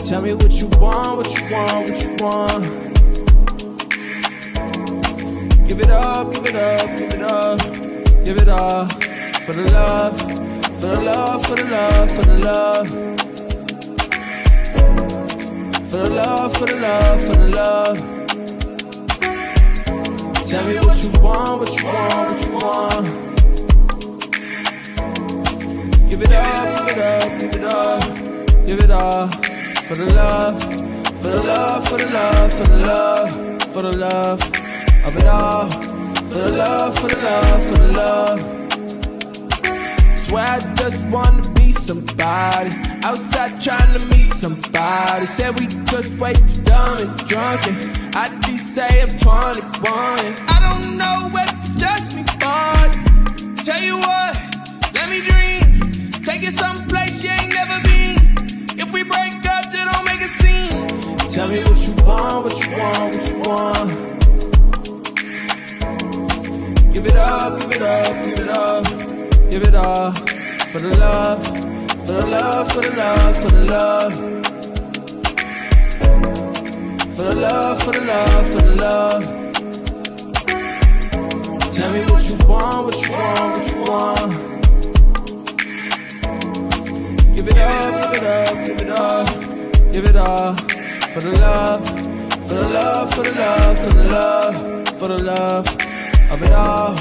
Tell me what you want, what you want, what you want. Give it up, give it up, give it up. Give it all for the love, for the love, for the love, for the love. For the love, for the love, for the love. Tell me what you want, what you want, what you want. Give it up, give it up, give it up. Give it all for the love, for the love, for the love, for the love, for the love of it all. For the love, for the love, for the love. Swear I just wanna be somebody. Outside trying to meet somebody. Said we just way too dumb and drunk, and I just say I'm 21. And I don't know what to just me for. Tell you what, let me dream. Take it someplace you ain't never been. If we break up, then don't make a scene. Tell me what you want, what you want, what you want. Give it up, give it up, give it up. Give it all for the love, for the love, for the love, for the love. For the love, for the love, for the love. Tell me what you want, what you want, what you want. Give it up, give it up, give it up. Give it all for the love, for the love, for the love, for the love, for the love of it all.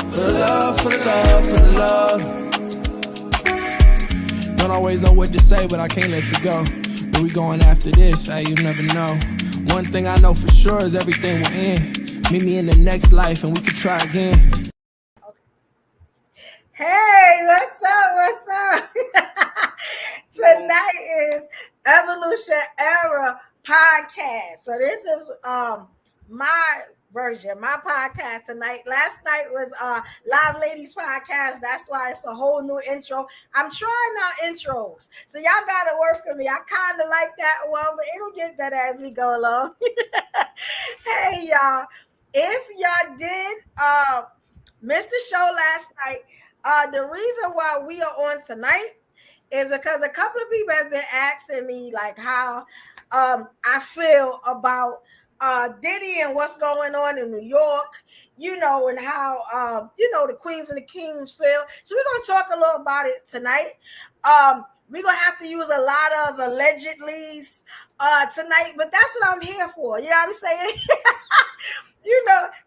For the love, for the love, for the love. Don't always know what to say, but I can't let you go. Where we going after this? Hey, you never know. One thing I know for sure is everything will end. Meet me in the next life and we can try again. Hey, what's up? What's up? Tonight is Evolution Era Podcast. So this is my version, my podcast tonight. Last night was Live Ladies podcast. That's why it's a whole new intro. I'm trying out intros, so y'all gotta work with me. I kind of like that one, but it'll get better as we go along. Hey y'all, if y'all did miss the show last night, the reason why we are on tonight is because a couple of people have been asking me like how I feel about Diddy and what's going on in New York, and how the queens and the kings feel. So we're gonna talk a little about it tonight. We're gonna have to use a lot of allegedlys tonight, but that's what I'm here for. You know what I'm saying?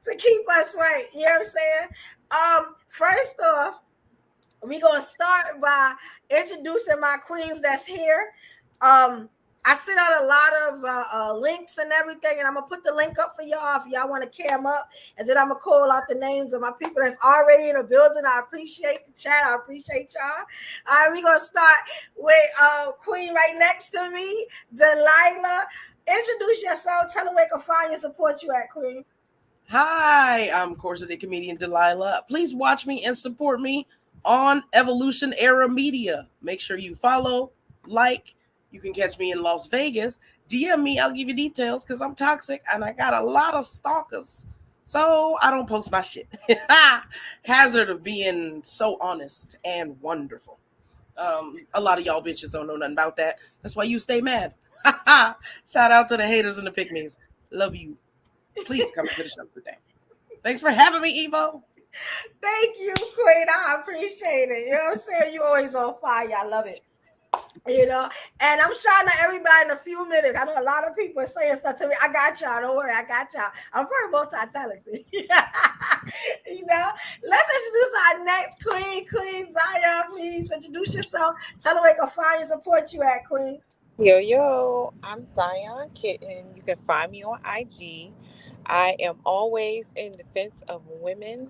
To keep us right. You know what I'm saying? First off, we're gonna start by introducing my queens that's here. I sent out a lot of links and everything, and I'm going to put the link up for y'all if y'all want to cam up, and then I'm going to call out the names of my people that's already in the building. I appreciate the chat. I appreciate y'all. All right, we're going to start with Queen right next to me, Delilah. Introduce yourself. Tell them where they can find you, support you at, Queen. Hi, I'm Corset comedian Delilah. Please watch me and support me on Evolution Era Media. Make sure you follow, like. You can catch me in Las Vegas. DM me, I'll give you details because I'm toxic and I got a lot of stalkers. So I don't post my shit. Hazard of being so honest and wonderful. A lot of y'all bitches don't know nothing about that. That's why you stay mad. Shout out to the haters and the pygmies. Love you. Please come to the show today. Thanks for having me, Evo. Thank you, Queen. I appreciate it. You know what I'm saying? You always on fire. I love it. And I'm shouting at everybody in a few minutes. I know a lot of people are saying stuff to me. I got y'all. Don't worry. I got y'all. I'm very multi-talented. Let's introduce our next queen, Queen Zion. Please introduce yourself. Tell them where they can find you, support you at, Queen. Yo, I'm Zion Kitten. You can find me on IG. I am always in defense of women.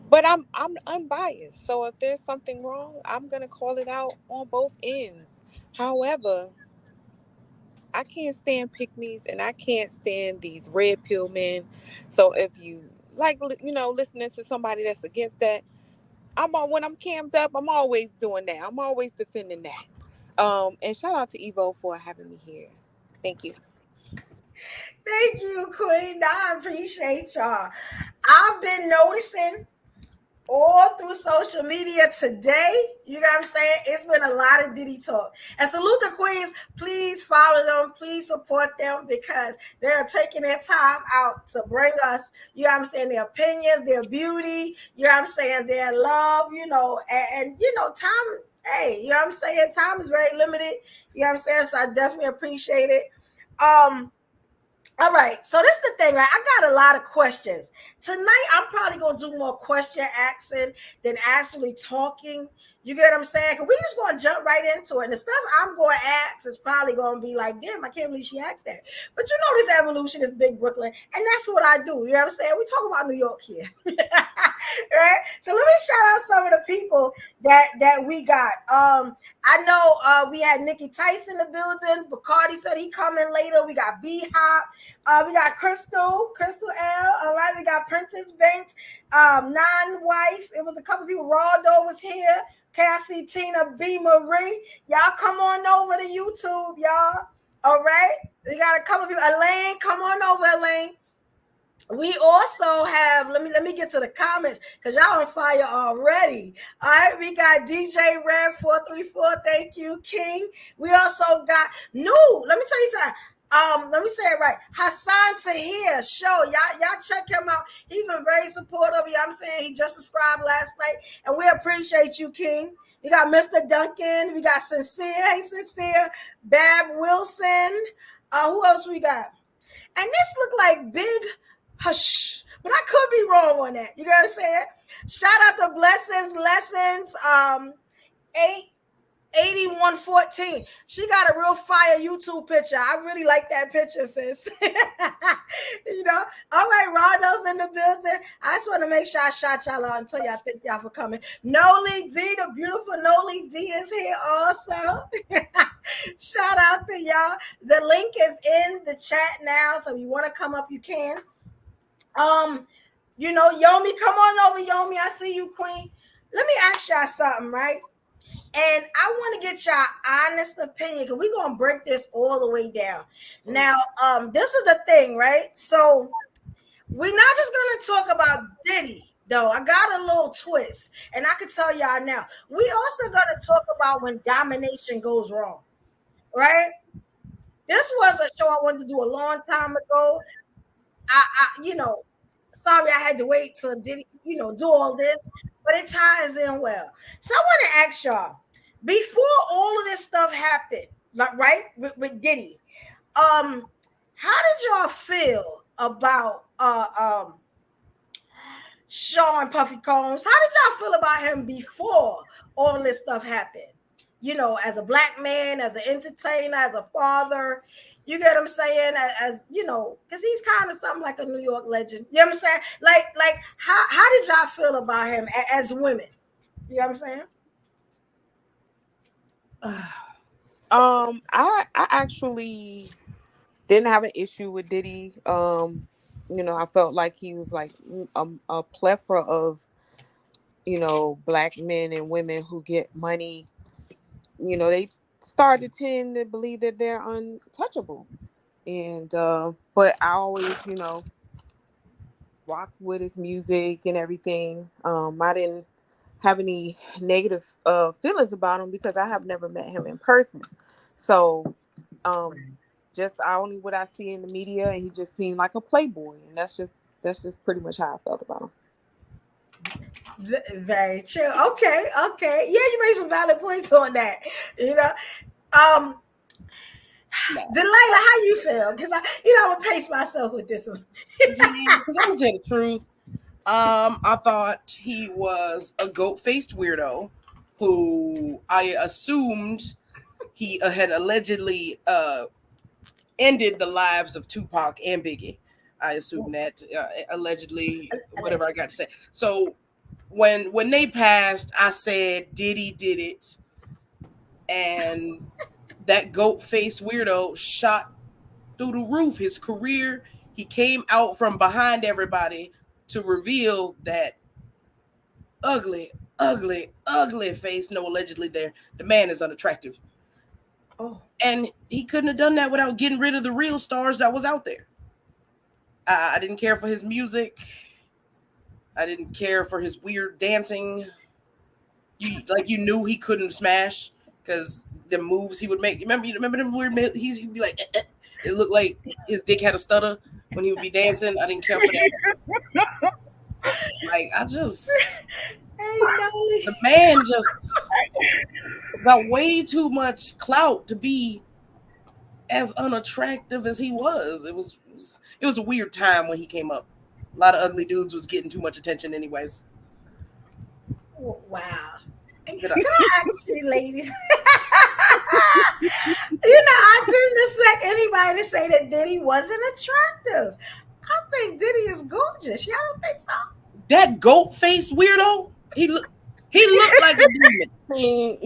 But I'm unbiased. So if there's something wrong, I'm gonna call it out on both ends. However, I can't stand pick-me's and I can't stand these red pill men. So if you like, listening to somebody that's against that, when I'm camped up, I'm always doing that. I'm always defending that. And shout out to Evo for having me here. Thank you. Thank you, Queen. I appreciate y'all. I've been noticing all through social media today. You know what I'm saying? It's been a lot of Diddy talk. And salute the queens. Please follow them. Please support them because they're taking their time out to bring us, you know what I'm saying, their opinions, their beauty, you know what I'm saying, their love, you know, and you know, time, hey, you know what I'm saying? Time is very limited. You know what I'm saying? So I definitely appreciate it. All right, so this is the thing, right? I got a lot of questions. Tonight, I'm probably going to do more question asking than actually talking. You get what I'm saying? Because we just going to jump right into it. And the stuff I'm going to ask is probably going to be like, damn, I can't believe she asked that. But you know this evolution is Big Brooklyn. And that's what I do. You know what I'm saying? We talk about New York here. Right? So let me shout out some of the people that we got. I know we had Nikki Tyson in the building. Bacardi said he coming later. We got B-Hop. We got Crystal L. All right, we got Princess Banks, non-wife. It was a couple people. Raldo was here. Cassie, Tina, B. Marie. Y'all come on over to YouTube, y'all. All right, we got a couple of people. Elaine, come on over, Elaine. We also have, let me get to the comments because y'all on fire already. All right, we got DJ Red 434. Thank you, King. We also got new. Let me tell you something. Let me say it right. Hassan Tahir show. Y'all check him out. He's been very supportive. You know what I'm saying? He just subscribed last night, and we appreciate you, King. We got Mr. Duncan. We got Sincere. Hey, Sincere. Bab Wilson. Who else we got? And this look like Big Hush, but I could be wrong on that. You know what I'm saying? Shout out to Blessings Lessons. 8114. She got a real fire YouTube picture. I really like that picture, sis. You know, all right, Rondo's in the building. I just want to make sure I shout y'all out and tell y'all thank y'all for coming. Noli D, the beautiful Noli D is here also. Shout out to y'all. The link is in the chat now, so if you want to come up, you can. You know, Yomi, come on over, Yomi. I see you, Queen. Let me ask y'all something, right? And I want to get y'all honest opinion because we're gonna break this all the way down. Now, this is the thing, right? So we're not just gonna talk about Diddy, though. I got a little twist, and I can tell y'all now. We also gonna talk about when domination goes wrong, right? This was a show I wanted to do a long time ago. You know, sorry I had to wait till Diddy, you know, do all this, but it ties in well. So I want to ask y'all, before all of this stuff happened, like right with Diddy, how did y'all feel about Sean Puffy Combs? How did y'all feel about him before all this stuff happened? You know, as a black man, as an entertainer, as a father. You get what I'm saying? As you know, because he's kind of something like a New York legend. You know what I'm saying? Like how did y'all feel about him as women? You know what I'm saying? I actually didn't have an issue with Diddy. You know, I felt like he was like a plethora of, you know, black men and women who get money. You know, they start to tend to believe that they're untouchable. And but I always, you know, rock with his music and everything. I didn't have any negative feelings about him because I have never met him in person. So just only what I see in the media, and he just seemed like a playboy, and that's just pretty much how I felt about him. Very true. Okay. Yeah, you made some valid points on that. You know, Delilah, how you feel? Because I'm gonna pace myself with this one. Yeah, because I'm gonna tell the truth. I thought he was a goat-faced weirdo who I assumed he had allegedly ended the lives of Tupac and Biggie. I assume that allegedly, whatever I got to say. So when they passed, I said Diddy did it, and that goat-faced weirdo shot through the roof. His career, he came out from behind everybody to reveal that ugly face. No, allegedly there. The man is unattractive. Oh. And he couldn't have done that without getting rid of the real stars that was out there. I didn't care for his music. I didn't care for his weird dancing. You knew he couldn't smash because the moves he would make. You remember them weird? He'd be like, eh, eh. It looked like his dick had a stutter when he would be dancing. I didn't care for that. Like the man just got way too much clout to be as unattractive as he was. It was a weird time when he came up. A lot of ugly dudes was getting too much attention anyways. Wow. Can I ask you, ladies? I didn't expect anybody to say that Diddy wasn't attractive. I think Diddy is gorgeous. Y'all don't think so? That goat face weirdo, he looked like a demon. I mean,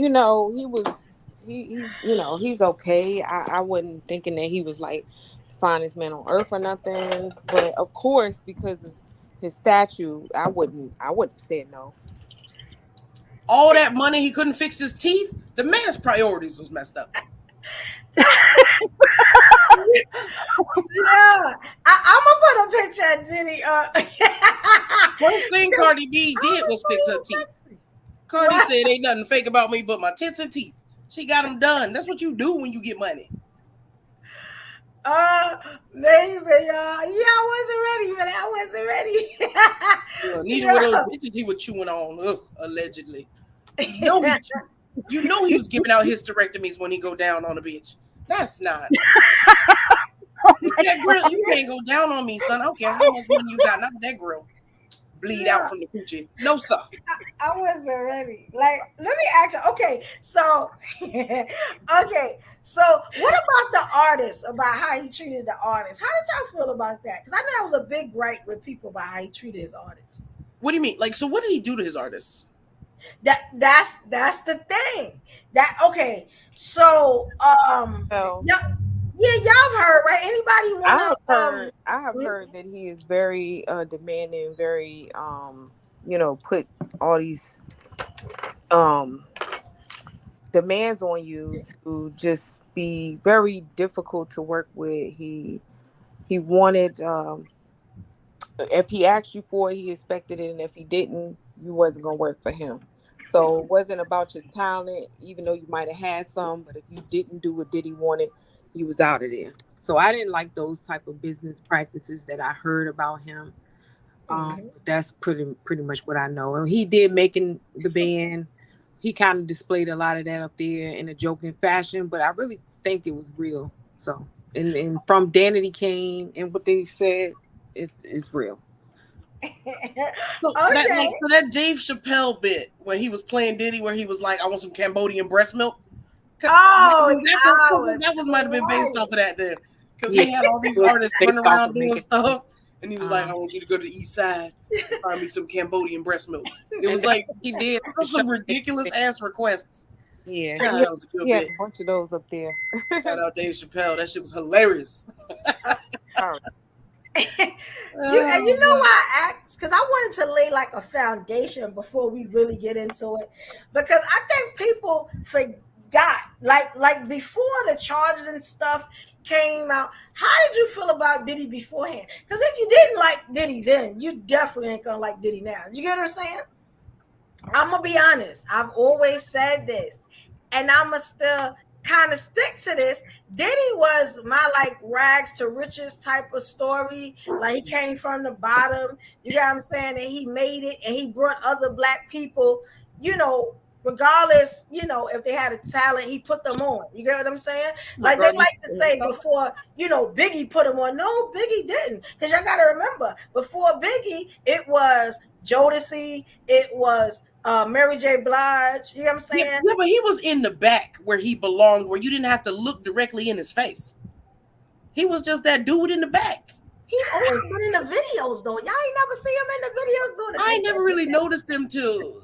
he's okay. I wasn't thinking that he was like the finest man on earth or nothing. But of course, because of his statue, I wouldn't have said no. All that money, he couldn't fix his teeth. The man's priorities was messed up. Yeah, I'm gonna put a picture of Diddy up. First thing Cardi B did was fix her teeth. Cardi said, "Ain't nothing fake about me but my tits and teeth." She got them done. That's what you do when you get money. Amazing, y'all. Yeah, I wasn't ready for that. I wasn't ready. Neither one of those bitches he was chewing on, allegedly. You know he was giving out hysterectomies when he go down on a bitch. That's not. That grill, you can't go down on me, son. I don't care how much money you got. Not that grill. Bleed out from the coochie. No, sir. I wasn't ready. Like, let me ask you. Okay, so what about the artist? About how he treated the artist? How did y'all feel about that? Because I know that was a big gripe with people about how he treated his artists. What do you mean? Like, so what did he do to his artists? That's the thing. So y'all heard, right? Anybody want to? I have heard that he is very demanding, very put all these demands on you to just be very difficult to work with. He wanted if he asked you for it, he expected it, and if he didn't, you wasn't gonna work for him. So it wasn't about your talent, even though you might have had some, but if you didn't do what Diddy wanted, you was out of there. So I didn't like those type of business practices that I heard about him. That's pretty much what I know. And he did making the band. He kind of displayed a lot of that up there in a joking fashion, but I really think it was real. So and from Danity Kane and what they said, it's real. So that Dave Chappelle bit when he was playing Diddy, where he was like, "I want some Cambodian breast milk." That might have been based off of that then, because he had all these artists running around doing stuff, and he was like, "I want you to go to the East Side and find me some Cambodian breast milk." It was like he did some ridiculous ass requests. Yeah, God, that was a good bit. A bunch of those up there. Shout out Dave Chappelle. That shit was hilarious. You know why I asked? Because I wanted to lay like a foundation before we really get into it, because I think people forgot, like before the charges and stuff came out. How did you feel about Diddy beforehand? Because if you didn't like Diddy then, you definitely ain't gonna like Diddy now. You get what I'm saying? I'm gonna be honest. I've always said this, and I'ma still kind of stick to this. Diddy was my like rags to riches type of story. Like he came from the bottom, you know what I'm saying, and he made it, and he brought other black people, regardless, if they had a talent, he put them on. You get what I'm saying? Like they like to say before, Biggie put him on. No, Biggie didn't. Because y'all gotta remember, before Biggie, it was Jodeci, it was Mary J. Blige. You know what I'm saying? Yeah, but he was in the back where he belonged, where you didn't have to look directly in his face. He was just that dude in the back. He's always been in the videos, though. Y'all ain't never see him in the videos doing it. I ain't never really noticed him till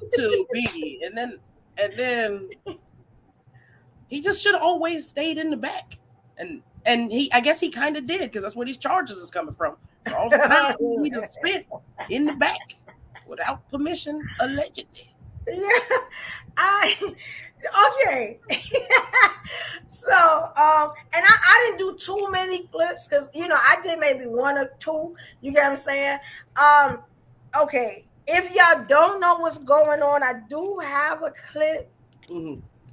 Biggie, and then he just should have always stayed in the back, and I guess he kind of did, because that's where these charges is coming from. All the time he just spent in the back without permission, allegedly. Yeah, okay. So, and I didn't do too many clips because I did maybe one or two. You get what I'm saying? Okay. if y'all don't know what's going on, I do have a clip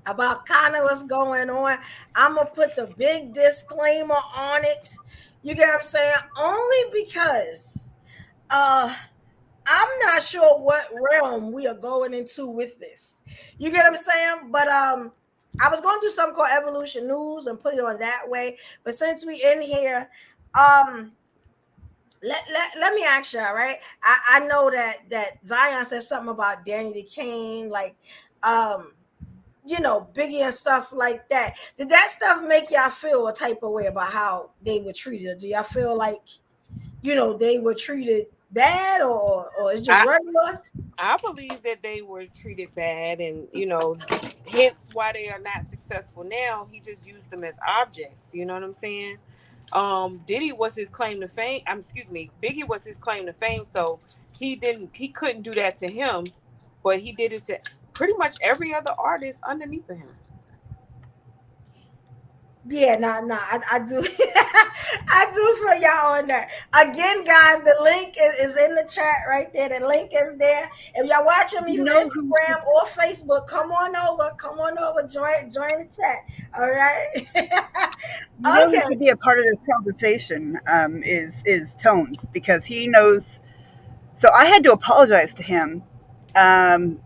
about kind of what's going on. I'm gonna put the big disclaimer on it. You get what I'm saying? Only because I'm not sure what realm we are going into with this. You get what I'm saying? But I was going to do something called Evolution News and put it on that way. But since we in here, let me ask y'all, right? I know that Zion said something about Danny the King, like Biggie and stuff like that. Did that stuff make y'all feel a type of way about how they were treated? Do y'all feel like they were treated bad, or it's just regular? I believe that they were treated bad, and hence why they are not successful now. He just used them as objects. You know what I'm saying? Diddy was his claim to fame. Excuse me, Biggie was his claim to fame. So he couldn't do that to him, but he did it to pretty much every other artist underneath of him. Yeah, I do. I do feel y'all on that. Again, guys, the link is in the chat right there. The link is there. If y'all watching me from Instagram or Facebook, come on over, join the chat. All right. Who should be a part of this conversation is Tones, because he knows. So I had to apologize to him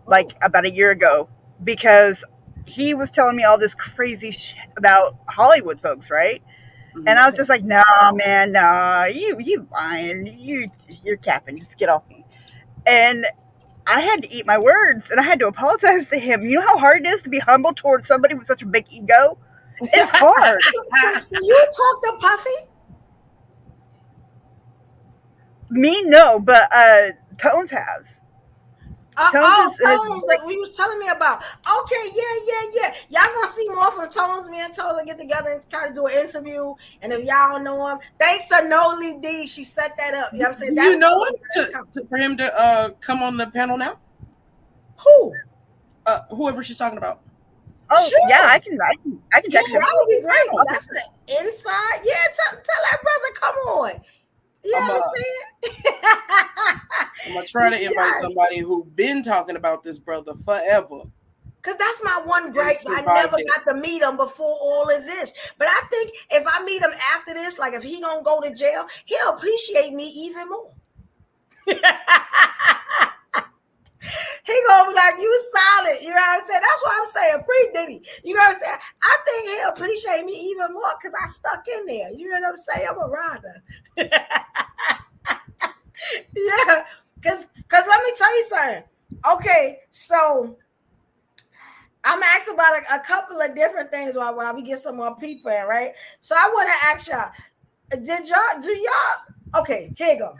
like about a year ago, because he was telling me all this crazy shit about Hollywood folks, right? And I was just like, nah, man, nah, you lying, you're capping, just get off me. And I had to eat my words, and I had to apologize to him. You know how hard it is to be humble towards somebody with such a big ego? It's hard. So you talk to Puffy? Me, no, but Tones has. Tones, like we was telling me about. Okay, yeah. Y'all gonna see more from Tones. Me and Tones will get together and kind of do an interview. And if y'all don't know him, thanks to Noli D, she set that up. You know what I'm saying? That's for him to come on the panel now? Who? Whoever she's talking about. Oh, sure. Yeah, I can text him. That would be great. That's the inside. Yeah, tell that brother, come on. You understand? I'm gonna try to invite somebody who been talking about this brother forever. Cause that's my one gripe. I never got to meet him before all of this. But I think if I meet him after this, like if he don't go to jail, he'll appreciate me even more. He gonna be like, you solid. You know what I'm saying? That's what I'm saying. Free Diddy. You know what I'm saying? I think he'll appreciate me even more because I stuck in there. You know what I'm saying? I'm a rider. Yeah. Cause let me tell you something. Okay, so I'm asking about a couple of different things while we get some more people in, right? So I want to ask y'all, okay, here you go.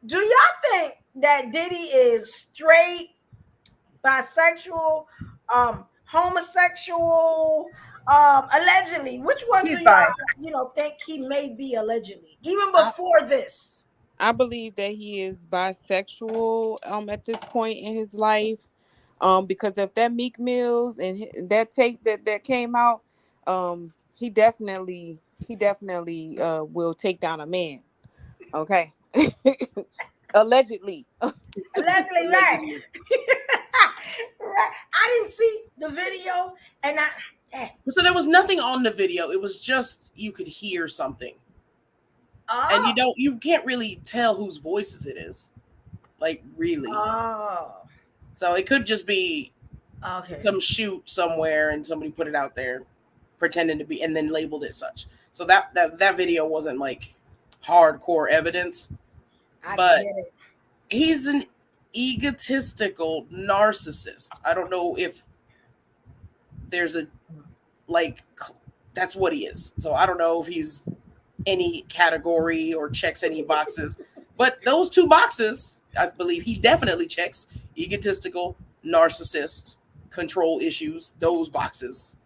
Do y'all think that Diddy is straight, bisexual, homosexual, allegedly? Which one do y'all, think he may be allegedly, even before this? I believe that he is bisexual at this point in his life, because of that Meek Mills and that tape that came out, he definitely will take down a man. Okay. Allegedly, right. Right. I didn't see the video, and so there was nothing on the video. It was just you could hear something, and you can't really tell whose voices it is, like really. So it could just be some shoot somewhere, and somebody put it out there, pretending to be, and then labeled it such. So that video wasn't like hardcore evidence. But he's an egotistical narcissist. I don't know if there's that's what he is. So I don't know if he's any category or checks any boxes. But those two boxes, I believe he definitely checks: egotistical, narcissist, control issues, those boxes.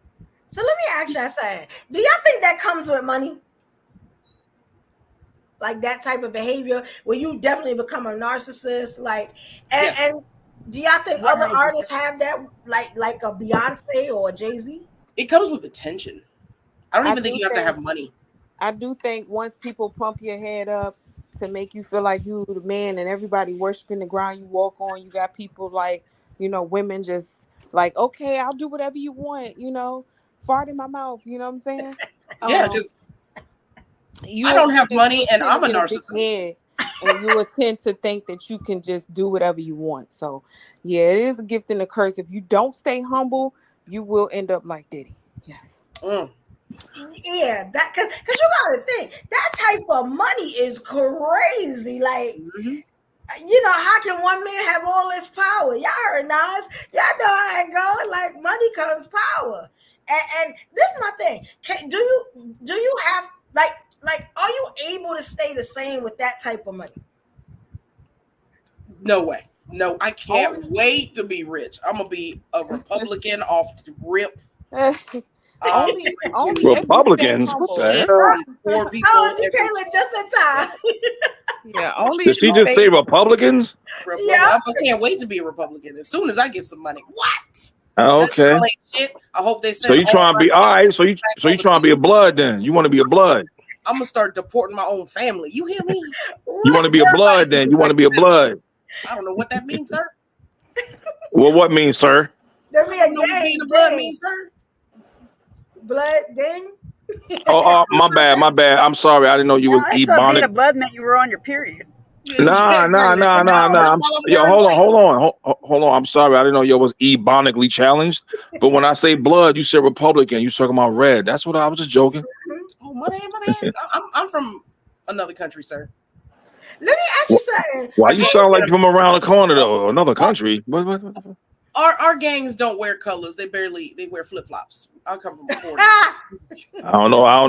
So let me ask you something. Do y'all think that comes with money? Like that type of behavior where you definitely become a narcissist, and do y'all think other artists have that, like a Beyonce or a Jay-Z? It comes with attention. I don't even think you have to have money. I do think once people pump your head up to make you feel like you the man and everybody worshiping the ground you walk on. You got people like, women just like, okay, I'll do whatever you want, fart in my mouth, you know what I'm saying? Yeah, because you I don't have money and tend I'm to a get big narcissist. head, and you will tend to think that you can just do whatever you want. So yeah, it is a gift and a curse. If you don't stay humble, you will end up like Diddy. Yes. Yeah, that because you gotta think that type of money is crazy. Like, how can one man have all this power? Y'all heard Nas. Y'all know how it goes. Like, money comes power. And this is my thing. Do you have like are you able to stay the same with that type of money? No way. No, I can't wait to be rich. I'm gonna be a Republican off the rip. Only Republicans? What the hell? Poor people. Oh, you came in just in time. Yeah, only. Did she just say Republicans? Yeah. I can't wait to be a Republican as soon as I get some money. What? Oh, okay. Shit. I hope they. So you trying to be all right? So you trying to be a blood then? You want to be a blood? I'm gonna start deporting my own family. You hear me? You want to be a blood then? You want to be a blood? I don't know what that means, sir. Well, what means, sir? That mean What being a blood means, sir? Blood ding. Oh, my bad. I'm sorry. I didn't know you was I thought being a ebonic. blood meant you were on your period. Nah. Yo, hold on. I'm sorry. I didn't know yo was ebonically challenged. But when I say blood, you said Republican. You talking about red. That's what I was just joking. Oh, my bad. I'm from another country, sir. Let me ask you something. Why you sound like from around the corner though? Another country. What? Our gangs don't wear colors. They wear flip-flops. I come from a border. I don't know. I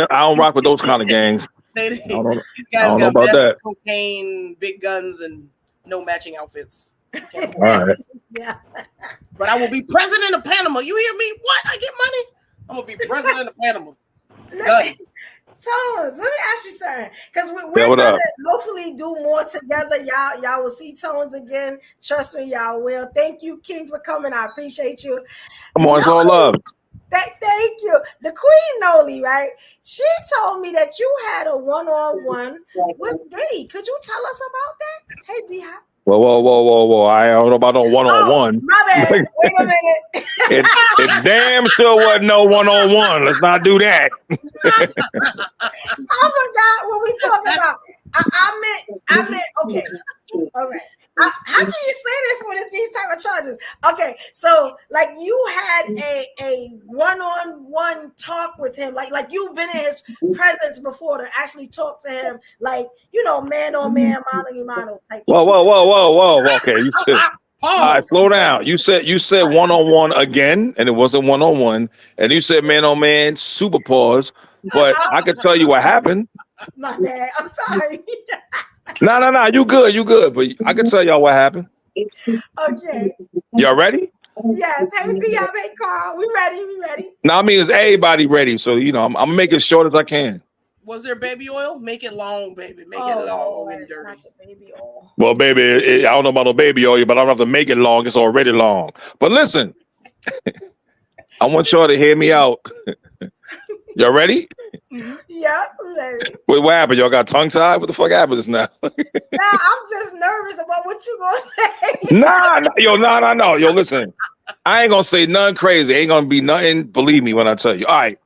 don't rock with those kind of gangs. These I don't guys know got about that. cocaine, big guns, and no matching outfits. All right. Yeah. But I will be president of Panama. You hear me? What? I get money? I'm gonna be president of Panama. Tones, let me ask you something, because we're gonna hopefully do more together. Y'all will see Tones again. Trust me, y'all will. Thank you, King, for coming. I appreciate you. Come on, it's all love. Thank you. The Queen Noli, right? She told me that you had a one-on-one with Diddy. Could you tell us about that? Hey, Beehive. Whoa. I don't know about no one-on-one. My bad. Wait a minute. It damn sure wasn't no one-on-one. Let's not do that. I forgot what we talking about. I meant, okay. All right. How can you say this when it's these type of charges? Okay, so like you had a one-on-one talk with him, like you've been in his presence before to actually talk to him, like man on man, mano a mano type. Whoa. Okay, you said, all right, slow down. You said one-on-one again, and it wasn't one-on-one, and you said man on man, super pause. But I could tell you what happened. My bad. I'm sorry. No. You good. But I can tell y'all what happened. Okay. Y'all ready? Yes. Hey, P.I. Hey, Carl. We ready. No, I mean, is everybody ready? So, I'm making as short as I can. Was there baby oil? Make it long, baby. Make it long and dirty. Not the baby oil. Well, baby, I don't know about no baby oil, but I don't have to make it long. It's already long. But listen, I want y'all to hear me out. Y'all ready? Yeah, I'm ready. Wait, what happened? Y'all got tongue tied? What the fuck happens now? Nah, I'm just nervous about what you gonna say. No. Yo, listen. I ain't gonna say nothing crazy. Ain't gonna be nothing. Believe me when I tell you. All right.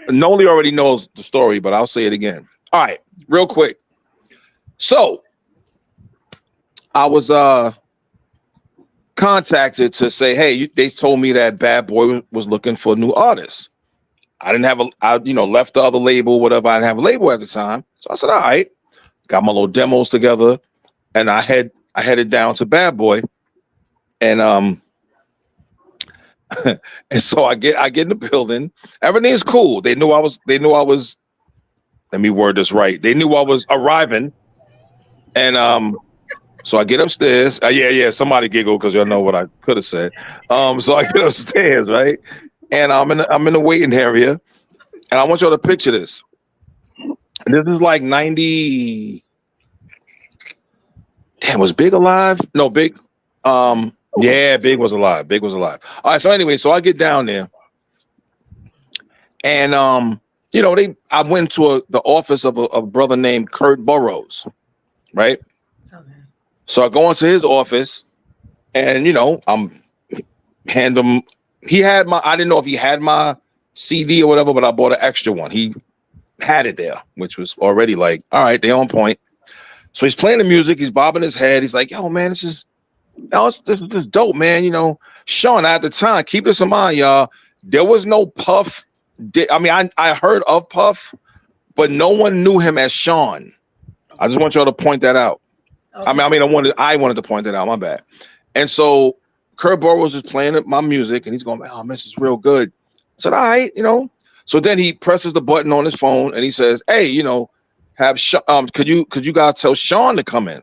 Noli already knows the story, but I'll say it again. All right, real quick. So I was contacted to say, hey, they told me that Bad Boy was looking for new artists. I didn't have I left the other label, whatever. I didn't have a label at the time. So I said, all right, got my little demos together, and I headed down to Bad Boy, and and so I get in the building. Everything's cool. They knew I was. Let me word this right. They knew I was arriving, and so I get upstairs. Yeah. Somebody giggled because y'all know what I could have said. So I get upstairs, right? And I'm in the waiting area, and I want y'all to picture this. This is like 90. Damn, was Big alive? No, Big. Yeah, Big was alive. All right. So anyway, so I get down there, and I went to the office of a brother named Kurt Burrows, right? Okay. So I go into his office, and I'm hand him. He had I didn't know if he had my CD or whatever, but I bought an extra one. He had it there, which was already like, all right, they on point. So he's playing the music, he's bobbing his head. He's like, yo, man, this is dope, man. Sean, at the time, keep this in mind, y'all. There was no Puff. I heard of Puff, but no one knew him as Sean. I just want y'all to point that out. Okay. I wanted to point that out. My bad. And so Kurt Burrows is playing my music, and he's going, oh, man, this is real good. I said, all right, So then he presses the button on his phone, and he says, hey, could you guys tell Sean to come in?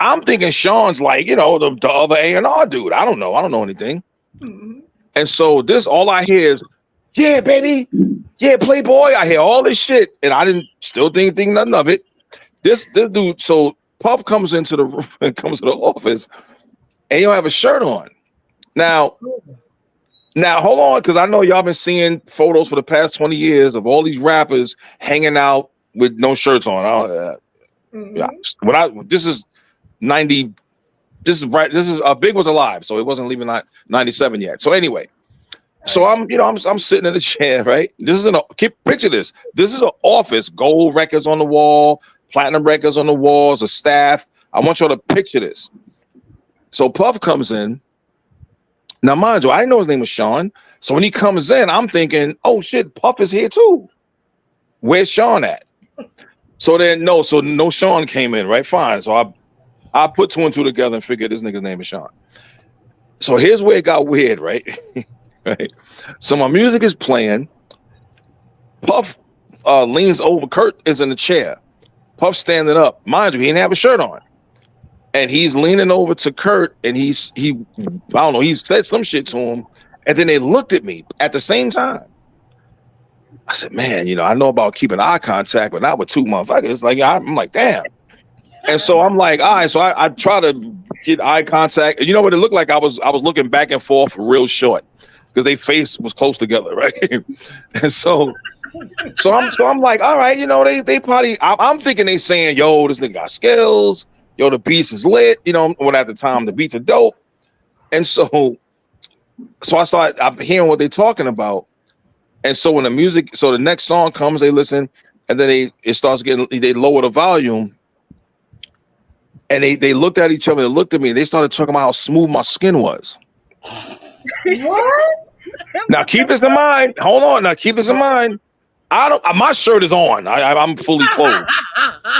I'm thinking Sean's like, the other A&R dude. I don't know anything. Mm-hmm. And so all I hear is, yeah, baby. Yeah, Playboy. I hear all this shit. And I didn't think nothing of it. This dude, so Puff comes into the room and comes to the office, and you don't have a shirt on. Now hold on, because I know y'all been seeing photos for the past 20 years of all these rappers hanging out with no shirts on. This is 90. This is right. This is Big was alive, so it wasn't leaving 97 yet. So anyway, so I'm sitting in the chair, right? Picture this. This is an office, gold records on the wall, platinum records on the walls, a staff. I want y'all to picture this. So Puff comes in. Now, mind you, I didn't know his name was Sean. So when he comes in, I'm thinking, oh shit, Puff is here too. Where's Sean at? So no Sean came in, right? Fine. So I put two and two together and figured this nigga's name is Sean. So here's where it got weird, right? Right. So my music is playing. Puff leans over. Kurt is in the chair. Puff standing up. Mind you, he didn't have a shirt on. And he's leaning over to Kurt, and he said some shit to him. And then they looked at me at the same time. I said, man, I know about keeping eye contact, but not with two motherfuckers. Like, I'm like, damn. And so I'm like, all right. So I try to get eye contact. You know what it looked like? I was looking back and forth real short because their face was close together, right? And so I'm like, all right, they probably. I'm thinking they saying, yo, this nigga got skills. Yo, the beats is lit. When at the time the beats are dope. And so I'm hearing what they're talking about. And so when the next song comes, they listen, and then they lower the volume. And they looked at each other, they looked at me, and they started talking about how smooth my skin was. What? Now keep this in mind. Hold on. Now keep this in mind. My shirt is on. I'm fully clothed.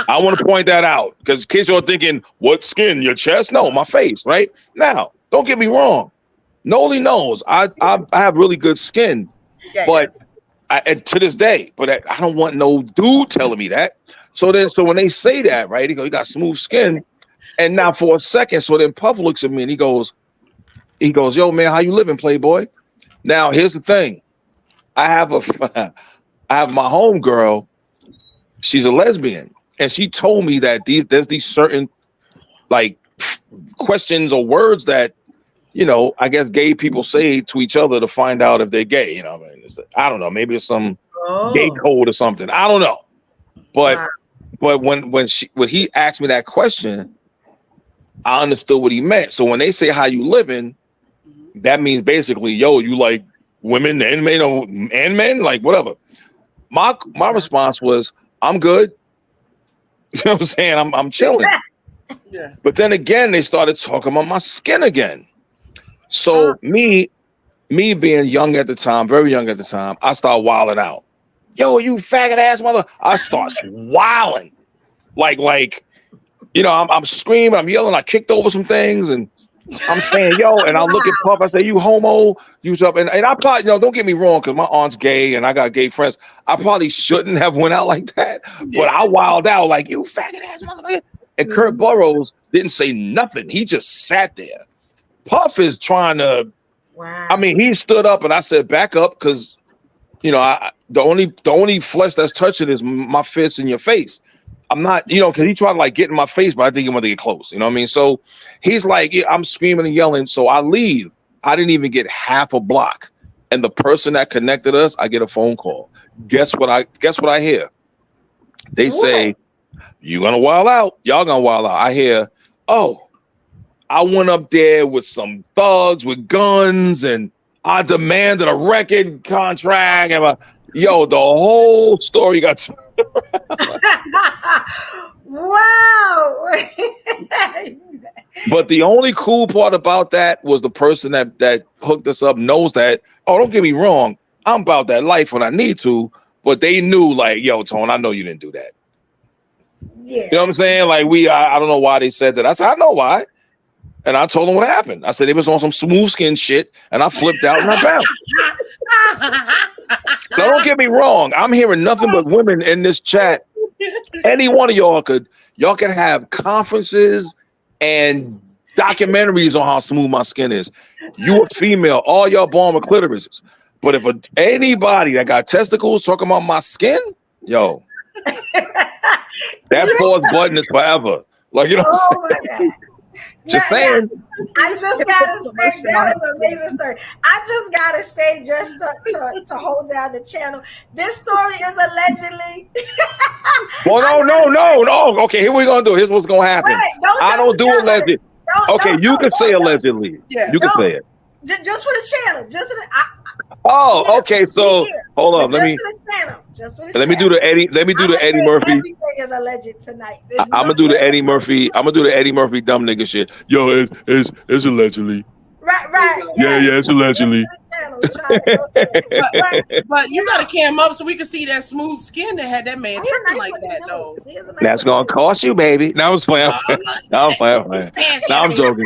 I want to point that out because kids are thinking, what skin? Your chest? No, my face, right? Now, don't get me wrong. Noli knows I have really good skin, but to this day, but I don't want no dude telling me that. So when they say that, right, he got smooth skin. And now for a second, so then Puff looks at me and he goes, yo, man, how you living, Playboy? Now, here's the thing. I have my homegirl. She's a lesbian. And she told me that there's these certain like questions or words that, I guess gay people say to each other to find out if they're gay. I don't know. Maybe it's some gay code or something. I don't know. But when he asked me that question, I understood what he meant. So when they say how you living, that means basically, yo, you like women and men, like whatever. My response was, I'm good. You know what I'm saying? I'm chilling. Yeah. But then again, they started talking about my skin again. So me being young at the time, very young at the time, I start wilding out. Yo, you faggot ass mother! I start wilding, like, I'm screaming, I'm yelling, I kicked over some things, and I'm saying, yo, and I look at Puff, I say, you homo, you stuff, and I probably, don't get me wrong, because my aunt's gay and I got gay friends. I probably shouldn't have went out like that, but I wilded out like, you faggot ass motherfucker. And Kurt Burrows didn't say nothing. He just sat there. Puff is trying to. Wow. I mean, he stood up and I said, back up, because the only flesh that's touching is my fist in your face. I'm not, because he tried to like get in my face, but I think he wanted to get close. You know what I mean? So he's like, I'm screaming and yelling. So I leave. I didn't even get half a block. and the person that connected us, I get a phone call. Guess what I hear? They say, "You gonna wild out? Y'all gonna wild out?" I hear, "Oh, I went up there with some thugs with guns, and I demanded a record contract." And yo, the whole story got. Wow. But the only cool part about that was the person that hooked us up knows that. Oh, don't get me wrong, I'm about that life when I need to. But they knew, like, yo, Tone, I know you didn't do that. Yeah. You know what I'm saying? Like, I don't know why they said that. I said, I know why. And I told them what happened. I said it was on some smooth skin shit, and I flipped out and I bounced. So don't get me wrong. I'm hearing nothing but women in this chat. Any one of y'all can have conferences and documentaries on how smooth my skin is. You a female, all y'all born with clitorises. But if anybody that got testicles talking about my skin, yo, that pause button is forever. Like, you know what I'm saying? Just saying. I just gotta say that was an amazing story. I just gotta say, just to hold down the channel, this story is allegedly. Well, no. Okay, here we gonna do. Here's what's gonna happen. I don't do alleged. Okay, you can say allegedly. Yeah, you can say it. Just for the channel. Just for the. Oh, okay. So hold on. Let me do the Eddie. Let me do the Eddie Murphy. Everything is alleged tonight. I'm gonna do the Eddie Murphy. I'm gonna do the Eddie Murphy dumb nigga shit. Yo, it's allegedly. Right. Yeah, it's allegedly. But you gotta cam up so we can see that smooth skin that had that man tripping like that, though. That's gonna cost you, baby. Now I'm playing. Now I'm playing. Now I'm joking.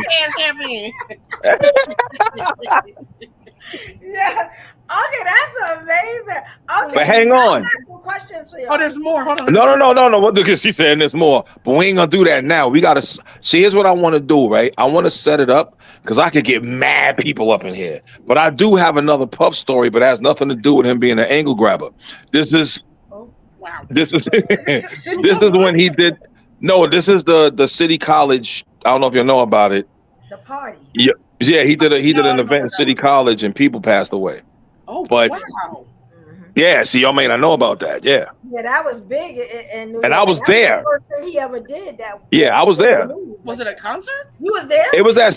Yeah. Okay, that's amazing. Okay, but hang on. Questions for you. Oh, there's more. Hold on. No. Because she's saying there's more, but we ain't gonna do that now. We gotta see. Here's what I want to do. Right, I want to set it up because I could get mad people up in here. But I do have another Puff story, but it has nothing to do with him being an angle grabber. This is. Oh, wow. This is when he did. No, this is the City College. I don't know if you know about it. The party. Yeah, he did an event in City College and people passed away. Oh, but wow. Yeah, see, y'all may not know about that. Yeah, that was big in New York. And I was there. The first thing he ever did. I was there. Was it a concert? You was there? It was at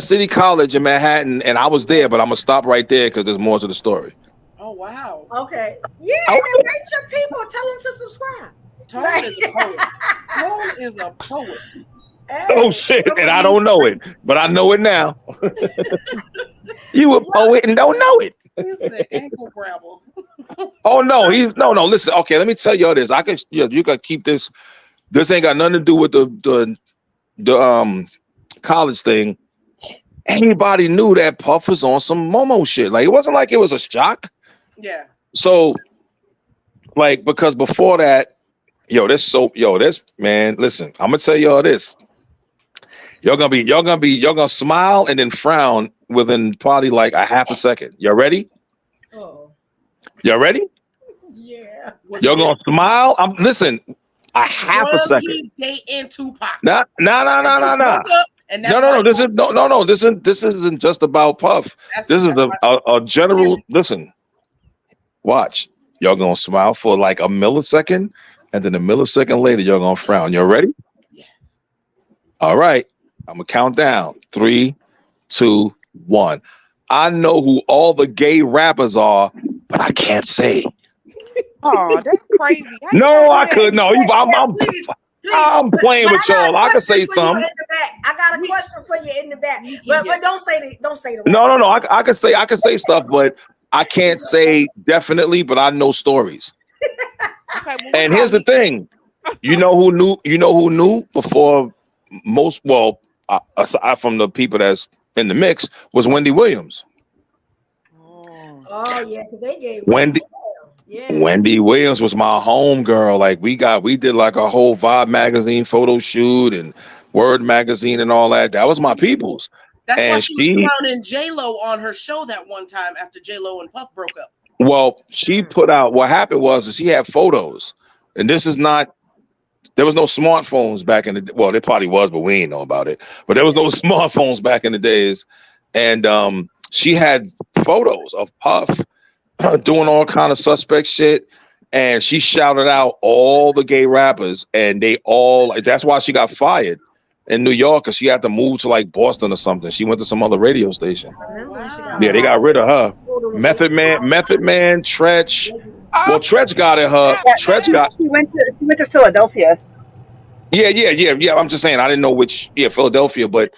City College in Manhattan, and I was there. But I'm gonna stop right there because there's more to the story. Oh wow. Okay. Yeah, and invite your people. Tell them to subscribe. Tone is a poet. Tone is a poet. Hey, oh shit! And I don't know it, but I know it now. You a poet and don't know it. He's an ankle grabber. Oh no, no. Listen, okay, let me tell y'all this. You can keep this. This ain't got nothing to do with the college thing. Anybody knew that Puff was on some Momo shit. Like it wasn't like it was a shock. Yeah. So, like, because before that, this man. Listen, I'm gonna tell y'all this. Y'all gonna smile and then frown within probably like a half a second. Y'all ready? Oh. Y'all ready? Yeah. Y'all gonna smile? Listen, a half a second. He dating Tupac? No. This isn't just about Puff. This is a general. Listen, watch. Y'all gonna smile for like a millisecond, and then a millisecond later, y'all gonna frown. Y'all ready? Yes. All right. I'm gonna count down. 3, 2, 1. I know who all the gay rappers are, but I can't say. Oh, that's crazy. No, I could. No, I'm playing with y'all. I can say something. I got a question for you in the back, but don't say the. No. I can say stuff, but I can't say definitely. But I know stories. Okay, and here's the thing. You know who knew before most. Well, aside from the people that's in the mix, was Wendy Williams. Oh yeah, because they gave Wendy. Yeah. Wendy Williams was my home girl. Like we did like a whole Vibe magazine photo shoot and Word magazine and all that. That was my people's. That's why she was clowning J-Lo on her show that one time after J-Lo and Puff broke up. Well, she put out, what happened was she had photos, and this is not. There was no smartphones back in the. Well, there probably was, but we ain't know about it. But there was no smartphones back in the days, and she had photos of Puff doing all kind of suspect shit, and she shouted out all the gay rappers, and they all like. That's why she got fired in New York, because she had to move to like Boston or something. She went to some other radio station. Yeah, they got rid of her. Method Man, Tretch. Well, Tretch got at her. Tretch got. She went to Philadelphia. Yeah. I'm just saying, I didn't know which. Yeah, Philadelphia, but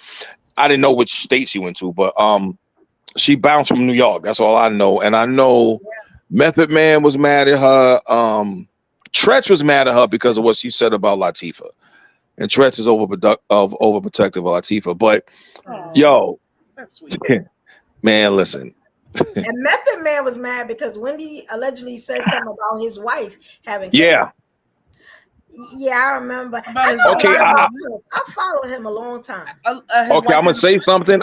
I didn't know which state she went to. But she bounced from New York. That's all I know. And I know Method Man was mad at her. Tretch was mad at her because of what she said about Latifah. And Tretch is overprotective of Latifah. But yo, that's sweet. Man, listen. And Method Man was mad because Wendy allegedly said something about his wife having kids. Yeah, I remember. I followed him a long time. Okay, I'm gonna say something.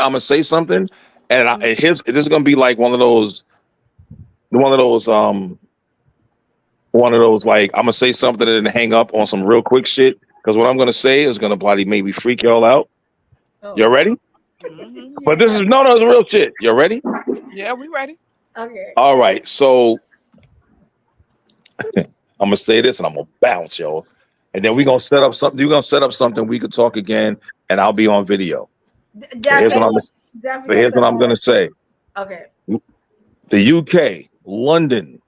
And this is gonna be like one of those like, I'm gonna say something and then hang up on some real quick shit, because what I'm gonna say is gonna bloody maybe freak y'all out. You ready? Mm-hmm. But this is it's real shit. You ready? Yeah, we ready. Okay. All right, so I'm gonna say this and I'm gonna bounce, yo. And then we're gonna set up something. You're gonna set up something. We could talk again, and I'll be on video. Here's what I'm gonna say. Okay. The UK, London,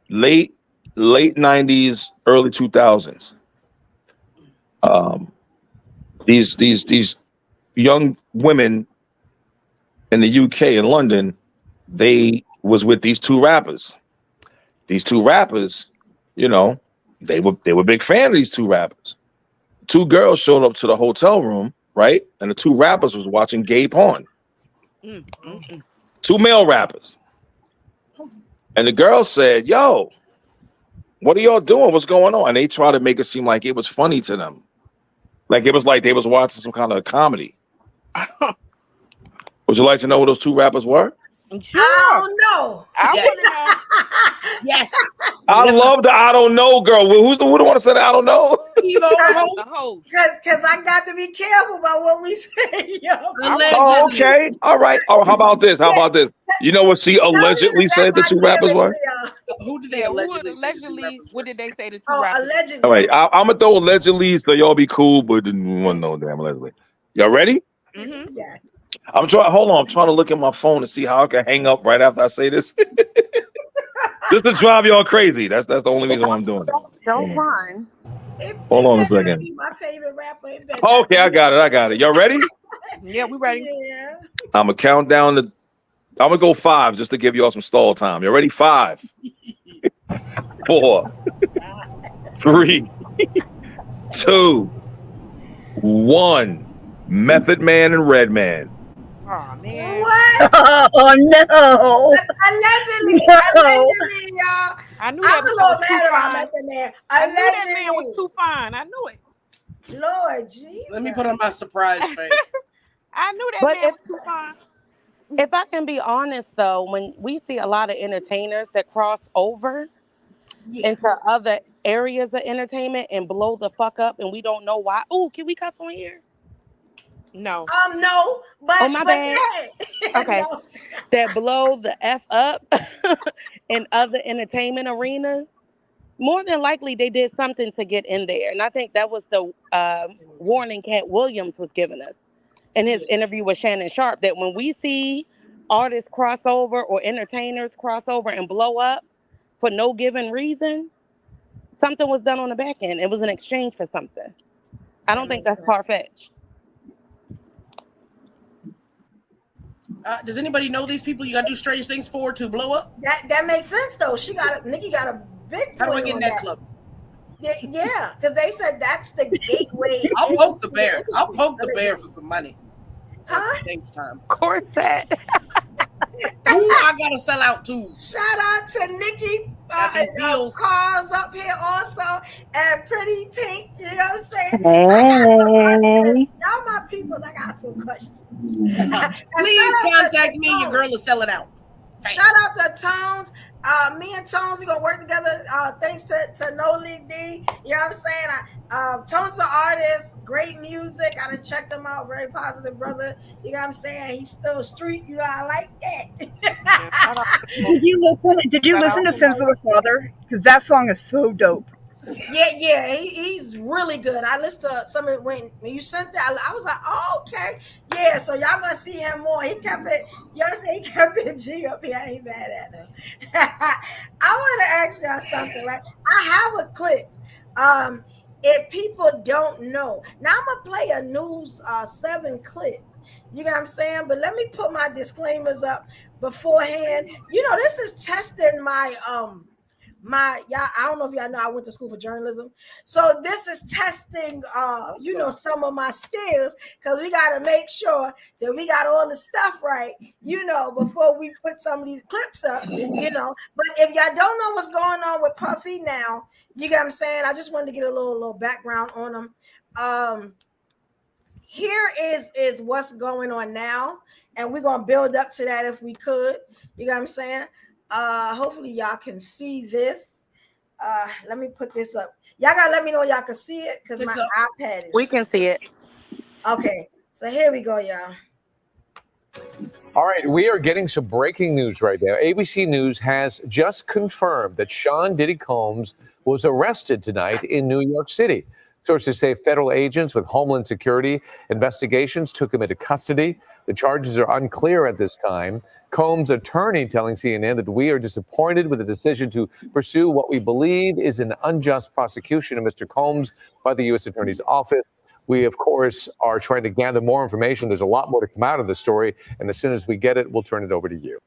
late 90s, early 2000s. These young women in the UK in London, they was with these two rappers. These two rappers, you know, they were big fan of these two rappers. Two girls showed up to the hotel room, right? And the two rappers was watching gay porn. Two male rappers. And the girl said, yo, what are y'all doing? What's going on? And they tried to make it seem like it was funny to them. Like it was like they was watching some kind of comedy. Would you like to know who those two rappers were? Sure. I don't know. I want to know. Yes. I love the I don't know girl. Who the one that said I don't know? Because I got to be careful about what we say. Oh, okay. All right. Oh, how about this? You know what she allegedly said the two rappers were? Who did they allegedly? What did they say the two rappers? Allegedly. All right. I'm gonna throw allegedly so y'all be cool, but didn't want no damn allegedly. Y'all ready? Mm-hmm. Yeah. I'm trying to look at my phone to see how I can hang up right after I say this. Just to drive y'all crazy. That's the only reason why I'm doing it. Don't run. Hold on a second. My favorite rapper. Okay, I got it. Y'all ready? Yeah, we ready. Yeah. I'm gonna count down I'm gonna go 5 just to give y'all some stall time. You ready? 5, 4, 3, 2, 1. Method Man and Redman. Oh man. What? Oh no. Allegedly, y'all. I knew I'm that a little was mad too about fine. Method Man. I knew that man Allegedly. was too fine. I knew it. Lord Jesus. Let me put on my surprise face. I knew that But man was too fine. If I can be honest, though, when we see a lot of entertainers that cross over into other areas of entertainment and blow the fuck up, and we don't know why. Oh, can we cuss on here? No. No, but Oh, my bad. Yeah. Okay. No. That blow the F up in other entertainment arenas, more than likely they did something to get in there. And I think that was the warning Cat Williams was giving us in his interview with Shannon Sharp, that when we see artists cross over or entertainers cross over and blow up for no given reason, something was done on the back end. It was an exchange for something. I don't think that's far-fetched. Does anybody know these people you gotta do strange things for to blow up? That makes sense though. Nikki got a big. How do I get in that club? Yeah, because they said that's the gateway. I'll poke the bear. I'll poke the bear for some money. Huh? Of course that. Who I gotta sell out to? Shout out to Nikki. Cars up here also, and Pretty Pink. You know what I'm saying? Y'all my people. I got some questions. Please contact me. Your girl is selling out. Shout out to Tones. Me and Tones, we're gonna work together. Thanks to No League D. You know what I'm saying? Tones is an artist, great music. I done checked him out, very positive brother. You know what I'm saying? He's still street, you know, I like that. Did you listen to Sins of the Father? Because that song is so dope. Yeah, he's really good. I listened to some of it when you sent that. I was like, oh, okay, yeah. So y'all gonna see him more. He kept it. You know what I'm saying? He kept it G up here. I ain't mad at him. I want to ask y'all something, right? I have a clip. If people don't know, now I'm gonna play a News 7 clip. You know what I'm saying? But let me put my disclaimers up beforehand. You know, this is testing my y'all, I don't know if y'all know I went to school for journalism, so this is testing you know, some of my skills, because we got to make sure that we got all the stuff right, you know, before we put some of these clips up, you know. But if y'all don't know what's going on with Puffy now, you get what I'm saying, I just wanted to get a little background on him. Here is what's going on now, and we're gonna build up to that if we could. You know what I'm saying? Hopefully y'all can see this. Let me put this up. Y'all gotta let me know y'all can see it, because my iPad is. We can see it. Okay, so here we go, y'all. All right, we are getting some breaking news right now. ABC News has just confirmed that Sean Diddy Combs was arrested tonight in New York City. Sources say federal agents with Homeland Security investigations took him into custody. The charges are unclear at this time. Combs' attorney telling CNN that we are disappointed with the decision to pursue what we believe is an unjust prosecution of Mr. Combs by the U.S. Attorney's Office. We, of course, are trying to gather more information. There's a lot more to come out of the story, and as soon as we get it, we'll turn it over to you.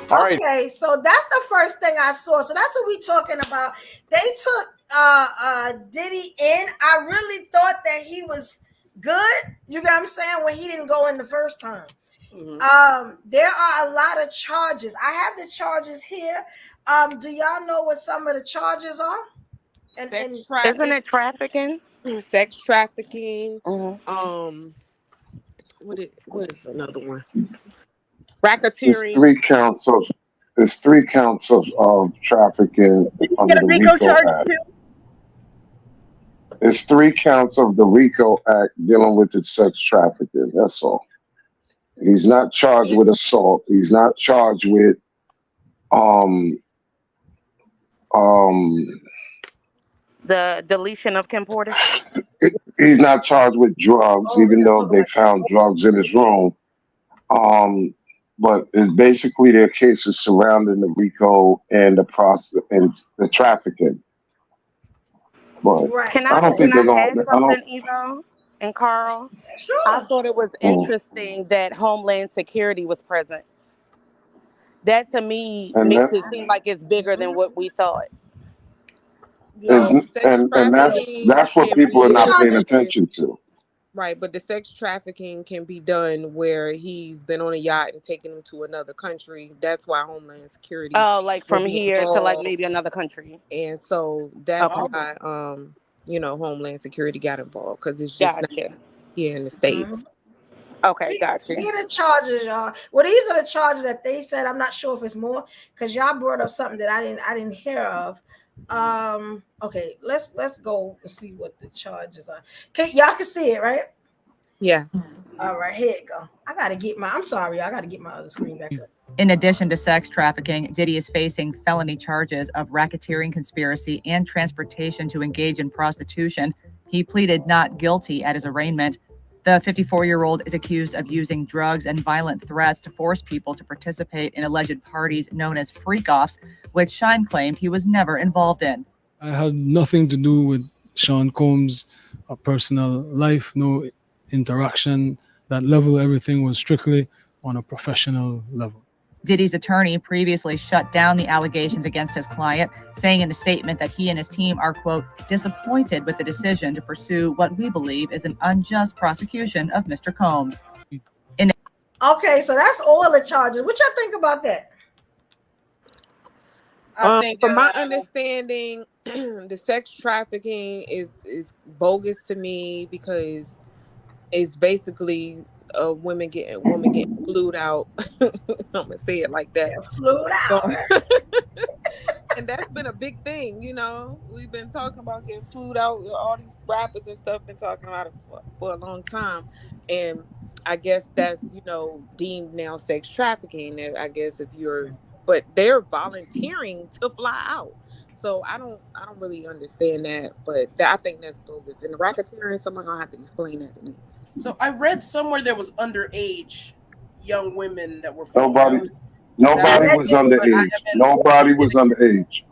All right. Okay, so that's the first thing I saw. So that's what we talking about. They took Diddy in. I really thought that he was good. You know what I'm saying? When he didn't go in the first time. Mm-hmm. There are a lot of charges. I have the charges here. Do y'all know what some of the charges are? And isn't it trafficking? Sex trafficking. Mm-hmm. What is another one? Racketeering. There's three counts of trafficking under the RICO Act. There's 3 counts of the RICO Act dealing with the sex trafficking. That's all. He's not charged with assault. He's not charged with the deletion of Kim Porter. He's not charged with drugs, even though they found drugs in his room. But it's basically their cases surrounding the RICO and the process and the trafficking. But Can I add something, Evo and Carl? Sure. I thought it was interesting that Homeland Security was present. That to me makes it seem like it's bigger than what we thought. And that's what people are not paying attention to. Right, but the sex trafficking can be done where he's been on a yacht and taken him to another country. That's why Homeland Security. Oh, like from here to like maybe another country. And so that's why Homeland Security got involved, because it's just not here in the States. Mm-hmm. Okay, gotcha. These are the charges, y'all. Well, these are the charges that they said. I'm not sure if it's more, because y'all brought up something that I didn't hear of. Okay, let's go and see what the charges are. Okay, y'all can see it, right? Yes. All right, here you go. I gotta get my other screen back up. In addition to sex trafficking, Diddy is facing felony charges of racketeering, conspiracy, and transportation to engage in prostitution. He pleaded not guilty at his arraignment. The 54-year-old is accused of using drugs and violent threats to force people to participate in alleged parties known as freak-offs, which Shine claimed he was never involved in. I had nothing to do with Sean Combs' personal life, no interaction. That level, everything was strictly on a professional level. Diddy's attorney previously shut down the allegations against his client, saying in a statement that he and his team are, quote, disappointed with the decision to pursue what we believe is an unjust prosecution of Mr. Combs. Okay, so that's all the charges. What y'all think about that? From my understanding, the sex trafficking is bogus to me, because it's basically women getting flued out. I'm gonna say it like that. Flew out. And that's been a big thing, you know. We've been talking about getting flued out. All these rappers and stuff been talking about it for a long time, and I guess that's, you know, deemed now sex trafficking. I guess but they're volunteering to fly out. So I don't really understand that, but I think that's bogus. And the racketeering, someone gonna have to explain that to me. So I read somewhere there was underage young women that were Nobody was underage. Nobody was underage.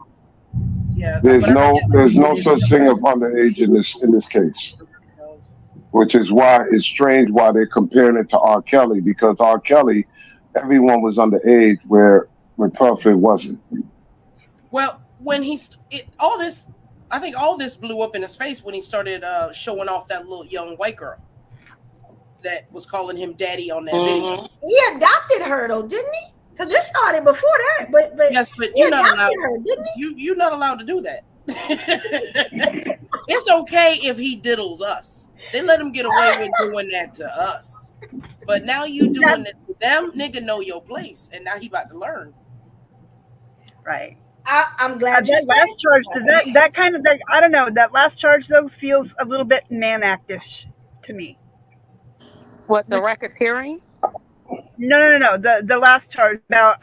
Yeah, There's no such thing of underage in this case. Which is why it's strange why they're comparing it to R. Kelly, because R. Kelly, everyone was underage where Puffy wasn't. Well, when all this blew up in his face when he started showing off that little young white girl that was calling him daddy on that video. He adopted her though, didn't he? Because this started before that, but yes, but you're not allowed. Her, didn't he? You're not allowed to do that. It's okay if he diddles us. They let him get away with doing that to us. But now you doing it to them, nigga, know your place, and now he about to learn. Right. I'm glad that last charge. That kind of I don't know. That last charge though feels a little bit man actish to me. What, the racketeering? No. The last charge about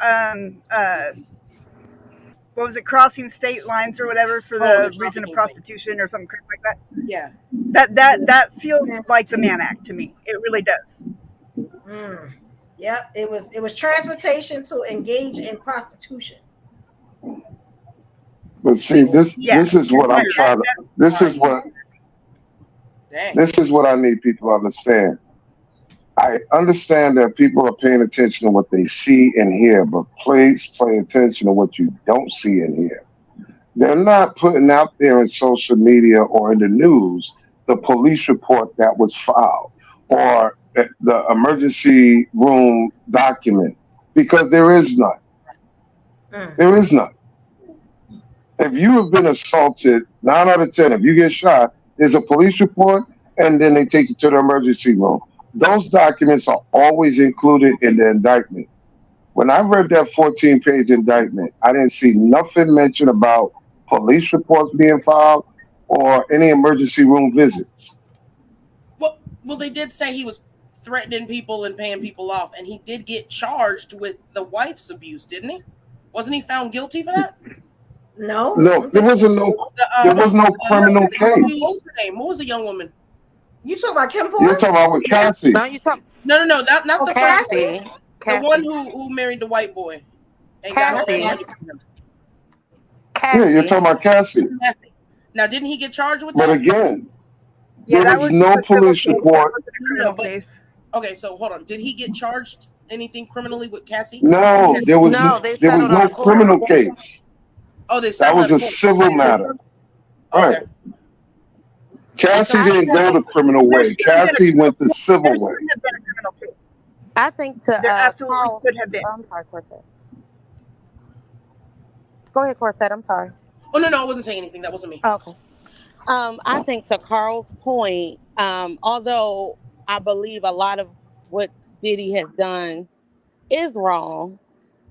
what was it, crossing state lines or whatever for the reason of prostitution or something like that. Yeah. That feels like the man act to me. It really does. Yep. It was transportation to engage in prostitution. But see, this is what I'm trying to. This is what I need people to understand. I understand that people are paying attention to what they see and hear, but please pay attention to what you don't see and hear. They're not putting out there in social media or in the news the police report that was filed or the emergency room document, because there is none. There is none. If you have been assaulted, 9 out of 10, if you get shot, there's a police report and then they take you to the emergency room. Those documents are always included in the indictment. When I read that 14-page indictment, I didn't see nothing mentioned about police reports being filed or any emergency room visits. Well, they did say he was threatening people and paying people off, and he did get charged with the wife's abuse, didn't he? Wasn't he found guilty for that? No, there was no criminal case. What was her name? What was the young woman? You talking about Kim Porter? You're talking about with Cassie. No, not the Cassie. The one who married the white boy. And Cassie. Yeah, you're talking about Cassie. Now, didn't he get charged with that? But again, there was no police report. Okay, so hold on. Did he get charged anything criminally with Cassie? No, there was no criminal case. Oh, that was a civil matter. Right. Cassie didn't go the criminal way. Cassie went the civil way. I think there absolutely could have been. I'm sorry, Corset. Go ahead, Corset. I'm sorry. Oh, no, I wasn't saying anything. That wasn't me. Okay. I think to Carl's point, although I believe a lot of what Diddy has done is wrong,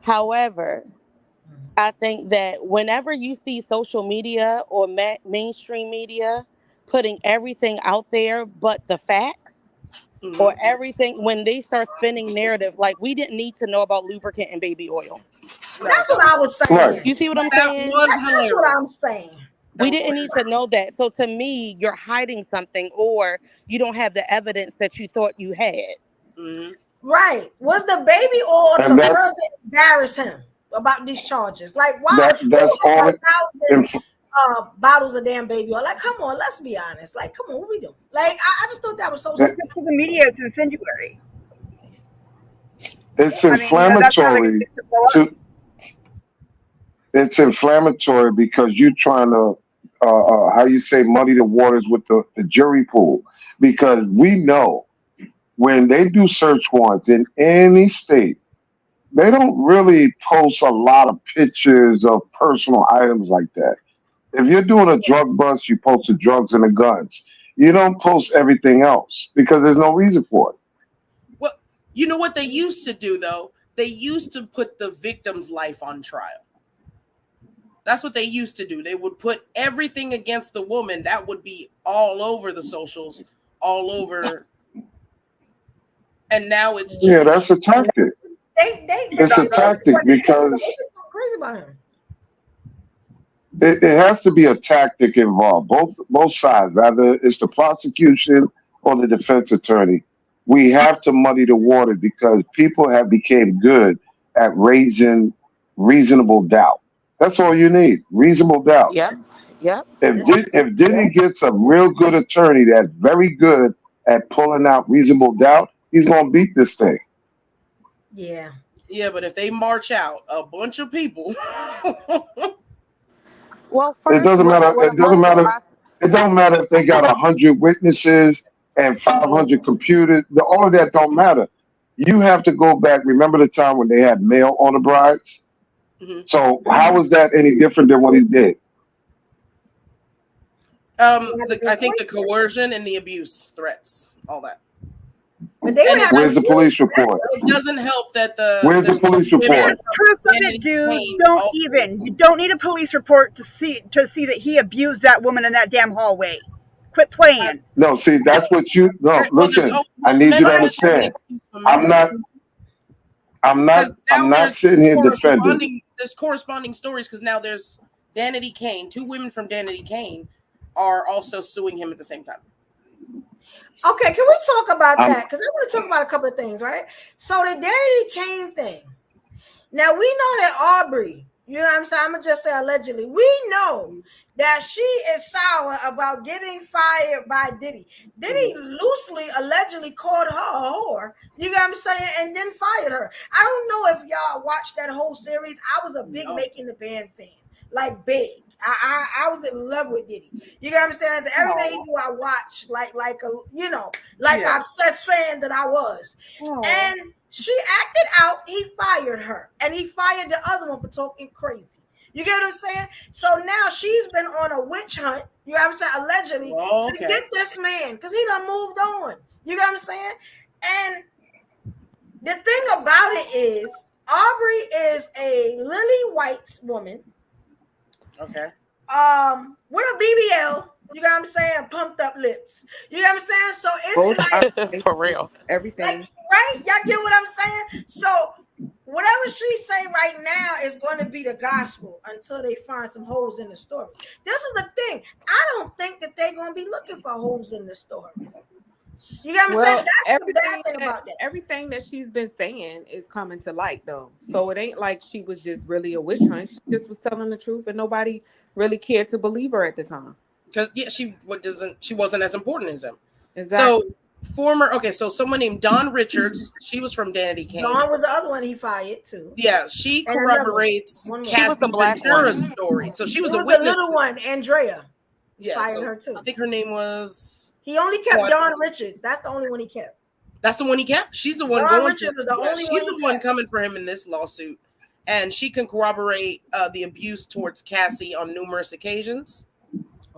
however, I think that whenever you see social media or mainstream media putting everything out there but the facts, or everything, when they start spinning narrative, like we didn't need to know about lubricant and baby oil. That's what I was saying. Right. You see what I'm saying? That's what I'm saying. We didn't need to know that. So to me, you're hiding something, or you don't have the evidence that you thought you had. Right. Was the baby oil to further embarrass him about these charges? Like, why? That's all. 1,000 bottles of damn baby oil. Like, come on, let's be honest. Like, come on, what we doing? Like, I just thought that was so stupid. The media is incendiary. It's inflammatory. It's inflammatory because you're trying to, how you say, muddy the waters with the jury pool. Because we know when they do search warrants in any state, they don't really post a lot of pictures of personal items like that. If you're doing a drug bust, you post the drugs and the guns. You don't post everything else because there's no reason for it. You know what they used to do, though? They used to put the victim's life on trial. That's what they used to do. They would put everything against the woman. That would be all over the socials, all over. And now it's changed. Yeah, that's a tactic. It's a tactic because crazy about him. It has to be a tactic involved, both sides, rather it's the prosecution or the defense attorney. We have to muddy the water because people have become good at raising reasonable doubt. That's all you need, reasonable doubt. Yep. If Diddy gets a real good attorney that's very good at pulling out reasonable doubt, he's gonna beat this thing. Yeah. Yeah, but if they march out a bunch of people. Well, It doesn't matter. It doesn't matter. It don't matter if they got 100 witnesses and 500 computers. All of that don't matter. You have to go back. Remember the time when they had mail on the brides? Mm-hmm. So how is that any different than what he did? I think the coercion and the abuse threats, all that. Where's the police report? It doesn't help that Where's the police report? There's proof of it, dude. You don't need a police report to see that he abused that woman in that damn hallway. Quit playing. No, see, that's what you. No, listen. I need you to understand. I'm not sitting here defending. There's corresponding stories because now there's Danity Kane. 2 women from Danity Kane are also suing him at the same time. Okay, can we talk about that? Because I want to talk about a couple of things, right? So the Danity Kane thing. Now we know that Aubrey, you know what I'm saying? I'm gonna just say allegedly. We know that she is sour about getting fired by Diddy. Diddy loosely, allegedly called her a whore. You know what I'm saying? And then fired her. I don't know if y'all watched that whole series. I was a big Making the Band fan, like big. I was in love with Diddy. You know what I'm saying? So everything he do, I watch like an obsessed fan that I was. And she acted out. He fired her, and he fired the other one for talking crazy. You get what I'm saying? So now she's been on a witch hunt. You know what I'm saying? Allegedly to get this man because he done moved on. You know what I'm saying? And the thing about it is, Aubrey is a lily white woman. Okay. With a BBL, you know what I'm saying? Pumped up lips. You know what I'm saying? So it's like for real. Everything. Like, right? Y'all get what I'm saying? So whatever she say right now is going to be the gospel until they find some holes in the story. This is the thing. I don't think that they're going to be looking for holes in the story. You know what I'm saying? That's the bad thing about that. Everything that she's been saying is coming to light, though. So it ain't like she was just really a witch hunt. She just was telling the truth, and nobody really cared to believe her at the time. Because she wasn't as important as him. Exactly. So someone named Dawn Richards, she was from Danity Kane. Dawn was the other one he fired too. Yeah, she corroborates Cassie Ventura's story. So she was a witness. The little one, Andrea. Yeah, fired her too. I think her name was. He only kept Dawn Richards. That's the only one he kept. That's the one he kept. She's the one Dawn going Richards to. is the only she's one the one coming for him in this lawsuit, and she can corroborate the abuse towards Cassie on numerous occasions.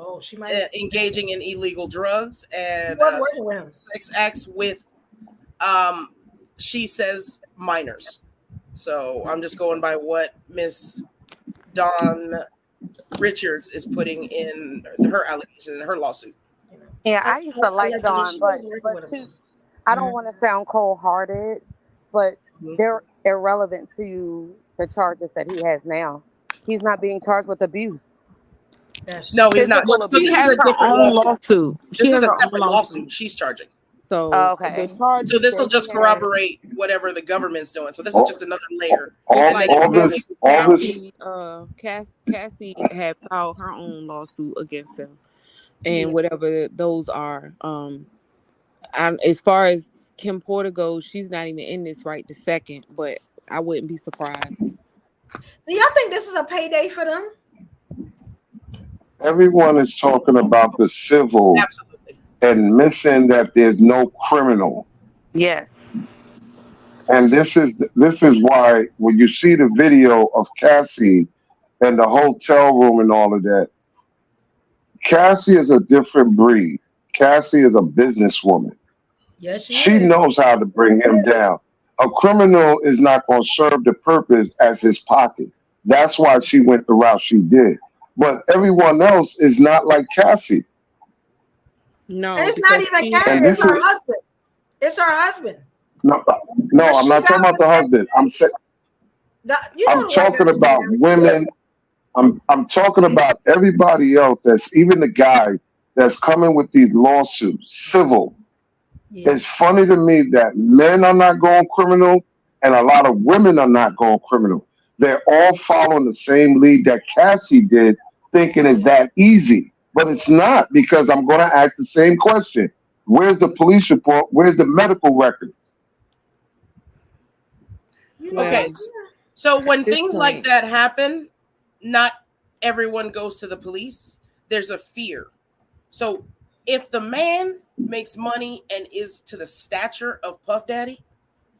Oh, she might engaging in illegal drugs and sex acts with, she says, minors. So I'm just going by what Miss Dawn Richards is putting in her allegation in her lawsuit. Yeah, I used to like Dawn, but I don't want to sound cold-hearted, but they're irrelevant to the charges that he has now. He's not being charged with abuse. No, he's not. She has her own lawsuit. This is a separate lawsuit she's charging. So okay. So this will just corroborate whatever the government's doing. So this is just another layer. Cassie had filed her own lawsuit against him, and whatever those are. As far as Kim Porter goes, she's not even in this right this second, but I wouldn't be surprised. Do y'all think this is a payday for them? Everyone is talking about the civil. Absolutely. And missing that there's no criminal. Yes. And this is why when you see the video of Cassie and the hotel room and all of that, Cassie is a different breed. Cassie is a businesswoman. Yes, she knows how to bring him down. A criminal is not going to serve the purpose as his pocket. That's why she went the route she did. But everyone else is not like Cassie. No, And it's not because even she Cassie, And it's this her is husband. It's her husband. no, But I'm she not talking got about with the that. husband. You know I'm the white guy talking she about married. women. I'm talking about everybody else. That's even the guy that's coming with these lawsuits, civil. Yeah. It's funny to me that men are not going criminal and a lot of women are not going criminal. They're all following the same lead that Cassie did, thinking it's that easy. But it's not, because I'm going to ask the same question. Where's the police report? Where's the medical record? You know Okay, well, what? so when at this things like point, that happen, not everyone goes to the police. There's a fear. So if the man makes money and is to the stature of Puff Daddy,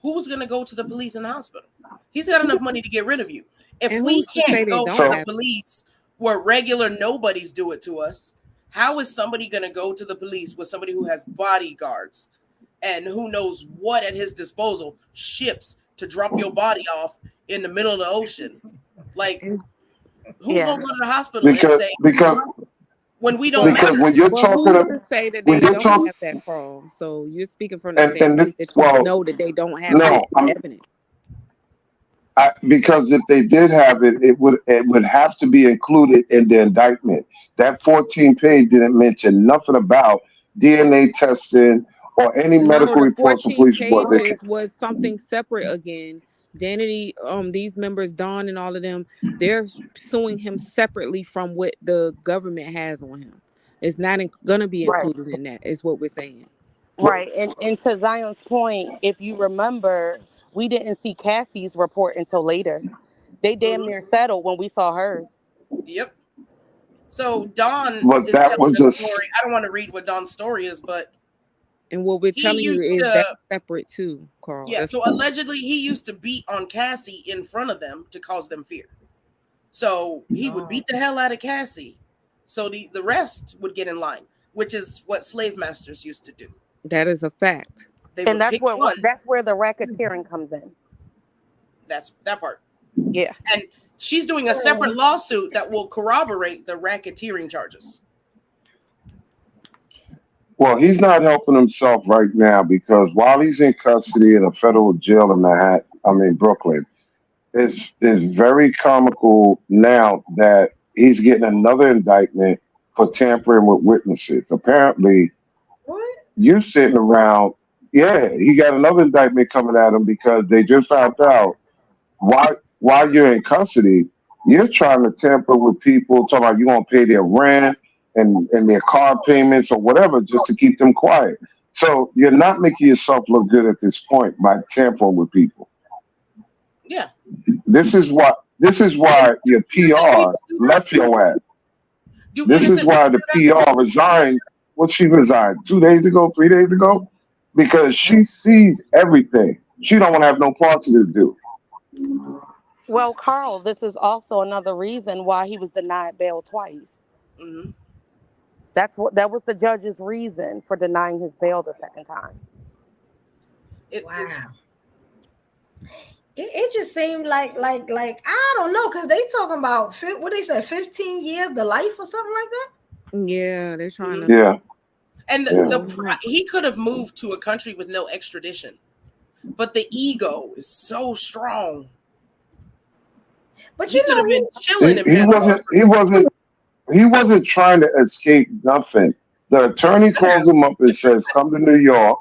who's going to go to the police in the hospital? He's got enough money to get rid of you. If and we who's to say can't they go to don't So, the have? police where regular nobodies do it to us, how is somebody going to go to the police with somebody who has bodyguards and who knows what at his disposal, ships to drop your body off in the middle of the ocean? Like, And, who's Yeah. going to go to the hospital and because say, because when we don't but matter when to you're you? but talking who's to say that when they you're don't talking have that crawl? So you're speaking from the and standpoint that you well, know that they don't have no, that evidence. because if they did have it, it would have to be included in the indictment. That 14 page didn't mention nothing about DNA testing or any No, medical the reports or 14 police report. pages was something separate again. Danity, these members, Dawn and all of them, they're suing him separately from what the government has on him. It's not gonna be Right. included in that, is what we're saying. Right. And to Zion's point, if you remember, we didn't see Cassie's report until later. They damn near settled when we saw hers. Yep. So Don But is that telling was a a story. I don't want to read what Don's story is, but And what we're he telling you used is to, that's separate too, Carl. yeah. That's So allegedly, he used to beat on Cassie in front of them to cause them fear. So he would beat the hell out of Cassie, so the rest would get in line, which is what slave masters used to do. that is a fact. They And would pick one. that's where the racketeering comes in. That's that part. Yeah. And she's doing a separate lawsuit that will corroborate the racketeering charges. Well, he's not helping himself right now because while he's in custody in a federal jail in Brooklyn, it's very comical now that he's getting another indictment for tampering with witnesses. Apparently, What? you sitting around, yeah, he got another indictment coming at him because they just I found saw out that. while you're in custody, you're trying to tamper with people, talking about you gonna pay their rent and their car payments or whatever just to keep them quiet. So you're not making yourself look good at this point by tampering with people. Yeah. This is why And your innocent PR people do that. left your ass. Do This is innocent people why the do that? PR resigned. What she resigned 2 days ago, 3 days ago, because she sees everything. She don't want to have no parts of this dude. Well, Carl, this is also another reason why he was denied bail twice. Mm-hmm. That was the judge's reason for denying his bail the second time. It's Wow. It just seemed like I don't know, because they talking about what they said, 15 years to life or something like that. Yeah, they're trying to. Yeah, and yeah. he could have moved to a country with no extradition, but the ego is so strong. But He you could know, have been he chilling He, in he Panama. wasn't. He wasn't. He wasn't trying to escape nothing. The attorney calls him up and says, "Come to New York."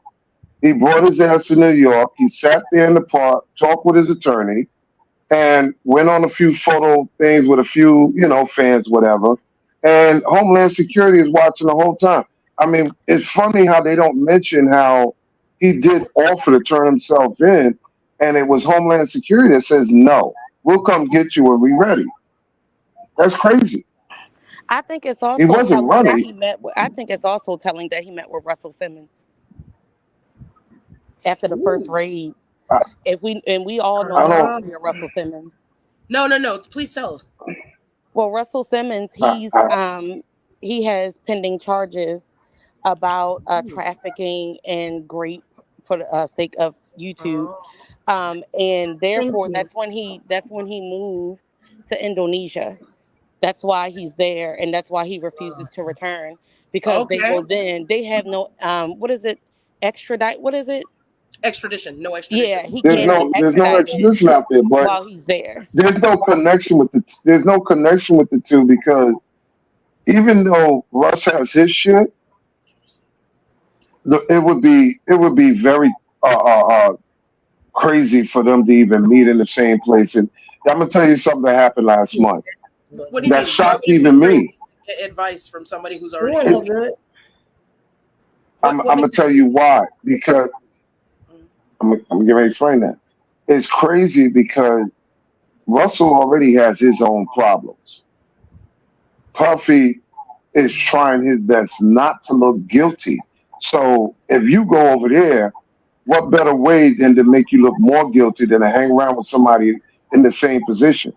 He brought his ass to New York. He sat there in the park, talked with his attorney, and went on a few photo things with a few, fans, whatever. And Homeland Security is watching the whole time. I mean, it's funny how they don't mention how he did offer to turn himself in, and it was Homeland Security that says, no, we'll come get you when we're ready. That's crazy. I think it's He also wasn't telling that money. he met with. I think it's also telling that he met with Russell Simmons after the first raid. I, We all know I the don't, history of Russell Simmons. No. Please tell. Well, Russell Simmons, I, I, he has pending charges about trafficking and grape for the sake of YouTube. oh, And therefore you. that's when he moved to Indonesia. That's why he's there, and that's why he refuses to return, because they Okay. will then they have no what is it, extradite, what is it, Extradition, no extradition. yeah, he There's can't be no extradited extradition out there, but while he's there. there's no connection with the two because even though Russ has his shit, it would be very crazy for them to even meet in the same place. And I'm gonna tell you something that happened last month What do you that mean? Why shocked would it be even crazy me. to get advice from somebody who's We already ain't no good. I'm what gonna makes it tell you why because I'm gonna get ready to explain that. It's crazy because Russell already has his own problems. Puffy is trying his best not to look guilty. So if you go over there, what better way than to make you look more guilty than to hang around with somebody in the same position?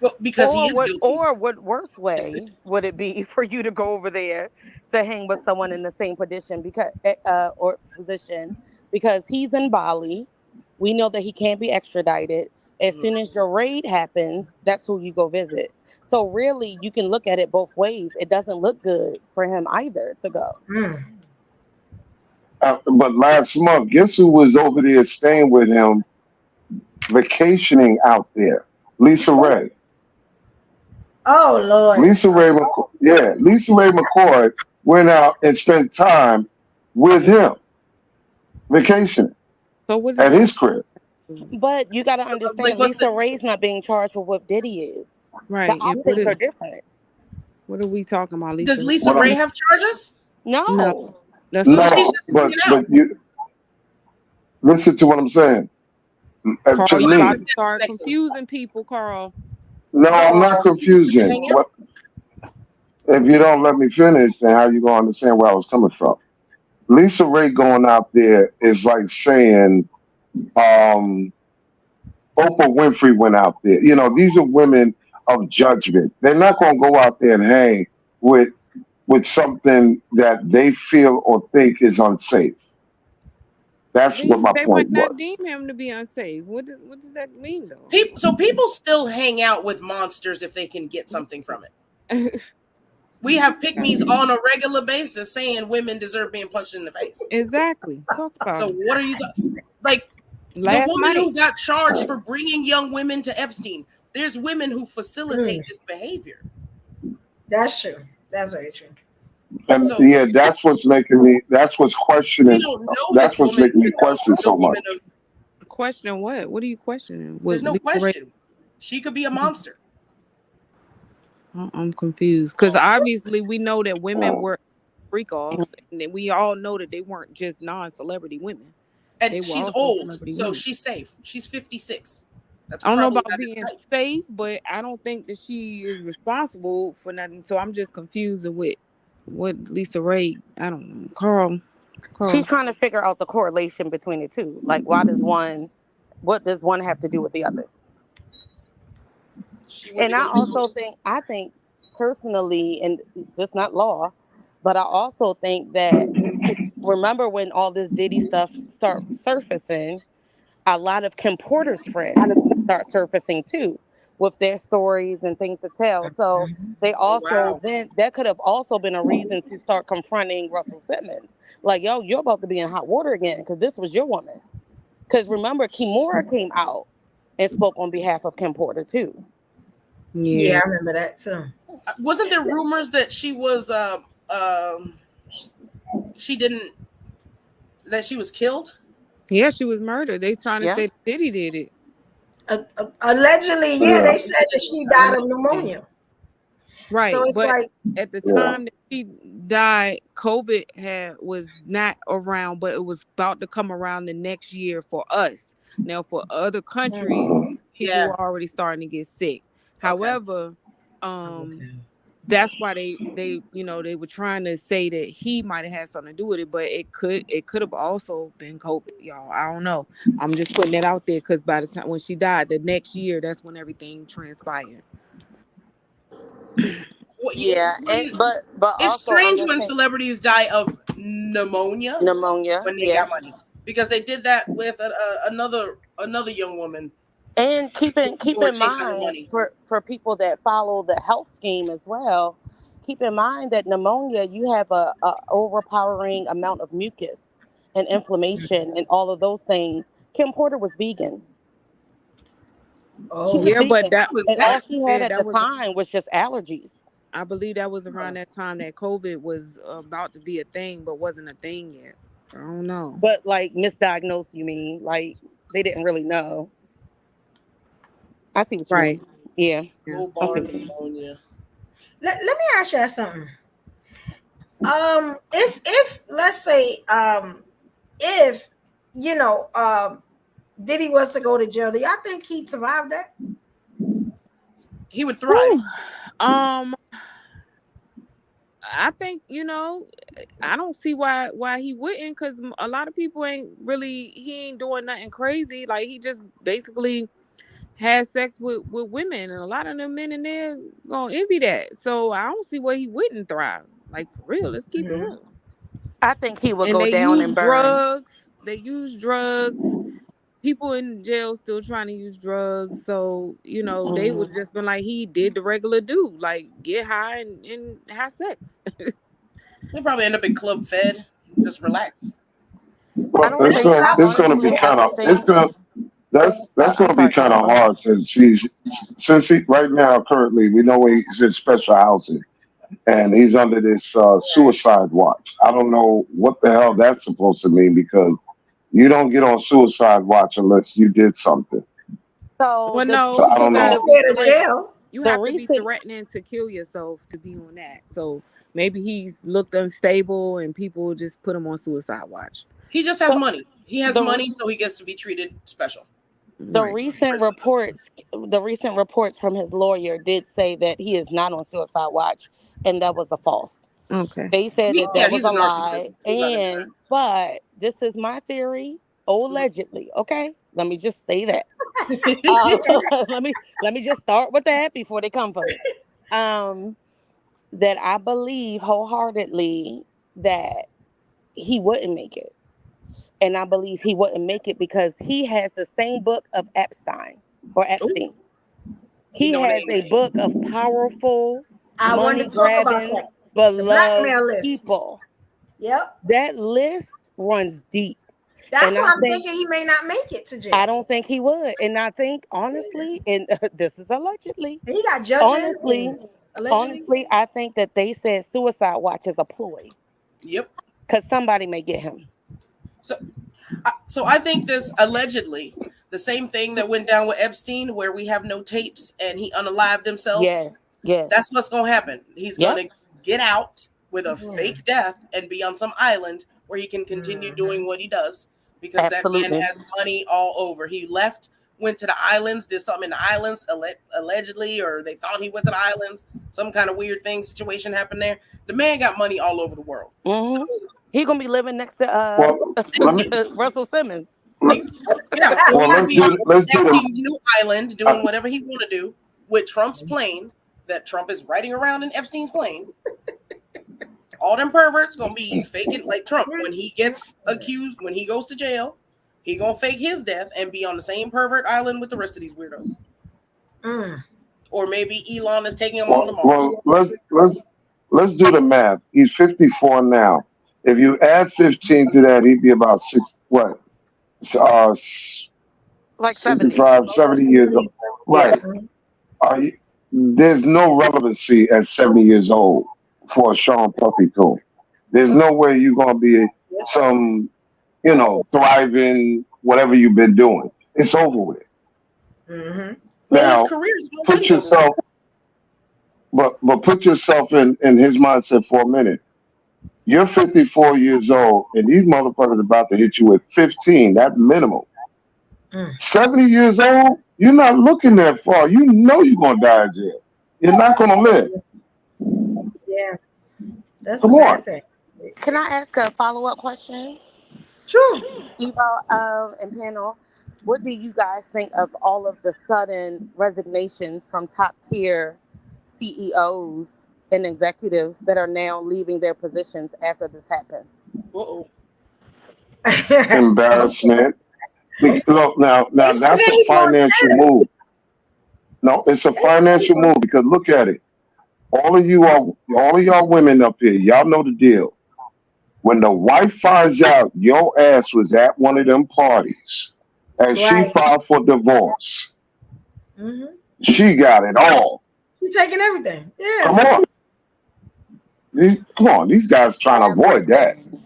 well, because he is guilty. Or what worse way would it be for you to go over there to hang with someone in the same position, because or position, because he's in Bali. We know that he can't be extradited. As soon as your raid happens, that's who you go visit. So really, you can look at it both ways. It doesn't look good for him either to go. But last month, guess who was over there staying with him, vacationing out there? Lisa Ray. Oh Lord. Lisa Ray McCoy went out and spent time with him, vacationing So what is at that? his crib. But you got to Like, understand, what's Lisa it? Ray's not being charged with what Diddy is. The Right. And optics are different. what are we talking about, Does Lisa? Lisa What Ray I'm, have charges? No, No. that's what So I'm she's no, just but hanging out. you listen to what I'm saying. To Carl, you Explain about me, to start exactly. confusing people, Carl. no, So I'm so not she's just confusing. hanging out. What if you don't let me finish? Then how you gonna understand where I was coming from? Lisa Ray going out there is like saying um, Oprah Winfrey went out there. You know, these are women of judgment. They're not going to go out there and hang with something that they feel or think is unsafe. That's what my They point might not was. deem him to be unsafe. What does that mean though? So people still hang out with monsters if they can get something from it. We have pick-me's on a regular basis saying women deserve being punched in the face. Exactly. Talk about So it. what are you talking? Like the Last woman night. who got charged for bringing young women to Epstein. There's women who facilitate this behavior. That's true. That's very true. And So yeah, that's what's making me. That's what's we questioning. don't know That's this what's woman making me to know question she's a so woman much. of. Question what? What are you questioning? There's What no Lisa Ray? question. She could be a monster. I'm confused because obviously we know that women were freak offs, and then we all know that they weren't just non-celebrity women. And They were she's also old, celebrity so women. she's safe. She's 56. That's I don't know probably about not his being type. safe, but I don't think that she is responsible for nothing. So I'm just confused with what Lisa Ray. I don't know, Carl. She's trying to figure out the correlation between the two. Like, what does one have to do with the other? She went And to go. I think personally, and this not law, but I also think that, remember when all this Diddy stuff start surfacing, a lot of Kim Porter's friends start surfacing too with their stories and things to tell. So they Oh also, wow. then that could have also been a reason to start confronting Russell Simmons. Like, yo, you're about to be in hot water again because this was your woman. Because remember, Kimura came out and spoke on behalf of Kim Porter too. Yeah, I remember that too. Wasn't there rumors that she was she didn't that she was killed? Yeah, she was murdered. They trying to Yeah. say that Diddy did it. Allegedly, yeah, Yeah, they said that she died of pneumonia. Right, So it's but like, at the yeah. time that she died, COVID was not around, but it was about to come around the next year for us. Now, for other countries, people Yeah. were already starting to get sick. Okay. However, that's why they they were trying to say that he might have had something to do with it, but it could have also been COVID, y'all. I don't know. I'm just putting that out there because by the time when she died, the next year, that's when everything transpired. Well, Yeah, but it's also strange when understand celebrities die of pneumonia pneumonia. when they Yeah, got money. because they did that with another young woman. And keep who were in chasing her mind money. for people that follow the health scheme as well. Keep in mind that pneumonia, you have a overpowering amount of mucus and inflammation and all of those things. Kim Porter was vegan. She was Yeah, but vegan, that was and like all that? I she had said, at that the was time was just allergies. I believe that was around that time that COVID was about to be a thing, but wasn't a thing yet. I don't know. But like misdiagnosed, you mean? Like they didn't really know. I see what you Right. mean. Yeah, Yeah. Low I see bar what you mean. pneumonia. Let me ask you something. If let's say if you know Diddy was to go to jail, do y'all think he'd survive that? He would thrive. Um, I think I don't see why he wouldn't, because a lot of people he ain't doing nothing crazy. Like, he just basically had sex with women, and a lot of them men in there gonna envy that. So I don't see why he wouldn't thrive. Like, for real, let's keep it real. I think he would And go they down use and burn. drugs. They use drugs. People in jail still trying to use drugs. So, they would just been like, he did the regular do, like get high and have sex. He'll probably end up in Club Fed. Just relax. I Well, don't think. it's going to be Honestly, I kind of don't think. that's going I'm to be sorry, kind of Sean. hard since he right now currently we know he's in special housing and he's under this suicide watch. I don't know what the hell that's supposed to mean because you don't get on suicide watch unless you did something. So Well, the no, So I you don't You gotta know. be scared of jail? you the have to be recent threatening to kill yourself to be on that. So maybe he's looked unstable and people just put him on suicide watch. He just has money. He has the money, so he gets to be treated special. the Right. recent reports from his lawyer did say that he is not on suicide watch, and that was a false. Okay. They said that Yeah, that was he's a a lie. narcissist. He's not into that. But this is my theory, allegedly. Okay, let me just say that. Let me just start with that before they come for me. Um, that I believe wholeheartedly that he wouldn't make it, and I believe he wouldn't make it because he has the same book of Epstein or Ooh, Epstein. he He know has name. a book of powerful, I wanted money to talk about grabbing, that. The beloved blackmail list. people. Yep. That list runs deep. That's And why I I'm think thinking he may not make it to I jail. don't think he would. And I think honestly, and this is allegedly, He got judges honestly, and allegedly. honestly, I think that they said suicide watch is a ploy Yep. because somebody may get him. So I think this allegedly the same thing that went down with Epstein, where we have no tapes and he unalived himself. Yes, yes, That's what's gonna happen. He's yep, gonna get out with a Mm-hmm. fake death and be on some island where he can continue doing what he does because that man absolutely. has money all over. He left, went to the islands, did something in the islands allegedly, or they thought he went to the islands. Some kind of weird thing situation happened there. The man got money all over the world. So hmm He gonna be living next to Well, let me. Russell Simmons. he, yeah, or Well, he'll be on let's do the. Epstein's new island doing whatever he want to do with Trump's plane that Trump is riding around in Epstein's plane. All them perverts gonna be faking like Trump when he gets accused, when he goes to jail, he gonna fake his death and be on the same pervert island with the rest of these weirdos. Mm. Or maybe Elon is taking them all to Mars. Well, let's do the math. He's 54 now. If you add 15 to that, he'd be about uh, Like 70. 65, 70 years old. Yeah. Right. There's no relevancy at 70 years old for a Sean Puffy Coon. There's no way you're gonna be some, thriving whatever you've been doing. It's over with. Mm-hmm. Well, his Now, career is put already over. yourself, but put yourself in his mindset for a minute. You're 54 years old, and these motherfuckers about to hit you with 15. That minimum. Mm. 70 years old, you're not looking that far. You know you're gonna die in jail. You're not gonna live. Yeah, that's the Come on. bad thing. Can I ask a follow-up question? Sure. Evo and panel, what do you guys think of all of the sudden resignations from top tier CEOs and executives that are now leaving their positions after this happened? Uh-oh. embarrassment. Look, now It's that's a paid on financial move. No, it's a financial move because look at it. All of y'all women up here, y'all know the deal. When the wife finds out your ass was at one of them parties and she right. filed for divorce, hmm she got it all. She's taking everything. Come Yeah, on. Come on. These guys trying to avoid that. Everything.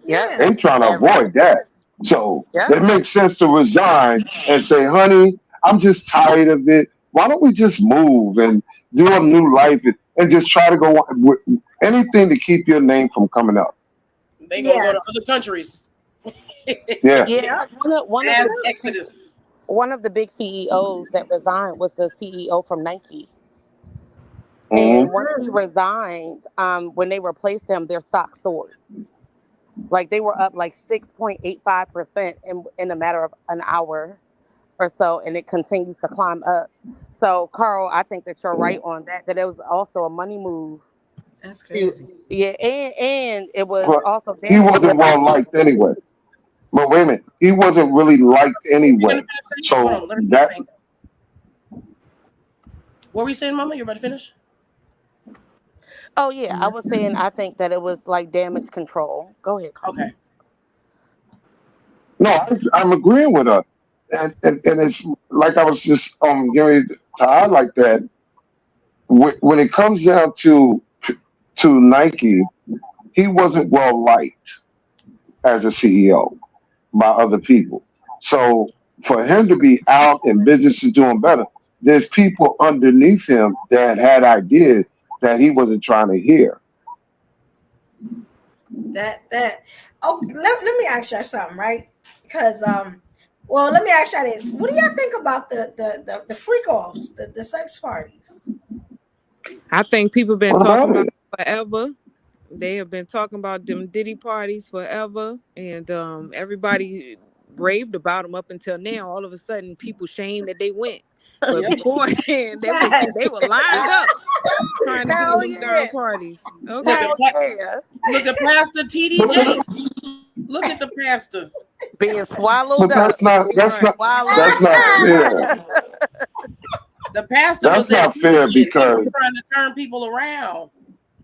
Yep. yeah. They trying to avoid Everything. that. So Yep. it makes sense to resign and say, honey, I'm just tired of it. Why don't we just move and do a new life and just try to go on with anything to keep your name from coming up? They gonna go to Yes. other countries. Yeah. Yeah. Mass exodus. One of the big CEOs that resigned was the CEO from Nike. hmm And once he resigned, when they replaced him, their stock soared. Like they were up like 6.85% in a matter of an hour or so, and it continues to climb up. So, Carl, I think that you're right on that. That it was also a money move. That's To crazy. yeah, and it was But also he damage wasn't well control. liked anyway. But wait a minute, he wasn't really liked You gonna anyway. finish? Hold So on, let me that finish. What were you saying, Mama? You're about to finish? Oh yeah, I was saying I think that it was like damage control. Go ahead, Carl. Okay. no, I'm agreeing with her, and it's like I was just getting to highlight that when it comes down to Nike, he wasn't well liked as a CEO by other people. So for him to be out and business is doing better, there's people underneath him that had ideas that he wasn't trying to hear. That oh let me ask y'all something, right? Because well, let me ask y'all this. What do y'all think about the freak offs, the sex parties? I think people been What talking about about it? it forever. They have been talking about them Diddy parties forever, and everybody raved about them up until now. All of a sudden, people shame that they went, but Yep. beforehand, Yes. they were lined up trying to go to Hell them darn yeah. parties. Look at Okay, Hell yeah. look at Pastor TD But that, Jakes. Look at the pastor. Being swallowed but up. Being right. that's swallowed not fair. up. The pastor was That's that not fair preaching. He was because trying to turn people around.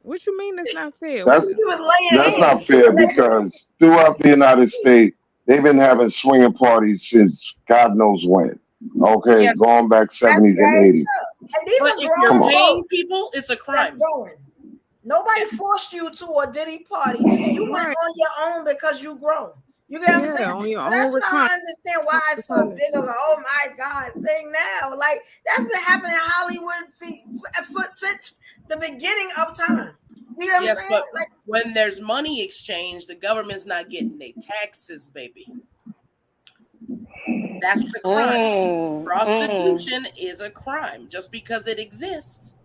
What you mean it's not fair? that's He was laying that's not hands. fair because throughout the United States they've been having swinging parties since God knows when. Okay, Yes, going back That's 70s and very 80s. true. And these but are if you're Come grown on. paying folks people, it's a that's crime. going. Nobody forced you to a Diddy party. You went Right? on your own because you grown. You get what I'm saying? Yeah, on your So own that's why I recon. don't understand why it's so big of a oh my God thing now. Like that's been happening in Hollywood since the beginning of time. You know what I'm Yes, saying? but Like when there's money exchange, the government's not getting their taxes, baby. That's the crime. Mm, mm. Prostitution is a crime. Just because it exists,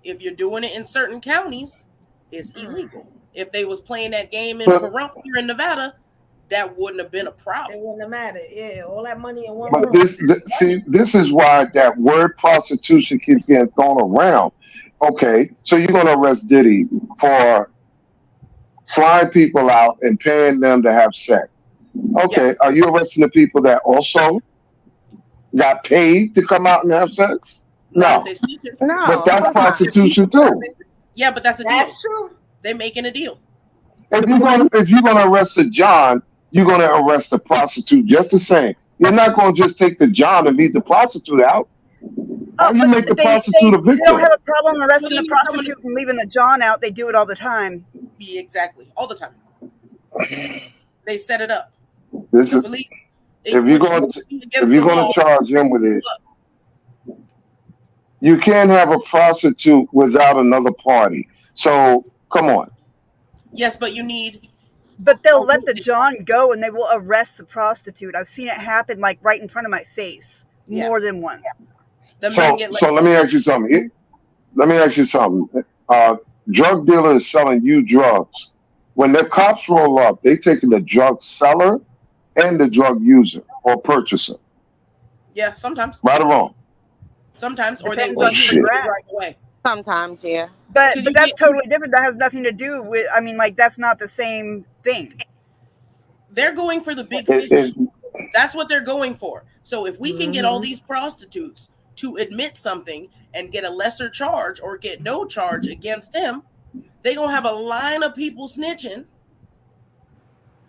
if you're doing it in certain counties, it's illegal. If they was playing that game in But Pahrump here in Nevada, that wouldn't have been a it problem. wouldn't have mattered. Yeah, all that money in one but room. this is why that word prostitution keeps getting thrown around. Okay, so you're gonna arrest Diddy for flying people out and paying them to have sex. Okay, Yes. are you arresting the people that also got paid to come out and have sex? Not if No, they sneak it. No, but of that's course not. prostitution too. Yeah, but that's a deal. That's true. They're making a deal. If you're gonna arrest a John, you're gonna arrest a prostitute just the same. You're not gonna just take the John and leave the prostitute out. How you But make the they prostitute a don't victim? have a problem So arresting the even someone prostitute and leaving the John out. They do it all the time. be exactly all the time. They set it up. This The is police. if you're Which going would to, be if against you're the going to law. charge Set him with it, people up. you can't have a prostitute without another party. So come on. Yes, but you need But a they'll let the witness. John go and they will arrest the prostitute. I've seen it happen like right in front of my face Yeah, more than once. the men So get let so let go. me ask you something. Let me ask you something. Drug dealer is selling you drugs. When the cops roll up, they taking the drug seller and the drug user or purchaser. Yeah, sometimes, Right or wrong? or they Depends Oh on wait who for you you shit. to grab. drive away Sometimes, yeah. But because you that's get totally different. That has nothing to do with. I mean, like that's not the same thing. They're going for the big It- fish. it- That's what they're going for. So if we can get all these prostitutes to admit something and get a lesser charge or get no charge against him, they're going to have a line of people snitching.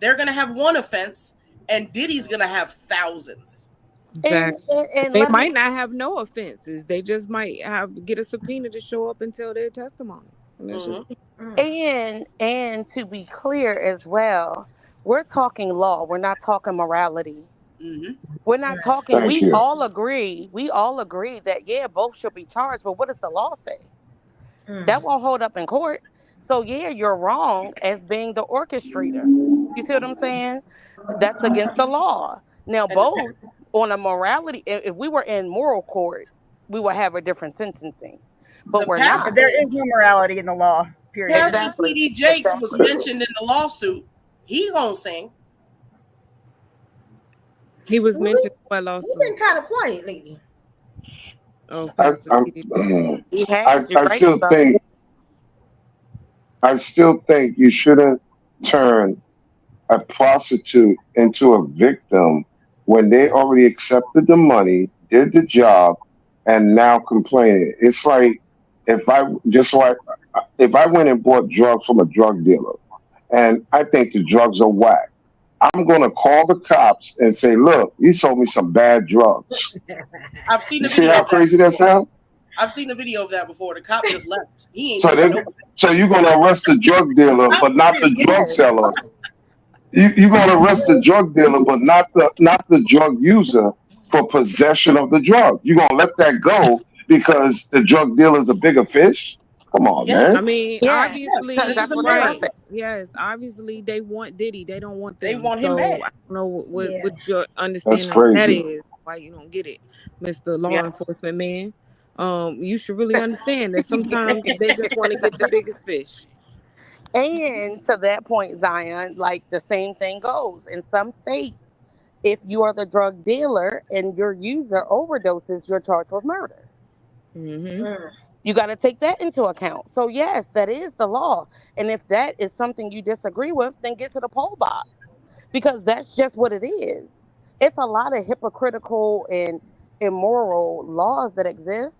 They're going to have one offense, and Diddy's going to have thousands. Exactly. And They let might me, not have no offenses. They just might get a subpoena to show up and tell their testimony. And that's just and to be clear as well, we're talking law. We're not talking morality. We're not talking. Thank We you. all agree. We all agree that both should be charged. But what does the law say? That won't hold up in court. So you're wrong as being the orchestrator. You see what I'm saying? That's against the law. Now, both on a morality. If we were in moral court, we would have a different sentencing. But we're not. There is no morality in the law. Period. Pastor T.D. Jakes was mentioned in the lawsuit. He gonna sing. He was mentioned by lawsuit. You've been kind of quiet lately. Oh, I still think you shouldn't turn a prostitute into a victim when they already accepted the money, did the job, and now complaining. It's like if I went and bought drugs from a drug dealer, and I think the drugs are whack, I'm gonna call the cops and say, "Look, he sold me some bad drugs." I've seen the You see video. how crazy that sounds? I've seen the video of that before. The cop just left. He ain't. So you're gonna arrest the drug dealer, but not the drug seller. You're gonna arrest the drug dealer, but not the drug user for possession of the drug. You're gonna let that go because the drug dealer is a bigger fish? Come on, man. I mean, obviously, that's what right. they're Yes, obviously they want Diddy. They don't want them. They want him so back. I don't know what your understanding of that crazy. is. Why you don't get it, Mr. Law Enforcement man? You should really understand that sometimes they just want to get the biggest fish. And to that point, Zion, like the same thing goes in some states. If you are the drug dealer and your user overdoses, you're charged with murder. You got to take that into account. So yes, that is the law. And if that is something you disagree with, then get to the poll box, because that's just what it is. It's a lot of hypocritical and immoral laws that exist.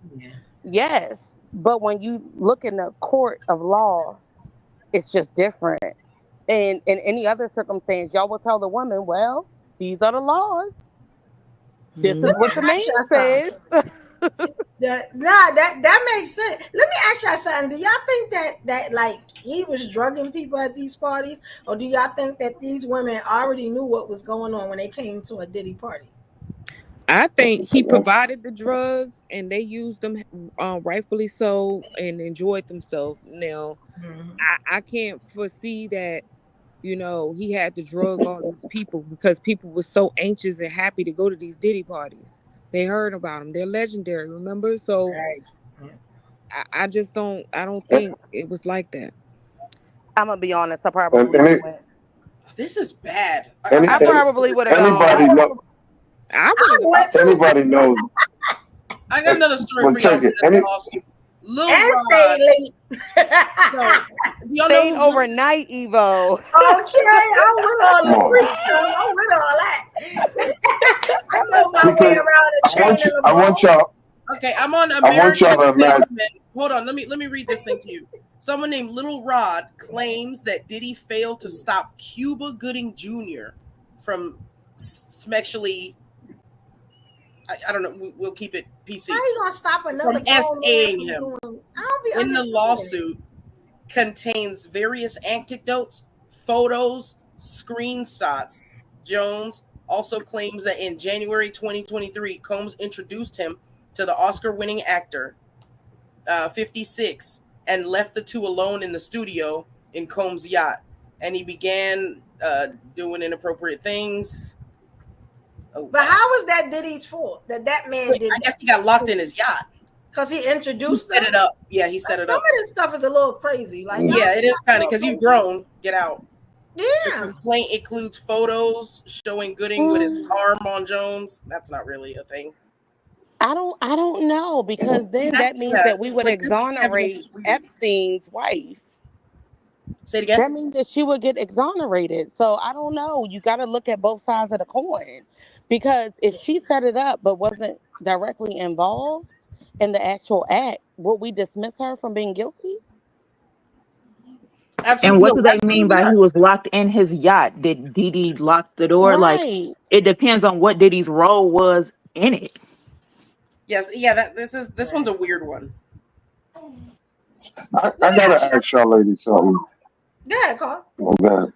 Yes, but when you look in the court of law, it's just different. And in any other circumstance, y'all will tell the woman, well, these are the laws. This is what the man says. That makes sense. Let me ask y'all something. Do y'all think that like he was drugging people at these parties, or do y'all think that these women already knew what was going on when they came to a Diddy party? I think he provided the drugs and they used them rightfully so and enjoyed themselves. Now, I can't foresee that, he had to drug all these people because people were so anxious and happy to go to these Diddy parties. They heard about them. They're legendary, remember? So I don't think it was like that. I'm going to be honest. I probably went. This is bad. I probably would have gone. Anybody knows. I got another story for check you. it. Lil And Rod, stay late. y'all Stayed know overnight, Evo. Okay, I'm with all the freak stuff. I'm with all that. I know my way around the chain. I want y'all. Okay, I'm on I want American y'all to imagine. Statesman. Hold on, let me read this thing to you. Someone named Lil Rod claims that Diddy failed to stop Cuba Gooding Jr. from sexually. I don't know. We'll keep it PC. How you gonna stop another From SAing him in the understanding. lawsuit contains various anecdotes, photos, screenshots. Jones also claims that in January 2023, Combs introduced him to the Oscar-winning actor, 56, and left the two alone in the studio in Combs' yacht, and he began doing inappropriate things. But how was that Diddy's fault? That man did. I guess he got locked in his yacht because he introduced set it up. Yeah, he set it up. Some of this stuff is a little crazy. Like, yeah, it is kind of because you've grown. Get out. Yeah. The complaint includes photos showing Gooding with his arm on Jones. That's not really a thing. I don't know, because then that means that we would exonerate Epstein's wife. Say it again. That means that she would get exonerated. So I don't know. You got to look at both sides of the coin, because if she set it up but wasn't directly involved in the actual act, would we dismiss her from being guilty? Absolutely. And what do No, they mean absolutely by not. he was locked in his yacht? Did Diddy lock the door? Like, Right. it depends on what Diddy's role was in it. Yes, yeah. This one's a weird one. I gotta ask y'all ladies something. Yeah, Carl. Okay.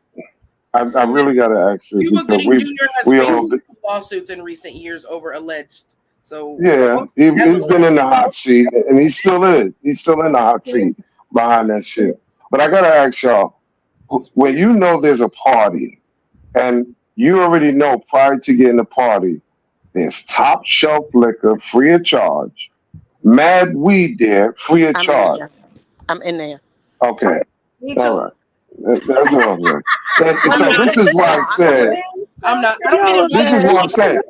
I really gotta ask this Cuba because Gooding Jr. has we faced all lawsuits in recent years over alleged. So yeah, he's been in the hot seat and he still is. He's still in the hot seat behind that shit. But I gotta ask y'all, when you know there's a party and you already know prior to getting the party, there's top shelf liquor free of charge, mad weed there free of charge. I'm in there. Okay. Me too. All right. That's what I'm saying. So this is why I said. I'm not. I don't get This is what I'm saying.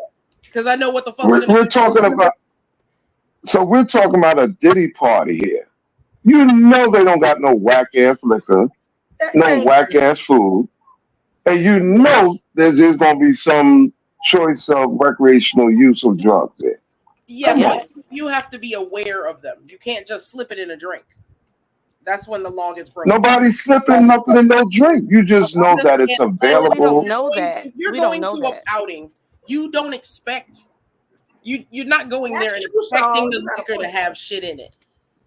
Because I know what the fuck's We're talking about. So we're talking about a Diddy party here. You know they don't got no whack ass liquor, no whack ass food, and you know there's going to be some choice of recreational use of drugs there. Yes, but you have to be aware of them. You can't just slip it in a drink. That's when the law gets broken. Nobody's slipping nothing in no drink. You just know that it's available. We don't know that. If you're going to an outing, you don't expect you're not going there and expecting the liquor to have shit in it.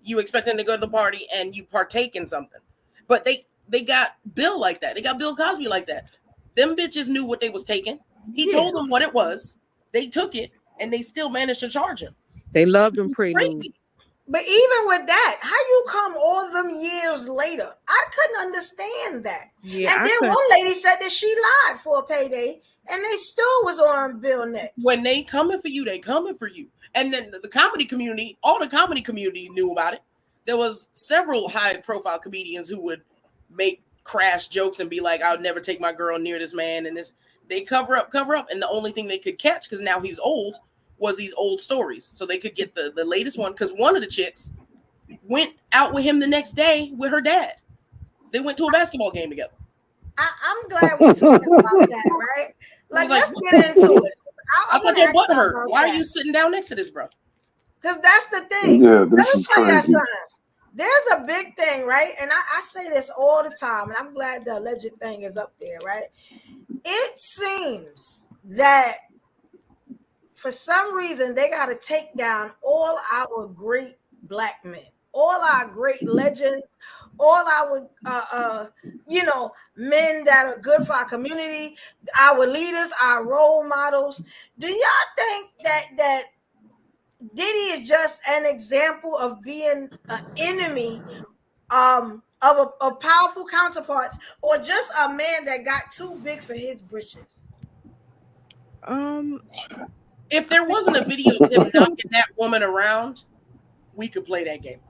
You expect them to go to the party and you partake in something. But they got Bill like that. They got Bill Cosby like that. Them bitches knew what they was taking. He told them what it was. They took it and they still managed to charge him. They loved him pretty crazy. But even with that, how you come all them years later? I couldn't understand that. Yeah, and then one lady said that she lied for a payday, and they still was on Bill neck. When they coming for you, they coming for you. And then the comedy community, all the comedy community knew about it. There was several high-profile comedians who would make crash jokes and be like, "I'll never take my girl near this man." And this, they cover up, and the only thing they could catch, because now he's old, was these old stories. So they could get the latest one, because one of the chicks went out with him the next day with her dad. They went to a basketball game together. I'm glad we're talking about that, right? Like, let's get into it. I thought your butt hurt. Why are you sitting down next to this, bro? Because that's the thing. Yeah, Let this me is tell you crazy. something. There's a big thing, right? And I say this all the time, and I'm glad the alleged thing is up there, right? It seems that for some reason they got to take down all our great black men, all our great legends, all our men that are good for our community, our leaders, our role models. Do y'all think that Diddy is just an example of being an enemy of a powerful counterparts, or just a man that got too big for his britches? If there wasn't a video of him knocking that woman around, we could play that game.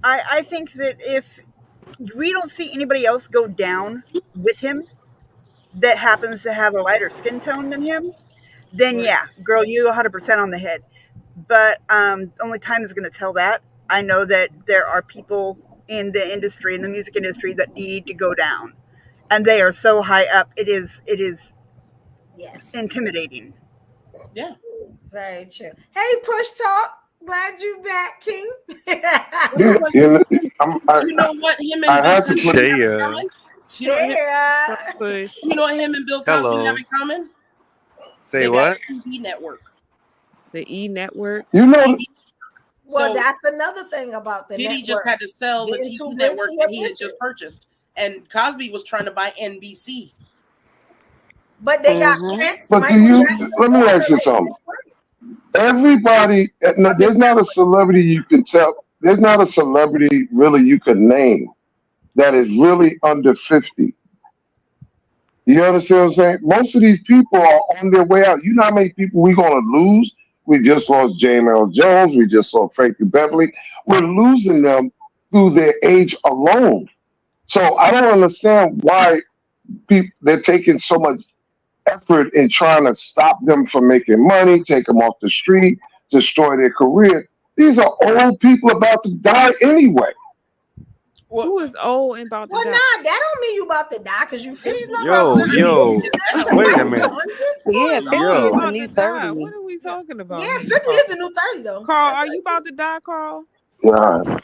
I think that if we don't see anybody else go down with him that happens to have a lighter skin tone than him, then yeah, girl, you 100% on the head. But only time is going to tell that. I know that there are people in the industry, in the music industry, that need to go down, and they are so high up. It is intimidating. Yeah, very true. Hey, Push Talk, glad you back, King. You know what? Him and Bill Cosby have in common? You know what him and Bill Cosby have in common? Say what? TV network. The E network. You know. Well, So, that's another thing about the Diddy network. just had to sell the Getting TV too big network for that your he had just britches. purchased, and Cosby was trying to buy NBC. But they got But do you? Let me ask you something. Everybody, there's not a celebrity you can tell. There's not a celebrity really you could name that is really under 50. You understand what I'm saying? Most of these people are on their way out. You know how many people we're going to lose? We just lost James Earl Jones. We just saw Frankie Beverly. We're losing them through their age alone. So I don't understand why they're taking so much effort in trying to stop them from making money, take them off the street, destroy their career. These are old people about to die anyway. Who is old and about to Well, die? nah, that don't mean you about to die because you 50. Yo, wait a minute. Yeah, 50 Yo. is the new 30. What are we talking about? Yeah, here, 50 Carl? is the new 30 though. Carl, are you about to die, Carl? Yeah.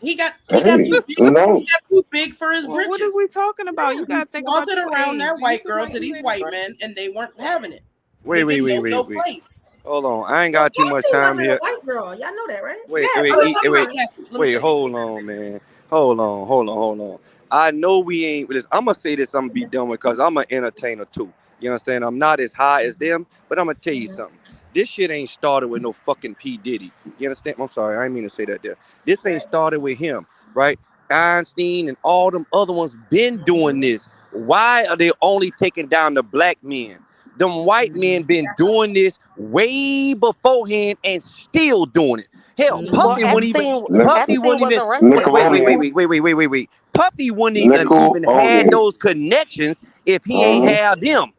He got Hey, too big. who knows? He got too big for his Well, britches. what are we talking about? You gotta think about Flaunted your around age. that Do you white feel girl like to you these in white the men, and they weren't having it. Wait. They didn't know your place. Hold on. I ain't got too much Cassie time wasn't here. a white girl. Y'all know that, right? Wait, yeah, wait, let's wait, talk wait, about Cassie. Let me wait, show you. hold on, man. Hold on. I know we ain't with this. I'm gonna say this, I'm gonna be done with because I'm an entertainer too. You understand? I'm not as high as them, but I'm gonna tell you something. This shit ain't started with no fucking P. Diddy. You understand? I'm sorry, I didn't mean to say that there. This ain't started with him, right? Einstein and all them other ones been doing this. Why are they only taking down the black men? Them white men been doing this way beforehand and still doing it. Hell, Well, Puffy wouldn't even. Puffy Epstein wouldn't was even. arrested. Wait. Puffy wouldn't even had those connections if he ain't had them.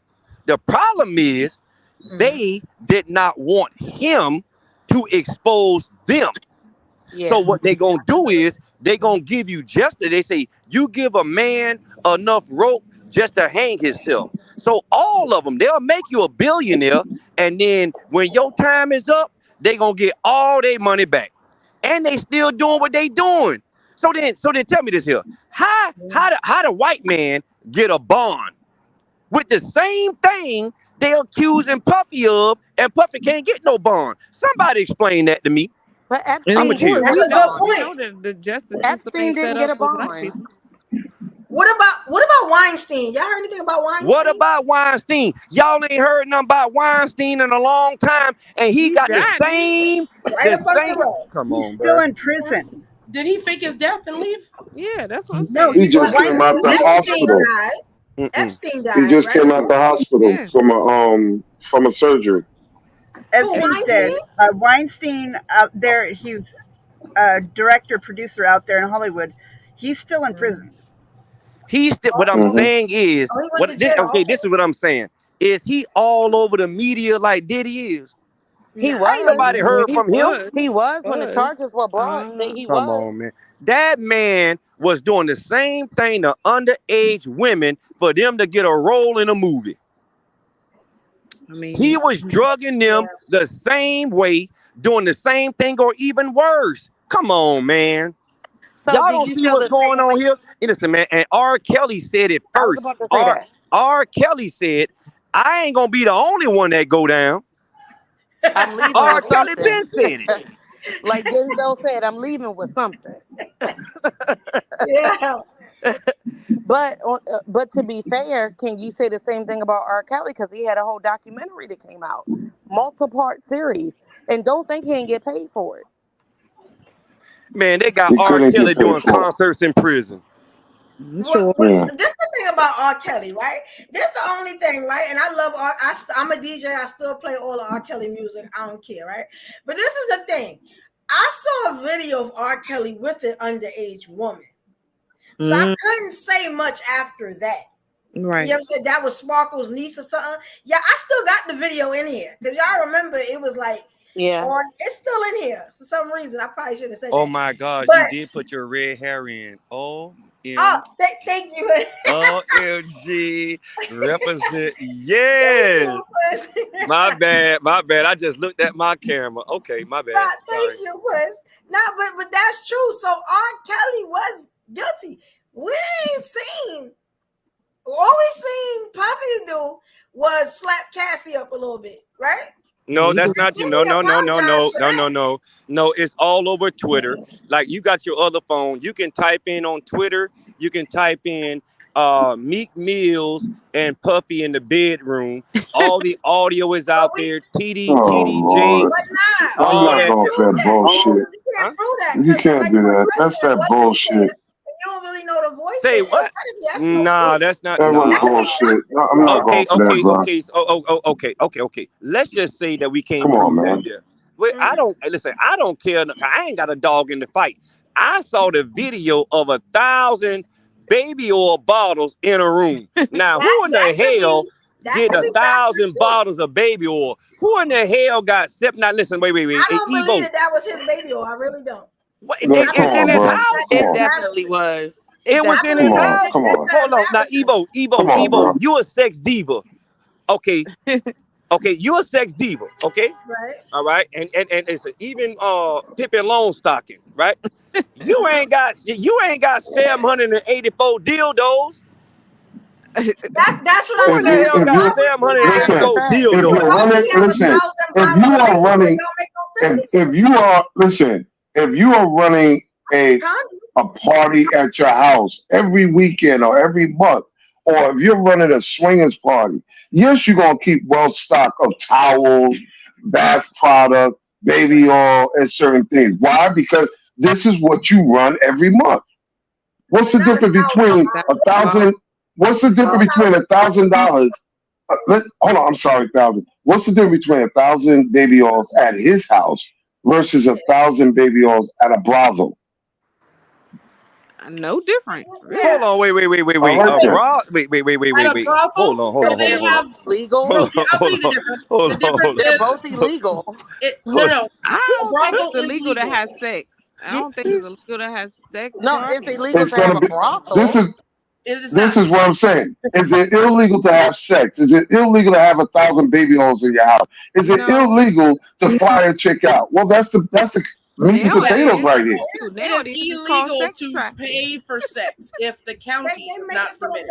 The problem is they did not want him to expose them. Yeah. So what they gonna do is they gonna give you they say you give a man enough rope just to hang himself. So all of them, they'll make you a billionaire, and then when your time is up, they gonna get all their money back. And they still doing what they doing. So then tell me this here. How the white man get a bond with the same thing they accusing Puffy of, and Puffy can't get no bond? Somebody explain that to me. But I'm a Epstein chill. That's a good point. We know that the justice system Epstein ain't didn't set get up a for black bond. people. What about Weinstein? Y'all heard anything about Weinstein? What about Weinstein? Y'all ain't heard nothing about Weinstein in a long time, and he got the same. Right up under the rug. Come on, He's still bro. in prison. Did he fake his death and leave? Yeah, that's what I'm No, saying. He just came out the Epstein hospital. died. Epstein died. He just right? came out the hospital from a surgery. Epstein's dead. Weinstein out there, he was a director, producer out there in Hollywood. He's still in prison. He's still. What I'm saying is, Oh, he went to jail. this is what I'm saying. Is he all over the media like Diddy is? He was. Ain't nobody heard from him. He was when the charges were brought. He Come was. on, man. That man was doing the same thing to underage women for them to get a role in a movie. I mean, He was drugging them the same way, doing the same thing, or even worse. Come on, man. So Y'all do don't you see feel what's the going same on way? here? Listen, man, and R. Kelly said it I was first. about to say that. R. Kelly said, I ain't gonna be the only one that go down. I'm leaving R. with Kelly something. been said it. Like Denzel said, I'm leaving with something. Yeah. But to be fair, can you say the same thing about R. Kelly? Because he had a whole documentary that came out, multi-part series, and don't think he didn't get paid for it. Man, they got He R. couldn't Kelly get paid doing for it. concerts in prison. This is the thing about R. Kelly, right? This the only thing, right? And I love I'm a DJ. I still play all the R. Kelly music. I don't care, right? But this is the thing. I saw a video of R. Kelly with an underage woman. So I couldn't say much after that. Right. You ever said that was Sparkle's niece or something? Yeah, I still got the video in here. Because y'all remember it was like, it's still in here. For some reason, I probably should have said Oh that. my gosh, But, you did put your red hair in. thank you. OMG. Represent. Yes. My bad. I just looked at my camera. Okay, my bad. Thank you, Push. No, but that's true. So R. Kelly was guilty. We ain't seen. All we seen Puffy do was slap Cassie up a little bit, right? No, that's not you. No. No, it's all over Twitter. Like you got your other phone. You can type in on Twitter. You can type in Meek Mills and Puffy in the bedroom. All the audio is out there. TDJ. Lord. I'm not going for that bullshit. You can't prove that. You can't do that. That's that bullshit. You don't really know the voice. Say what? Nah, that's not. That was bullshit. No, I'm not going for that, bro. Okay. Let's just say that we can't Come on, prove man. that there. Wait, I don't care. I ain't got a dog in the fight. I saw the video of 1,000 baby oil bottles in a room. Now, who in the hell did 1,000 bottles of baby oil? Who in the hell got Now, listen, wait. I don't believe that was his baby oil. I really don't. It's in his house. It definitely was. It was in his house. Hold on. Now, Evo, you a sex diva. Okay. Okay, you a sex diva, okay? Right. All right. And it's even Pippin Longstocking, right? You ain't got 784 dildos. That's what I'm Who the saying. hell got 784 dildos? If you are running a party at your house every weekend or every month, or if you're running a swingers party, yes, you're gonna keep well stock of towels, bath product, baby oil, and certain things. Why? Because this is what you run every month. What's the difference between $1,000? What's the difference between $1,000? Hold on, I'm sorry, 1,000. What's the difference between 1,000 baby oils at his house versus 1,000 baby oils at a brothel? No different. Hold on, wait. Right Wait. Hold on. Legal. Hold on. They're both illegal. I don't think brothel it's is illegal to legal. have sex. I don't think it's illegal to have sex. No, bro. it's illegal It's to have gonna a be. brothel. This is what I'm saying. Is it illegal to have sex? Is it illegal to have 1,000 baby oils in your house? Is it illegal to fly a chick out? Well, that's the meat and potatoes right here. It is illegal to pay for sex if the county is not permitted.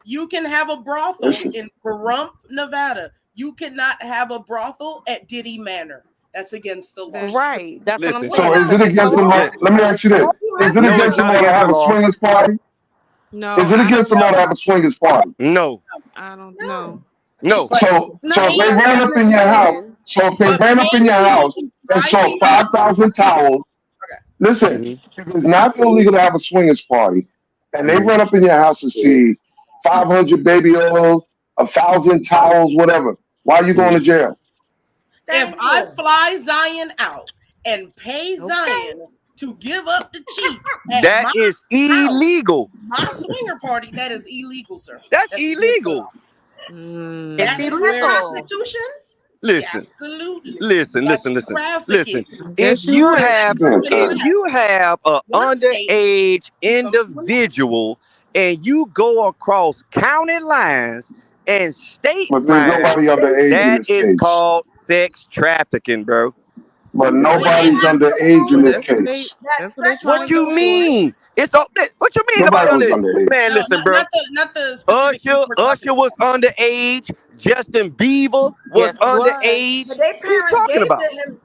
You can have a brothel in Pahrump, Nevada. You cannot have a brothel at Diddy Manor. That's against the law. Right. That's what I'm saying. So is it against the law? Let me ask you this: is it against the law to have a swingers party? No. Is it against the law to have a swingers party? No. I don't know. No. So if they ran up in your house, and sold 5,000 towels, listen, if it's not illegal to have a swingers party, and they run up in your house and see 500 baby oils, 1,000 towels, whatever, why are you going to jail? If I fly Zion out and pay Zion to give up the cheeks, That is illegal. My swinger party, that is illegal, sir. That's illegal. That's illegal. Prostitution? Listen. Absolutely. Listen. trafficking. If you have an underage individual and you go across county lines and state But there's lines, nobody underage in that this is case. called sex trafficking, bro. But nobody's underage in this case. What you mean? It's up there. What you mean about Nobody was underage? underage. Man, listen, bro. Not the specific Usher was underage. Justin Bieber was underage. But their What are you parents talking gave about? them.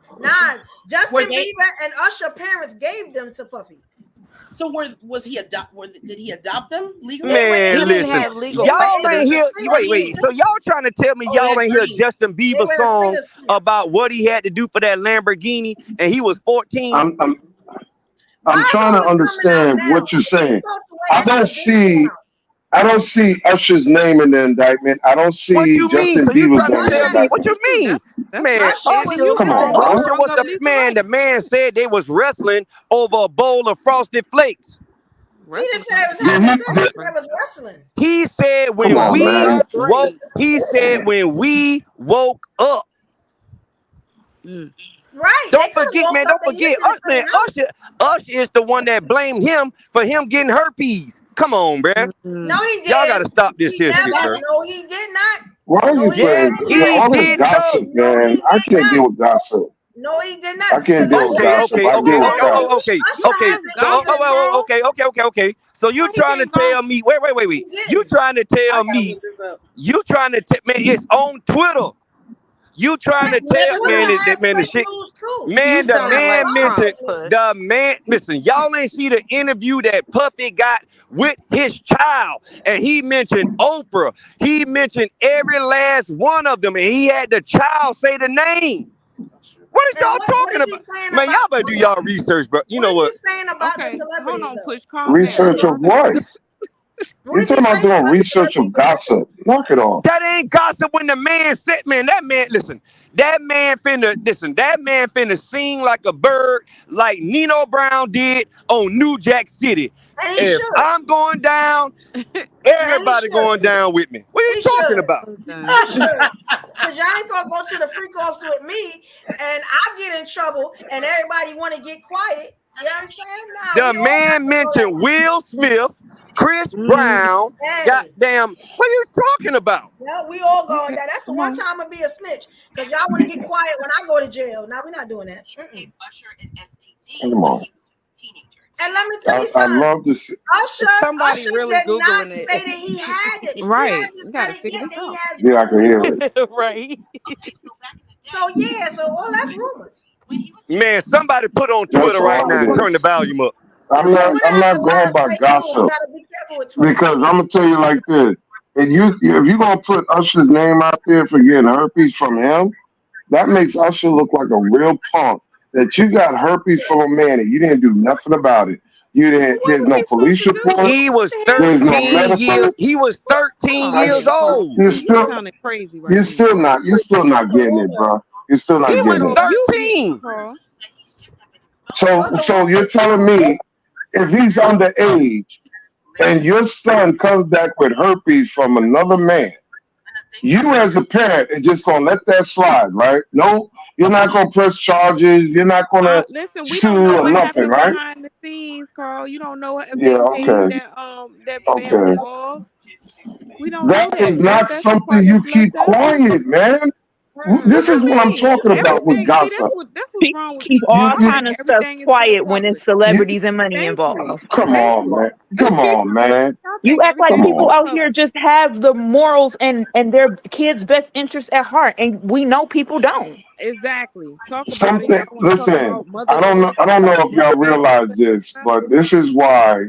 Justin Bieber and Usher parents gave them to Puffy. So was he did he adopt them legally? Man, listen. Y'all ain't hear. Wait. So y'all trying to tell me y'all ain't hear Justin Bieber song about what he had to do for that Lamborghini, and he was 14? I'm trying to understand what you're saying. I don't see Usher's name in the indictment. I don't see What you mean? Justin So you Bieber's trying name to in the tell me? What indictment. you mean? Man, Usher, Come on, bro. Usher was the man. The man said they was wrestling over a bowl of Frosted Flakes. He didn't say it was having sex. He said it was wrestling. He said when Come on, we man. woke. He said when we woke up. Right. Don't forget, man. Don't forget. Usher is the one that blamed him for him getting herpes. Come on, bruh. No, he didn't. Y'all gotta stop this shit, bro. No, he did not. Why are you Yes, playing all this did gossip, man? I can't deal with gossip. No, he did not. I can't deal with gossip. I deal with facts. Okay. So you trying to tell me? Wait. You trying to tell me? You trying to man? It's on Twitter. You trying to tell the man. Listen, y'all ain't see the interview that Puffy got with his child, and he mentioned Oprah. He mentioned every last one of them, and he had the child say the name. What is y'all talking about? Man, y'all better do y'all research, bro. You know what? What is he saying about the celebrities? Hold on, push. Research of what? You talking about doing research of gossip? Knock it off. That ain't gossip when the man said, man, that man finna sing like a bird, like Nino Brown did on New Jack City. If I'm going down, everybody going down with me. What are you talking about? Because y'all ain't gonna go to the freak offs with me, and I get in trouble, and everybody want to get quiet. You know what I'm saying? Nah, The we all got man to go that. mentioned Will Smith, Chris Brown. Hey, Goddamn, what are you talking about? yeah, we all going Okay, that. That's the come one on. time I'll be a snitch because y'all want to get quiet when I go to jail. Now we're not doing that. Come on. And let me tell you I something. love to see. Somebody Usher really did not Googling say it. that he had it. He Right. hasn't You said gotta it figure yet this that he out. has Yeah, I can hear it. Right. So yeah, so all that's rumors. Man, somebody put on That's Twitter right all now it and turn the is. volume up. I'm not. Twitter I'm has a not lot going of by fake news. You gossip gotta be careful with Twitter. because I'm gonna tell you like this: if you gonna put Usher's name out there for getting herpes from him, that makes Usher look like a real punk. That you got herpes from a man and you didn't do nothing about it. You didn't. What There's was no he supposed police to do? report. He What was the hell? There's no 13 years. medical. He was 13 Oh years That's, Lord, old. you're you still. sounding crazy right You're now. still not. You're still not That's a getting it, rumor. bro. You're still He not was getting it. So you get 13. Carl. Those are So you're rumors. telling me if he's underage and your son comes back with herpes from another man, you as a parent are just gonna let that slide, right? No, you're not gonna press charges. You're not gonna Listen, we don't sue know or what nothing, happened right? behind the scenes, Carl. You don't know if Yeah, they paid okay, that okay. family off. We don't know That is that. not That's the something part you that's keep left out. quiet, man. What This you is what I'm mean? talking about with Everything. See, gossip. that's what's People wrong with keep people. You, all Y'all you, think kind of stuff everything is so quiet when it's public. you celebrities and money Thank you. involved. come Thank on, you. man. Come on, man. Y'all You think act like Come everything is people on. so out public. here just have the morals and their kids' best interests at heart, and we know people don't. Exactly. Talk about it. Something. Y'all want to talk Listen, about mother love, I don't know if y'all man, realize this, but this is why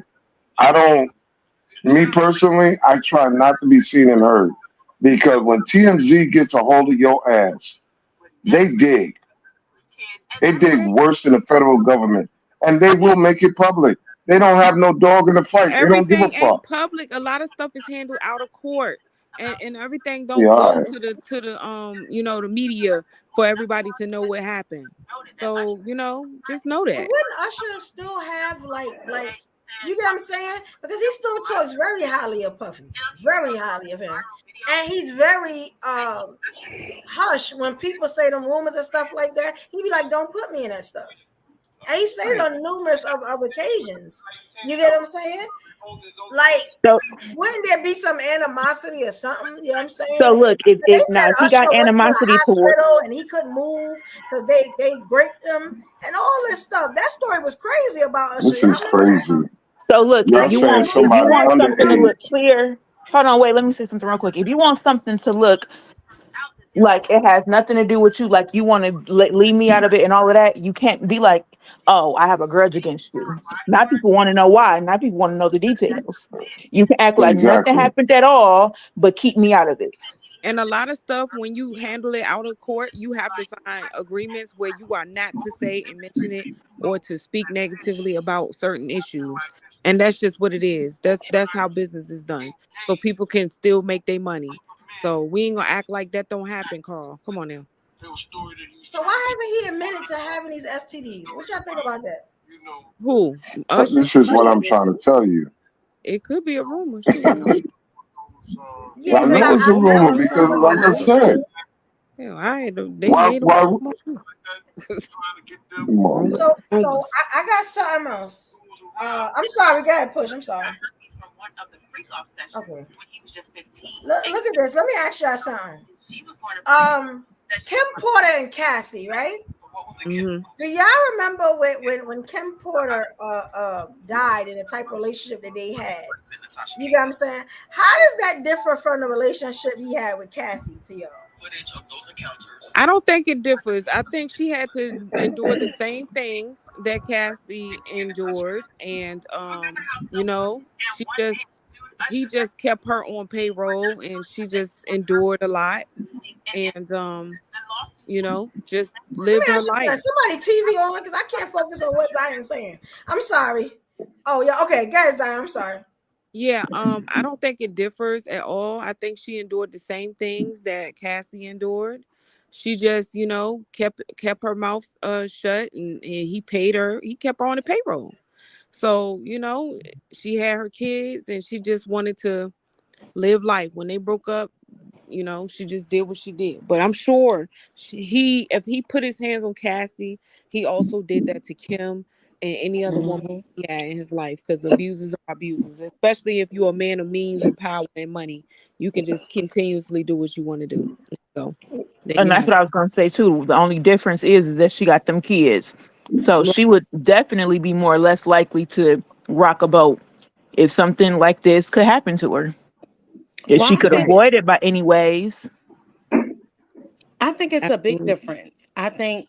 I don't. Me personally, I try not to be seen and heard because when TMZ gets a hold of your ass, they dig. They dig Okay. worse than the federal government, and they will make it public. They don't have no dog in the fight. They don't give a Everything ain't fuck. public. A lot of stuff is handled out of court. And everything Yeah, don't all go right. to the the media for everybody to know what happened. So, just know But that. wouldn't Usher still have like you get what I'm saying? Because he still talks very highly of Puffy, very highly of him, and he's very hush when people say them rumors and stuff like that. He be like, "Don't put me in that stuff." And he said it Right. on numerous of occasions. You get what I'm saying? Like, So, wouldn't there be some animosity or something? You know what I'm saying? so look, They now said if he Usher got went to the animosity toward, hospital and he couldn't move because they raped him and all this stuff. That story was crazy about Usher. This Y'all is remember that? crazy. so look, Y'all saying if you somebody want something to underage. look clear, hold on, wait, let me say something real quick. If you want something to look like it has nothing to do with you, like you want to leave me out of it and all of that, you can't be like, oh, I have a grudge against you. Now people want to know why. Now people want to know the details. You can act like nothing Exactly. happened at all, but keep me out of it. And a lot of stuff, when you handle it out of court, you have to sign agreements where you are not to say and mention it or to speak negatively about certain issues. And that's just what it is. That's how business is done. So people can still make their money. So we ain't gonna act like that don't happen, Carl. Come on now. So why hasn't he admitted to having these STDs? What y'all think about that? Who? Usher? This is what Usher I'm did. trying to tell you. It could be a rumor. Shoot, we don't know. Yeah, I They because know made it's I a a rumor a rumor long because, time like ago. I said, Hell, they why, made a why, rumor. come on, Rumors. man. so I got something else. I'm sorry, go ahead, push. I'm sorry. Okay. Look at this. Let me ask y'all something. Kim Porter and Cassie, right? Mm-hmm. Do y'all remember when Kim Porter died in the type of relationship that they had? You get what I'm saying? How does that differ from the relationship he had with Cassie to y'all? I don't think it differs. I think she had to endure the same things that Cassie endured, and she just he just kept her on payroll, and she just endured a lot, and just Let me lived her ask you something. life. Somebody TV on because I can't focus on what Zion's saying. I'm sorry. Oh yeah, okay, guys, Zion. I'm sorry. Yeah, I don't think it differs at all. I think she endured the same things that Cassie endured. She just, kept her mouth shut, and he paid her. He kept her on the payroll. So, she had her kids, and she just wanted to live life. When they broke up, she just did what she did. But I'm sure if he put his hands on Cassie, he also did that to Kim. and any other woman Mm-hmm. he had in his life, because abusers are abusers, especially if you're a man of means and power and money. You can just continuously do what you want to do. So there And you that's have what I was gonna say too. The only difference is that she got them kids. So it. she would definitely be more or less likely to rock a boat if something like this could happen to her. If Well, she could avoid it by any ways. I think it's a big Absolutely. difference. I think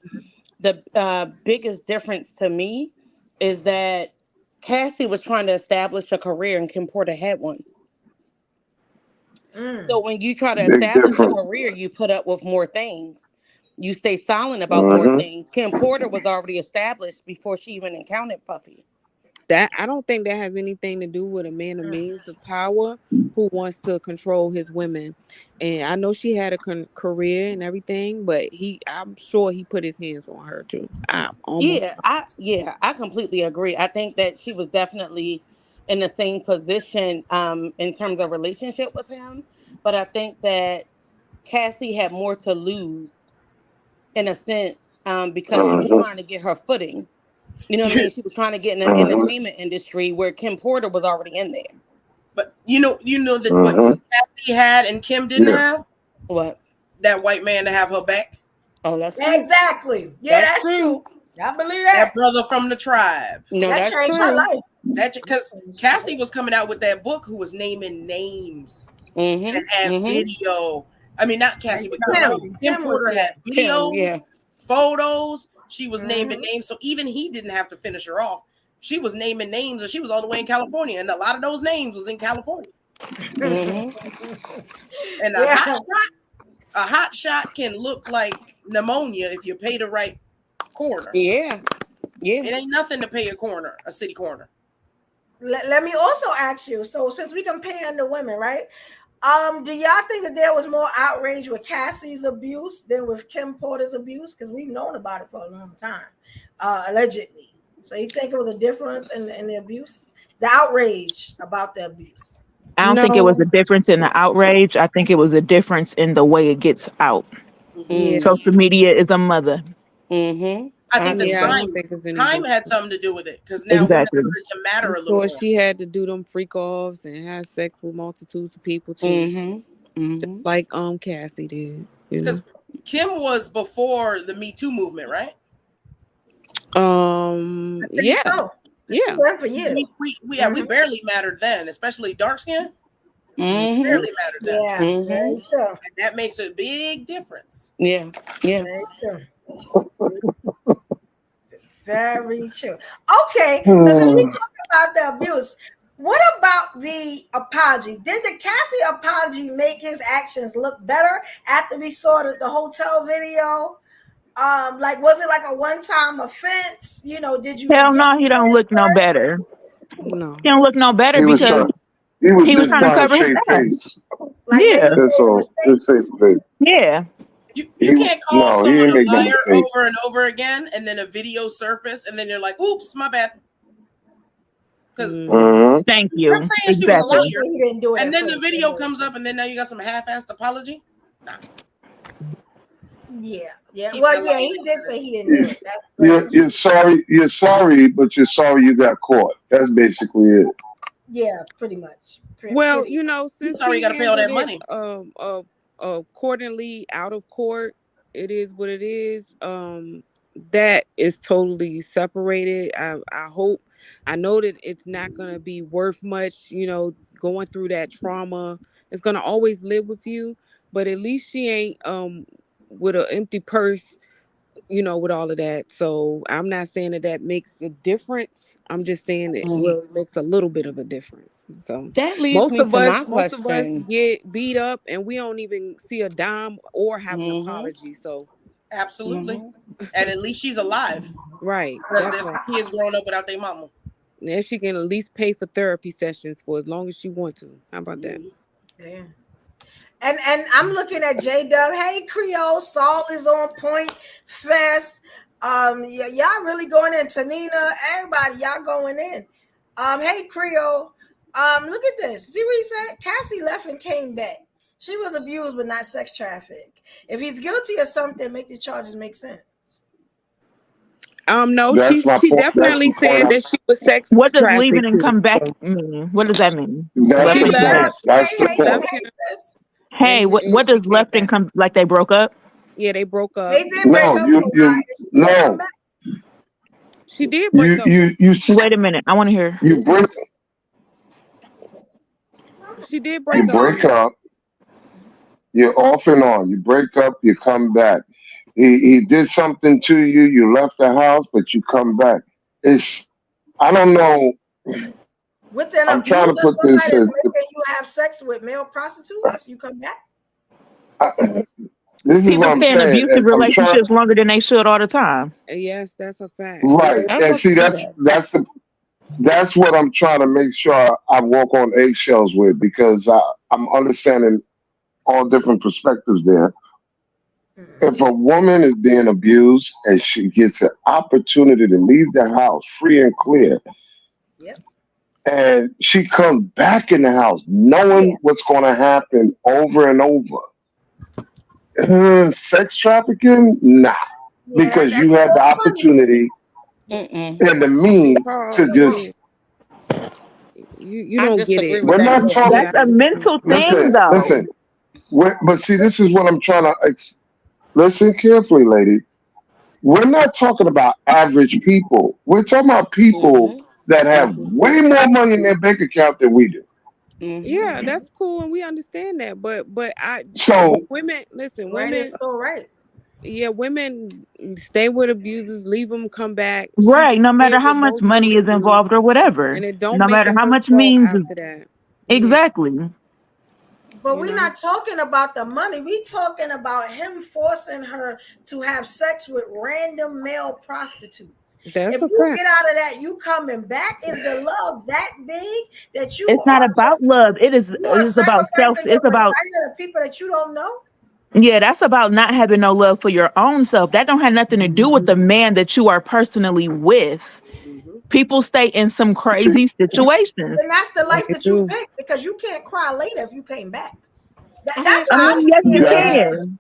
the biggest difference to me is that Cassie was trying to establish a career and Kim Porter had one. So when you try to Big establish a difference. career, you put up with more things. You stay silent about more Mm-hmm. things. Kim Porter was already established before she even encountered Puffy. That I don't think that has anything to do with a man of means of power who wants to control his women. And I know she had a career and everything, but I'm sure he put his hands on her too. I'm almost I completely agree. I think that she was definitely in the same position in terms of relationship with him, but I think that Cassie had more to lose in a sense because she was Mm-hmm. trying to get her footing. You know what I mean? She was trying to get in the Mm-hmm. entertainment industry where Kim Porter was already in there. But you know that what Mm-hmm. Cassie had and Kim didn't Yeah. have? What? That white man to have her back. Oh, that's true. Exactly. Yeah, That's that's true. true. I believe That that. brother from the tribe. No, That that's changed her true. life. That because Cassie was coming out with that book who was naming names Mm-hmm. and had Mm-hmm. video. I mean, not Cassie, but Kim. Kim Kim was Porter had Kim, videos, yeah. photos. She was naming Mhm. names, so even he didn't have to finish her off. She was naming names, and she was all the way in California, and a lot of those names was in California. Mm-hmm. And Yeah. a hot shot can look like pneumonia if you pay the right coroner. Yeah. Yeah. It ain't nothing to pay a city coroner. Let me also ask you. So since we comparing the women, right? Do y'all think that there was more outrage with Cassie's abuse than with Kim Porter's abuse? Because we've known about it for a long time, allegedly. So you think it was a difference in the abuse, the outrage about the abuse? I don't think it was a no. difference in the outrage. I think it was a difference in the way it gets out. Yeah. Social media is a mother. Mm-hmm. I I think the Yeah, I agree. don't think it's any time had different. something to do with it because now women Exactly. started to matter I'm a little sure more. she had to do them freak offs and have sex with multitudes of people too. Mm-hmm. Just Mm-hmm. like Cassie did, you know. Because Kim was before the Me Too movement, right? I think Yeah. so. She Yeah. went for years. We barely mattered then, especially dark skin. Mm-hmm. Barely mattered then. Yeah, Mm-hmm. very true. And that makes a big difference. Yeah. Yeah. Very true. Very true. Okay, so since we talked about the abuse, what about the apology? Did the Cassie apology make his actions look better after we saw the hotel video? Like was it like a one-time offense? You know, did you Hell forget no, he don't look no better. No. He don't look no better He was trying. because He was he was just trying to trying to cover his shave ass. face. like maybe Yeah, he That's made a all. mistake? Just save face. yeah. You He can't call no, he someone didn't a make no liar mistake. over and over again, and then a video surface, and then you're like, "Oops, my bad." Because Mm-hmm. Thank I'm you. saying she was a Exactly. liar, He didn't do it and at then the first. video comes up, and then now you got some half-assed apology. Nah, Yeah, yeah. keep Well, your yeah, life he did together. say he didn't do it. That's You're sorry. You're sorry, but you're sorry you got caught. That's basically it. yeah, pretty much. Well, Pretty much. You since sorry you he got to pay all handled that it money. accordingly out of court, it is what it is. That is totally separated. I hope, I know that it's not gonna be worth much, going through that trauma. It's gonna always live with you, but at least she ain't with an empty purse, with all of that. So I'm not saying that makes a difference. I'm just saying it it makes a little bit of a difference. So That leads most me of to us, my question. get beat up and we don't even see a dime or have an Mm-hmm. apology. So Absolutely, Mm-hmm. and at least she's alive right, because that there's part. kids growing up without their mama. And she can at least pay for therapy sessions for as long as she want to. How about that? Yeah. And I'm looking at J Dub. Hey, Creole, Saul is on point. Fest. Y'all really going in. Tanina, everybody, y'all going in. Hey, Creole. Look at this. See what he said? Cassie left and came back. She was abused, but not sex trafficked. If he's guilty of something, make the charges make sense. No, That's my she point. That's definitely the point. said that she was sex What does leaving trafficked and too. come back mean? What does that mean? That's She the Hey, left. point. That's the hey, She point. left hey, him, sis. Hey, what she does came left and back. come like they broke up? Yeah, they broke up. They did break No, up for a while, and she did come no. back. She did break up. Wait a minute. I want to hear. You break She did you break up with break him. up. You're off and on. You break up. You come back. He did something to you. You left the house, but you come back. It's I don't know. With an I'm trying to abuser, put somebody this. that's making you have sex with male prostitutes, you come back. This is what People I'm stay in saying, abusive and I'm trying. relationships longer than they should all the time. Yes, that's a fact. Right, I'm and about to see say that's that. that's what I'm trying to make sure I walk on eggshells with because I'm understanding all different perspectives there. If a woman is being abused and she gets an opportunity to leave the house free and clear, Yep. and she comes back in the house Yeah. knowing what's going to happen over and over, sex trafficking, nah, Yeah, because that's you had the so funny. opportunity Mm-mm. and the means Carl, to just. you I don't get disagree it. with We're that not You talking. That's gotta a understand. mental thing, Listen, though. listen. But see, this is what I'm trying to. Listen carefully, lady. We're not talking about average people. We're talking about people Mm-hmm. that have Mm-hmm. way more money in their bank account than we do. Mm-hmm. Yeah, that's cool, and we understand that. But So, women, listen, Right women, is so right. yeah, women stay with abusers, leave them, come back. She Right. No matter did how what much most money women is do, involved or whatever. and it don't No make matter it how her much fault means is after that. Yeah, exactly. But you we're know, not talking about the money. We're talking about him forcing her to have sex with random male prostitutes. that's If a you fact. get out of that, you coming back. Is the love that big that you It's not are about love. you It are is about self. sacrificing your It's about vagina to people that you don't know? yeah, that's about not having no love for your own self. That don't have nothing to do with the man that you are personally with. People stay in some see, crazy situations. Then that's the life They that you do. pick because you can't cry later if you came back. I That's have I how I to. mean, yes, see you it, that's man. can.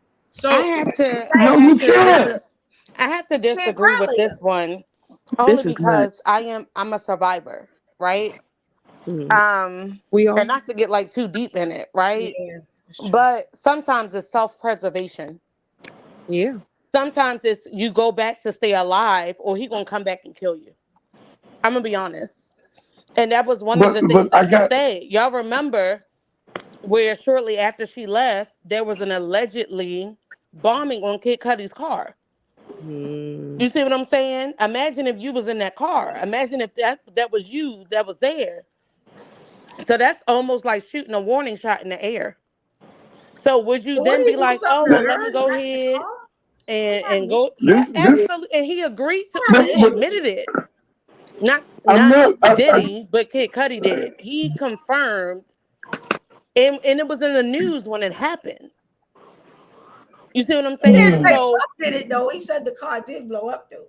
I So have to. I no, Like have you to. can't. I have to you can't disagree cry with later. this one, only This is because nuts. I'm a survivor, right? Mm. We And all. not to get like too deep in it, right? Yeah, that's true. But sometimes it's self-preservation. Yeah. Sometimes it's you go back to stay alive, or he gonna come back and kill you. I'm gonna be honest. And that was one of the But things I that he got. said. Y'all remember where shortly after she left, there was an allegedly bombing on Kid Cudi's car. Mm. You see what I'm saying? Imagine if you was in that car. Imagine if that was you that was there. So that's almost like shooting a warning shot in the air. So would you But what then do you be do like, something oh to well, her let me and go wreck the ahead car? and I have and an issue. go? This, this. Absolutely, and he agreed to. I have an He But issue. admitted it. Not I'm not not. Diddy, but Kid Cudi did. He confirmed, and it was in the news when it happened. You see what I'm He didn't saying? say So Puff did it though. He said the car did blow up though.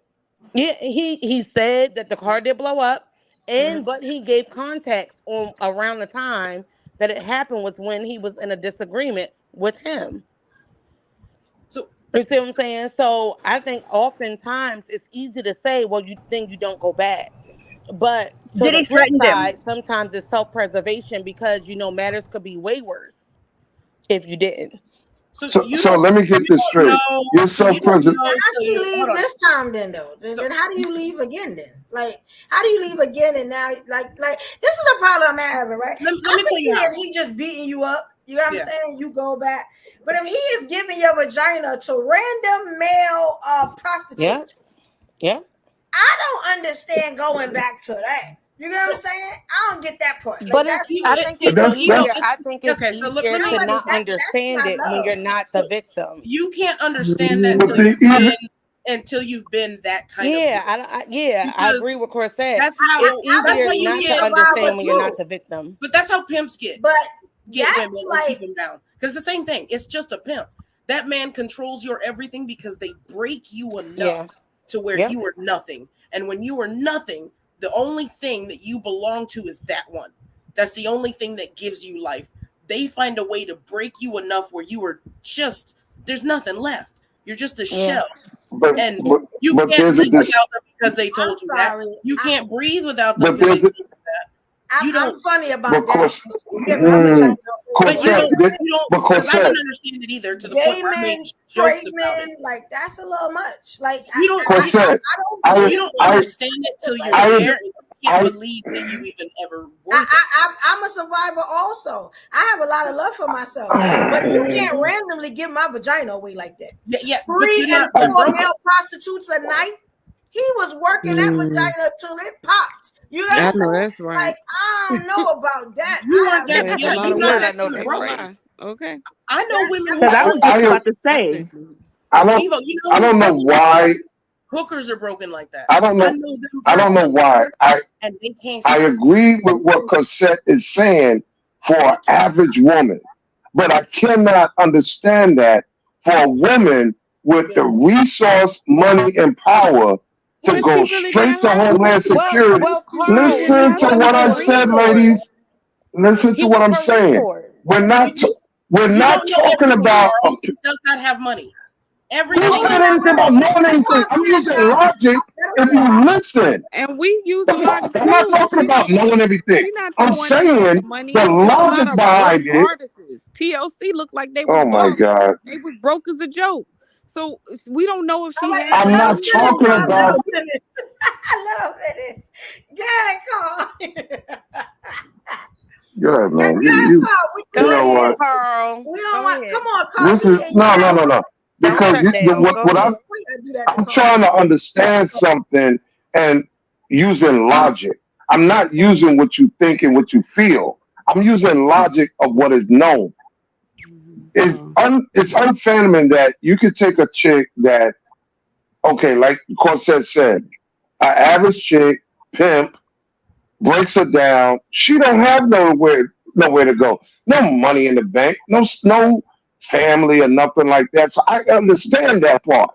yeah, he said that the car did blow up, Mhm. and but he gave context on around the time that it happened was when he was in a disagreement with him. so You see what I'm saying? So I think oftentimes it's easy to say, well, you think you don't go back. But to the Diddy flip threatened him. side, sometimes it's self preservation because you know matters could be way worse if you didn't. so so. you So don't let me get you this don't straight. know You're so you don't self-preservation. know Then how so she you hold leave on. this time then though? So Then how do you leave again then? Like how do you leave again and now like this is the problem I'm having, right? let I me can tell you see how. if he just beating you up, you know what I'm Yeah. saying? You go back. But if he is giving your vagina to random male Yeah, prostitutes, yeah. I don't understand going back to that. You know what I'm So saying? I don't get that part. Like But it's that's I weird. think if it's That's he that's. easier. is I think it's okay, so easier let I me don't to make not this understand. happen. That's understand not it when love. you're not the So victim. you can't understand that But till the you've even. been that kind of Yeah, woman. yeah, I agree Because with Chris said. that's It's how I that's believe easier how you he's not a to get survivor understand when you're too. not the victim. but that's how pimps But get women that's or keep like them down. Because the same thing, it's just a pimp. That man controls your everything because they break you enough Yeah. to where Yep. you are nothing. And when you are nothing, the only thing that you belong to is that one. That's the only thing that gives you life. They find a way to break you enough where you are just, there's nothing left. You're just a Yeah. shell. And but, you but can't there's a live without them because they I'm told you that. sorry. You can't breathe without them but because they there's a, told you that. You I'm don't. funny but about that. course, You get my vagina But you Corsette, don't. You don't. but Because I didn't Corsette, understand it either. To the point gay where I made men, jokes straight about it. men, like that's a little much. Like You don't. Corsette, I don't I, You don't I, understand it till you're I, there, and you can't I, believe that you even ever worth it. I'm a survivor also. I have a lot of love for myself, but you can't randomly give my vagina away like that. Yeah, but 3 you're and not 4 broken. male prostitutes a night. He was working that vagina till it popped. You know what I I'm know saying? that's right. Like I don't know about that. You I weren't have that. It's a Yeah, lot you're of not work. that know kind of that's No broken. lie. Okay. I know women who Because I are was just I, about to say, I don't, Evo. You know I who's don't know broken? why. Hookers are broken like that. I don't I know. know them I don't know personally, why. and they can't I stop. agree with what Cosette is saying for an average woman, but I cannot understand that for a woman with the resource, money, and power to Was go she really straight that to high? Homeland Security. Well, She really Carl, didn't he Listen have to that was what much I her money. said, resource. ladies. Listen He to what was I'm her saying. resource. We're not. You, We're you not don't know talking everything, about. Carl. She does not have money. Who Everything. said anything about knowing anything? I'm using logic. If you listen, And we using logic I'm not too. talking about knowing everything. She not the I'm one that got the saying money. the It's a lot logic of broke behind it. artists. TLC looked like they was Oh my bust. God. They was broke as a joke. So we don't know if she All right, had the I'm let him not money. finish. talking Let about. him finish. Let him finish. Get it, Carl. Good man. Get Carl. We Go You know ahead, what? Carl. we don't Go want. ahead. Come on, Carl. This We is hear you out. no. Don't Because shut down. what Go ahead. We gotta do that to I'm Carl. trying to understand something and using logic. I'm not using what you think and what you feel. I'm using logic of what is known. It's unfathoming that you could take a chick that, okay, like Corset said, an average chick, pimp, breaks her down. She don't have nowhere to go. No money in the bank. No family or nothing like that. So I understand that part.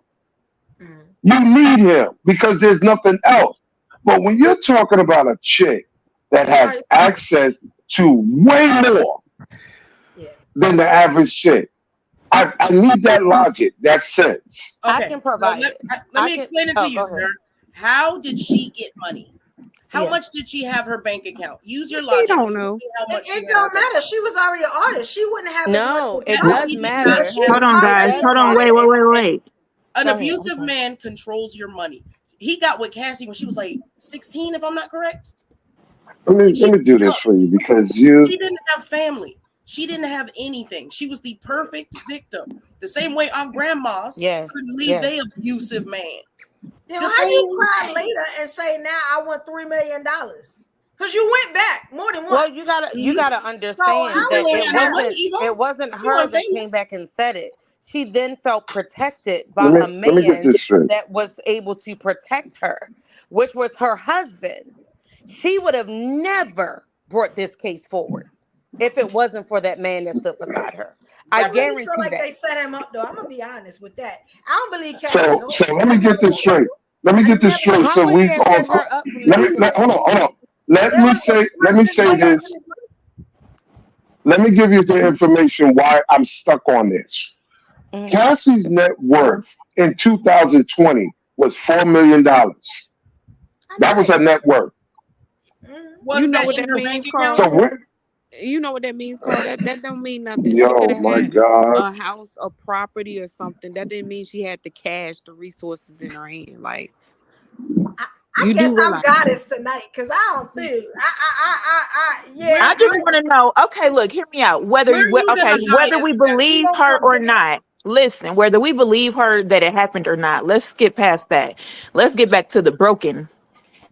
You need him because there's nothing else. But when you're talking about a chick that has access to way more than the average chick, I need that logic, that sense. I Okay, can so provide it. let I me can. explain it Oh, to you, go ahead. sir. How did she get money? How Yeah. much did she have her bank account? Use your We logic. don't know. How much she It had don't her bank matter. She was already an artist. She wouldn't have as much No, as it now. does She did matter. not She have was hold on, guys. already It an does Hold on. artist. Wait. An Go ahead. abusive I'm sorry. man controls your money. He got with Cassie when she was like 16, if I'm not correct. Let me do this for you because She didn't have family. She didn't have anything. She was the perfect victim. The same way our grandmas couldn't leave their abusive man. Then The how you same cry thing. later and say now I want $3 million? Because you went back more than once. Well, you gotta understand how that is that? it wasn't She her wasn't that famous. came back and said it. She then felt protected by let a me get man this straight. that was able to protect her, which was her husband. She would have never brought this case forward if it wasn't for that man that stood beside her. I That really feel guarantee like that. they set him up though. I'm gonna be honest with that. I don't believe Cassie at all. So let me get this straight. Let me get this straight. How So would he we have all set her up from the let me hold on. Let me say this. Let me give you the information why I'm stuck on this. Mhm. Cassie's net worth in 2020 was $4 million. That was her net worth. Was You know that what in that her means, bank Carl? So account? You know what that means, Carl? That don't mean nothing. She could yo, have my had God. a house, a property, or something. That didn't mean she had the cash, the resources in her hand. Like I you guess do I'm realize. goddess tonight because I don't feel. Yeah. I just want to know. Okay, look, hear me out. Whether Where are you gonna hide whether it? we Because we believe don't her know or that. not. Listen, whether we believe her that it happened or not, let's get past that. Let's get back to the broken.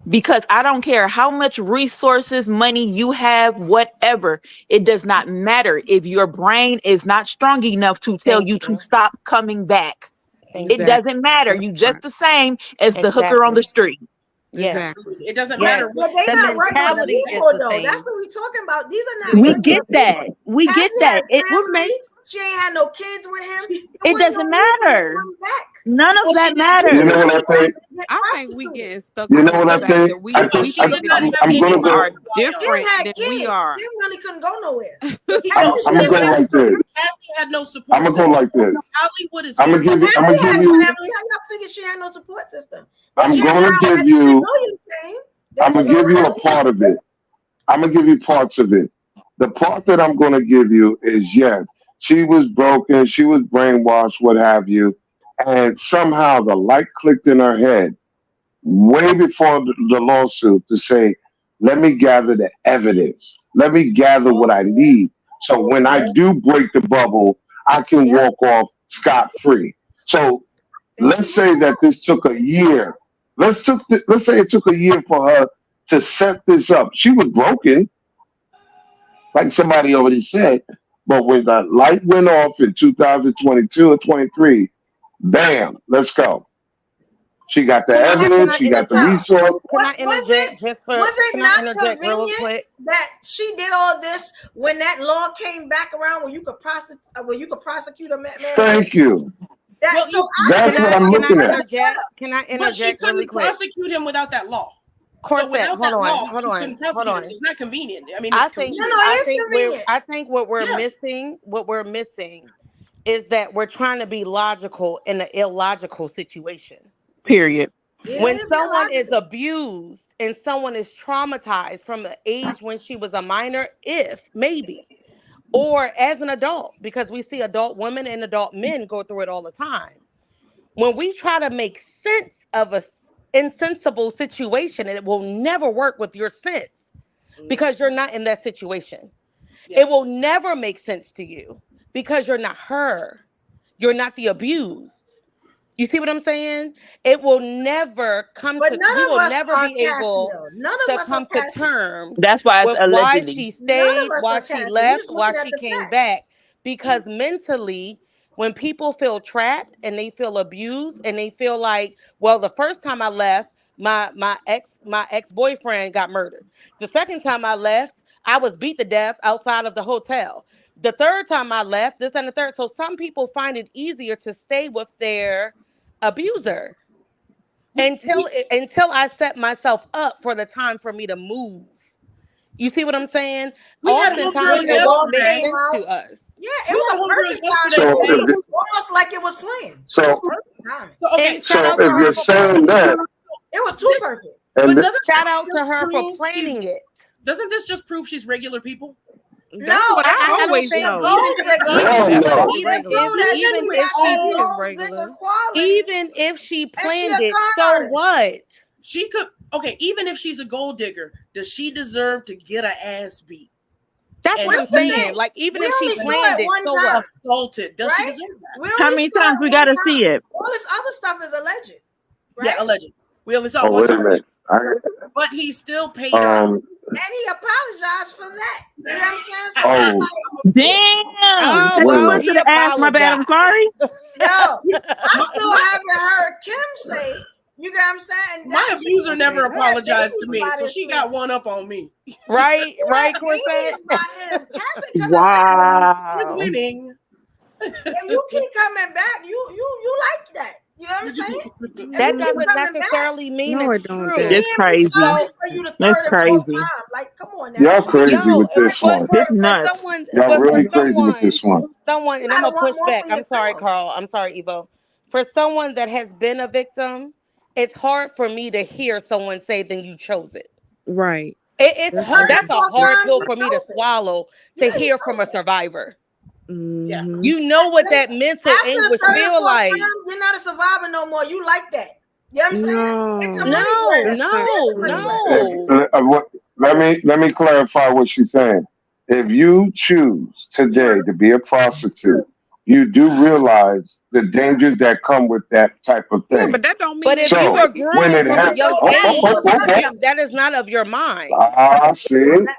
Because I don't care how much resources, money you have, whatever, it does not matter if your brain is not strong enough to tell Thank you to you. stop coming back. Thank It you. Exactly. doesn't matter. That's You just right. the same as the hooker on the Exactly. street. Yes. Exactly. It doesn't Yes. matter But what. they The not regular mentality is people the though. That's same. what we talking about. These are not We regular get that. people. We get Cassie that. had What family. makes She ain't had no kids with him. There It was no doesn't reason to matter. come back. None of Well, she that didn't. You matters. know what I think? Get I think we prostituted. getting stuck You know on what the I fact think? that I we But think she think did that not these have I'm any gonna people money go. are to different had than kids. we are. Kim really couldn't go nowhere. I'm gonna go like this. Cassie had no support I'm gonna go system. like this. Hollywood is I'm gonna very give you. I'm Cassie gonna had give you. family. How y'all figure she had no support system? But I'm she had gonna power give at you. the million came. I'm gonna give you a part of it. I'm gonna give you parts of it. The part that I'm gonna give you is yes, she was broken, she was brainwashed, what have you, and somehow the light clicked in her head way before the lawsuit to say, let me gather the evidence. Let me gather what I need. So when I do break the bubble, I can walk off scot free. So let's say that this took a year. Let's say it took a year for her to set this up. She was broken, like somebody already said, but when the light went off in 2022 or 23, bam, let's go. She got the Can evidence. I She got the interject? resource. Can I Was interject just for? it Can I not interject real convenient quick? that she did all this when that law came back around where you could prosecute a man? Thank you. That so I That's what I'm Can I looking at. interject? Can I But she interject couldn't really quick? prosecute him without that law. So Corsette, without hold that law, on, hold she on, couldn't hold prosecute him. on. So it's not convenient. I mean, I it's think convenient. it is convenient. I think what we're Yeah. missing, is that we're trying to be logical in an illogical situation. Period. When someone is abused and someone is traumatized from the age when she was a minor, maybe, or as an adult, because we see adult women and adult men go through it all the time. When we try to make sense of a insensible situation, and it will never work with your sense because you're not in that situation. Yeah. It will never make sense to you because you're not her. You're not the abused. You see what I'm saying? It will never come But to. none We of will us never are be able Cassie. None of to us are come to Cassie. terms That's why it's with why allegedly. she None stayed, of us why are she Cassie. We're left, just why looking at she the came facts. back. Because mentally, when people feel trapped and they feel abused and they feel like, well, the first time I left, my ex-boyfriend got murdered. The second time I left, I was beat to death outside of the hotel. The third time I left, this and the third. So some people find it easier to stay with their abuser until I set myself up for the time for me to move. You see what I'm saying? We had Oftentimes homegirl it won't make yesterday. sense to us. Yeah, We it was had a homegirl perfect time yesterday to say, do it. Almost like it was planned. It was So, perfect timing. okay, And shout so out to if her you're for saying planning it. that, It was too perfect. But and doesn't Shout this out to just her for prove planning she's? it. Doesn't this just prove she's regular people? No, That's what I I don't always she a think know. gold digger. hell even but no. Definitely even regular. Prove if that even she if got she that She is gold regular. digger quality. even if she And she planned a it, con so artist. what? She could. Okay, even if she's a gold digger, does she deserve to get her ass beat? That's And what I'm What's the saying. thing? Like, even We if she only saw planned it it, one so time, what? assaulted. Does she right? deserve that? We How only many saw times it we one gotta time. see it? All this other stuff is alleged, Yeah, right? alleged. We only saw Oh, one wait a time. minute. But he still paid her out. And he apologized for that. You know what I'm saying? So Oh, it's like, Damn. Oh So wait a he well, went minute. to he the ass. My bad. I'm apologized. sorry. yo, I My, still haven't heard Kim say, you know what I'm saying? my abuser never We had apologized to babies me, by so this she man. got one up on me. Right, We right, had Corsette. babies by him. Cassie coming back. She's Wow. winning. If you keep coming back, you like that. You know what I'm saying? If That you keep doesn't coming back, necessarily mean No, it's it don't. true. then This we crazy. sorry So for you the That's third and fourth crazy. time. Like, come on now. Y'all crazy yo, with this one. This for nuts. someone, Y'all but for really crazy with this one. someone, You and I'm gotta gonna want push more back. for I'm sorry, yourself. Carl. I'm sorry, Evo. For someone that has been a victim, it's hard for me to hear someone say, "Then you chose it." Right. It's The That's hard. third and That's true. a fourth hard time, pill you for me to chose it. swallow to Yeah, you hear from chose a it. survivor. Yeah. Mm-hmm. You know what that mental After the anguish third and feel fourth like. time, you're not a survivor no more. You like that. You know what I'm saying? It's a No, money No, grab. that's not It is a no, money true. grab. no. Let me clarify what she's saying. If you choose today to be a prostitute, you do realize the dangers that come with that type of Yeah, thing. but that don't mean But that if you you So were like it. when groomed it from a happens, young age, that is not of your mind.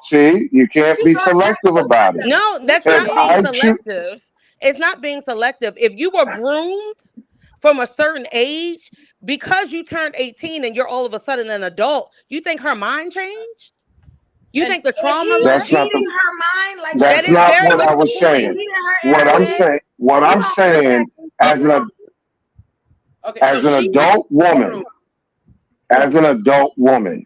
see, you can't Keep be going back to selective what's about it. happening. No, Yes, that's it If not being I is. choose, selective. It's not being selective. If you were groomed from a certain age, because you turned 18 and you're all of a sudden an adult, you think her mind changed? You And think the If trauma he's that's left? not beating the, her mind like she That that's is did, not very what much I the was he's saying. point. beating her in What her I'm head. saying, what You I'm don't think that saying, no trauma. Okay, so as an she was adult woman, groomed. as an adult woman,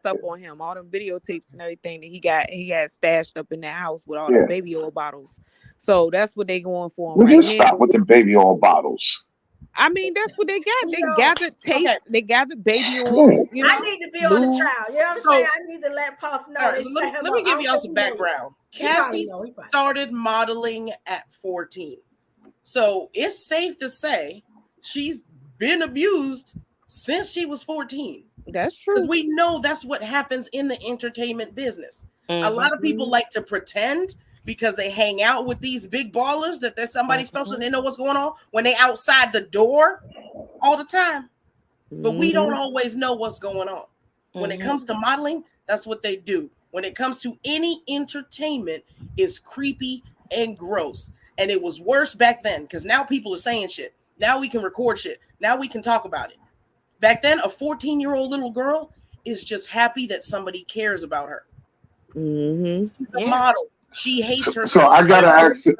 stuff on him, all them videotapes and everything that he had stashed up in that house with all them Yeah. baby oil bottles. So that's what they going for him Would right you now. stop with the baby oil bottles? I mean, that's what they got. They Yo, gathered tapes. Okay. They gathered baby oil. You I know, need to be on the lube. trial. You know what I'm So- saying? I need to let Puff know. All right, They so set him let me up. give I don't y'all think some he know yet. background. He probably Cassie know. He probably- started modeling at 14. So it's safe to say she's been abused since she was 14. That's Because true. we know that's what happens in the entertainment business. A lot of people like to pretend because they hang out with these big ballers that there's somebody special and they know what's going on when they outside the door all the time. But we don't always know what's going on. When it comes to modeling, that's what they do. When it comes to any entertainment, it's creepy and gross. And it was worse back then because now people are saying shit. Now we can record shit. Now we can talk about it. Back then, a 14-year-old little girl is just happy that somebody cares about her. She's a model. She hates herself. So I gotta ask the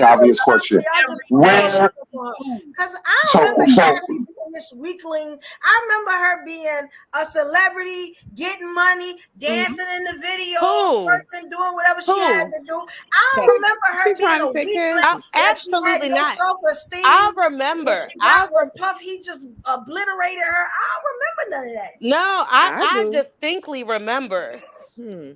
obvious question. Where? Because I remember Cassie being this weakling. I remember her being a celebrity, getting money, dancing in the video, working, doing whatever she had to do. I don't remember her being a weakling. Absolutely she had no not. self-esteem. I remember. When she got with Puff, he just obliterated her. I don't remember none of that. No, I do. distinctly remember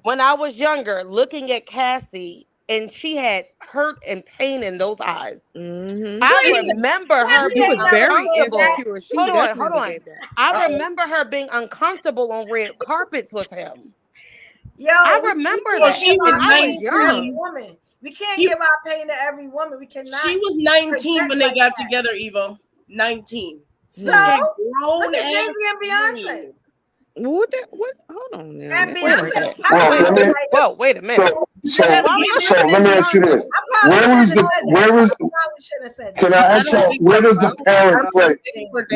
when I was younger looking at Cassie and she had hurt and pain in those eyes. I remember her She being was very uncomfortable. insecure. She Hold definitely on. gave that. I remember her being uncomfortable on red carpets with him. Yo, I remember we that. she was And I was 19. young. Woman. We can't give our pain to every woman. We cannot. She was 19 when they like got that. together, Evo. 19. So grown look at ass Jay-Z and Beyonce. What? Hold on now. And Wait a Beyonce, minute. Well, Wait a minute. So let me ask you this: Where was? Can I ask you? Where does the parents play?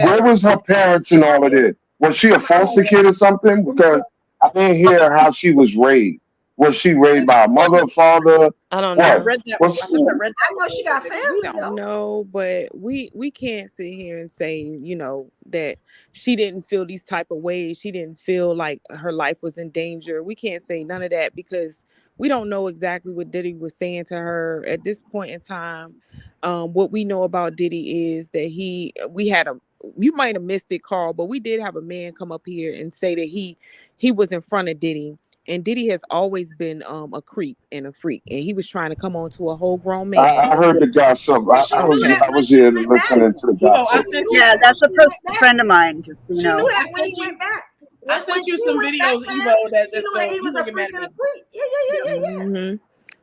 Where was her parents in all of this? Was she a foster kid or something? Because I didn't hear how she was raised. Was she raised by a mother, father? I don't know. I read that. I know she got family. We don't know, but we can't sit here and say, you know, that she didn't feel these type of ways. She didn't feel like her life was in danger. We can't say none of that because we don't know exactly what Diddy was saying to her at this point in time. What we know about Diddy is that you might have missed it, Carl, but we did have a man come up here and say that he was in front of Diddy. And Diddy has always been a creep and a freak, and he was trying to come on to a whole grown man. I heard the gossip. I was here listening to the gossip. Yeah, that's a personal friend of mine. Just She knew that when he went back. I sent you some videos, Evo, that's he was a freak and a creep. Yeah.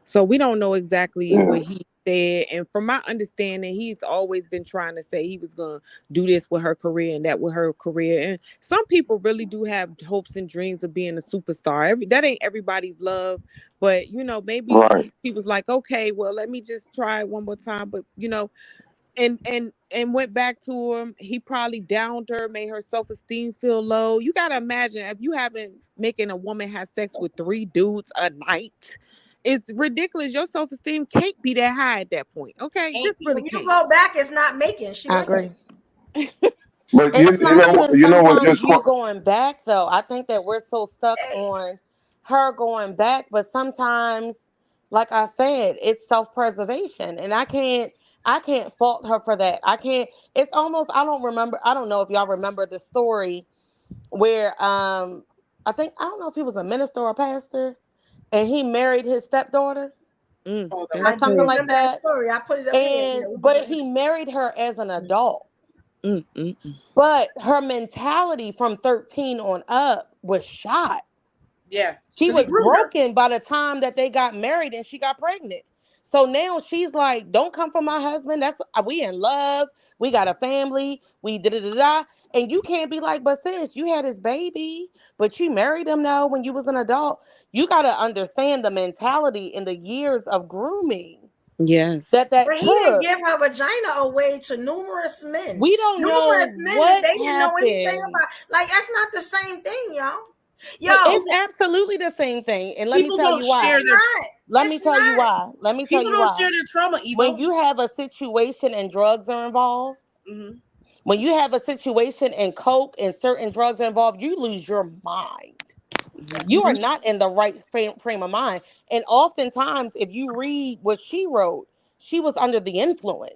So we don't know exactly what he said, and from my understanding, he's always been trying to say he was gonna do this with her career and that with her career. And some people really do have hopes and dreams of being a superstar. That ain't everybody's love, but you know, maybe he was like, okay, well, let me just try it one more time. But you know, and went back to him. He probably downed her, made her self-esteem feel low. You gotta imagine if you haven't making a woman have sex with 3 dudes a night. It's ridiculous. Your self-esteem can't be that high at that point. Okay, just really When can't. you go back, it's not making. I agree. But It's not you know what? sometimes you going back though. I think that we're so stuck on her going back, but sometimes, like I said, it's self-preservation, and I can't fault her for that. I can't. It's almost I don't know if y'all remember the story where I don't know if he was a minister or a pastor, and he married his stepdaughter. Or something like that. Story. I put it up but he married her as an adult. But her mentality from 13 on up was shot. Yeah. She was broken by the time that they got married and she got pregnant. So now she's like, don't come for my husband. We in love. We got a family. We da-da-da-da. And you can't be like, but sis, you had his baby, but you married him now when you was an adult. You got to understand the mentality and the years of grooming. Yes. But he didn't give her vagina away to numerous men. We don't know numerous men what that they didn't know anything happened. about. Like, that's not the same thing, y'all. It's absolutely the same thing. And let me tell you why. Let me tell you why. People don't share their trauma, Evo. When you have a situation and drugs are involved, when you have a situation and coke and certain drugs are involved, you lose your mind. You are not in the right frame of mind. And oftentimes, if you read what she wrote, she was under the influence.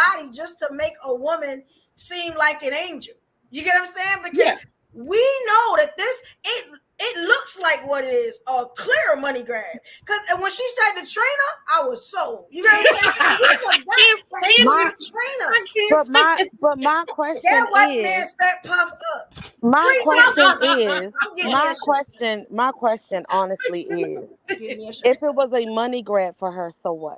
body just to make a woman seem like an angel. You get what I'm saying? Because we know that it looks like what it is, a clear money grab. Because when she said the trainer, I was sold. You know what I'm saying? But my question that white is, man's fat puff up. my question honestly is, if it was a money grab for her, so what?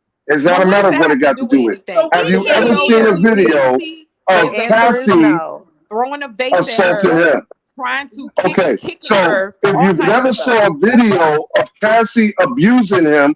It's But not a what matter does of that what it have to got do to with do with. anything? Have In the you ever video seen that a we did video see of was The a answer is Cassie man no. throwing a vase at assaulting her, him? trying to Okay, kicking so her, if all you've type of never stuff. saw a video of Cassie abusing him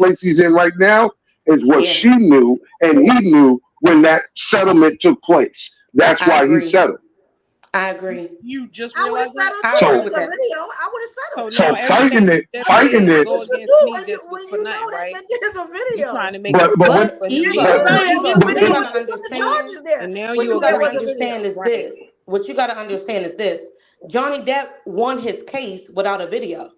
place he's in right now is what she knew and he knew when that settlement took place. That's I why he agree. settled. I agree. You just I would have realized that? settled I too. agree It's with a that. video. I would have settled. So now fighting everything it, you just fighting said it. go That's what you against do me when you just was for nothing, know right? that there's a You video. trying to make it But when, seem But You you shoot got the what you got what you video, gotta you put the understand. charges there. and now What you you There gotta was a agreeing. understand video. is Right. this. What you gotta understand is this. Johnny Depp won his case without a video.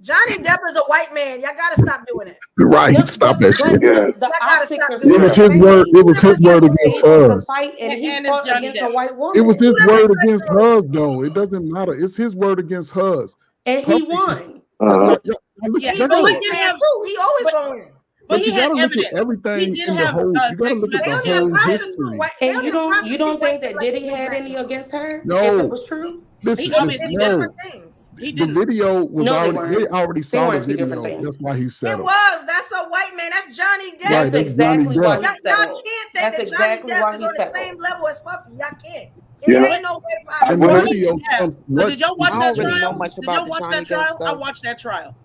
Johnny Depp is a white man. Y'all gotta stop doing it. Right. No, Stop that shit. but yeah, the Y'all gotta optics stop are doing It still was that. the his word. same. It Two was his different word He was against spectrums. able to hers. fight and he And it's fought Johnny against a Depp. white It woman. was his Two different word against spectrums. hers, though. It doesn't matter. It's his word against hers. And Her he thing is, won. uh-huh. look, Yeah, He's y'all a so he gotta, white did man have, too. He always but gonna win. but but he you had gotta look at evidence. He everything did in the have whole. You gotta text look at They the don't messages. even whole prosecute history. white. They And don't you even don't prosecute white think men that like they Diddy do had black any people. against her if it No, was true? He listen, It's obviously didn't. different no. things. He The didn't. video was No, they already. They weren't. already They saw the weren't two different video. things. That's why he It settled. was. That's a white man. That's Johnny Depp. Right. That's That's Johnny exactly why Depp. he Y'all settled. can't think That's that Johnny exactly Depp why is he on the settled. same level as Puffy. Y'all can't. It Yeah, ain't no way I possible. And the wouldn't. Johnny video Depp. comes. So What? did y'all watch I that don't really know trial? much Did about y'all the watch Johnny that Depp trial? I stuff. watched that trial.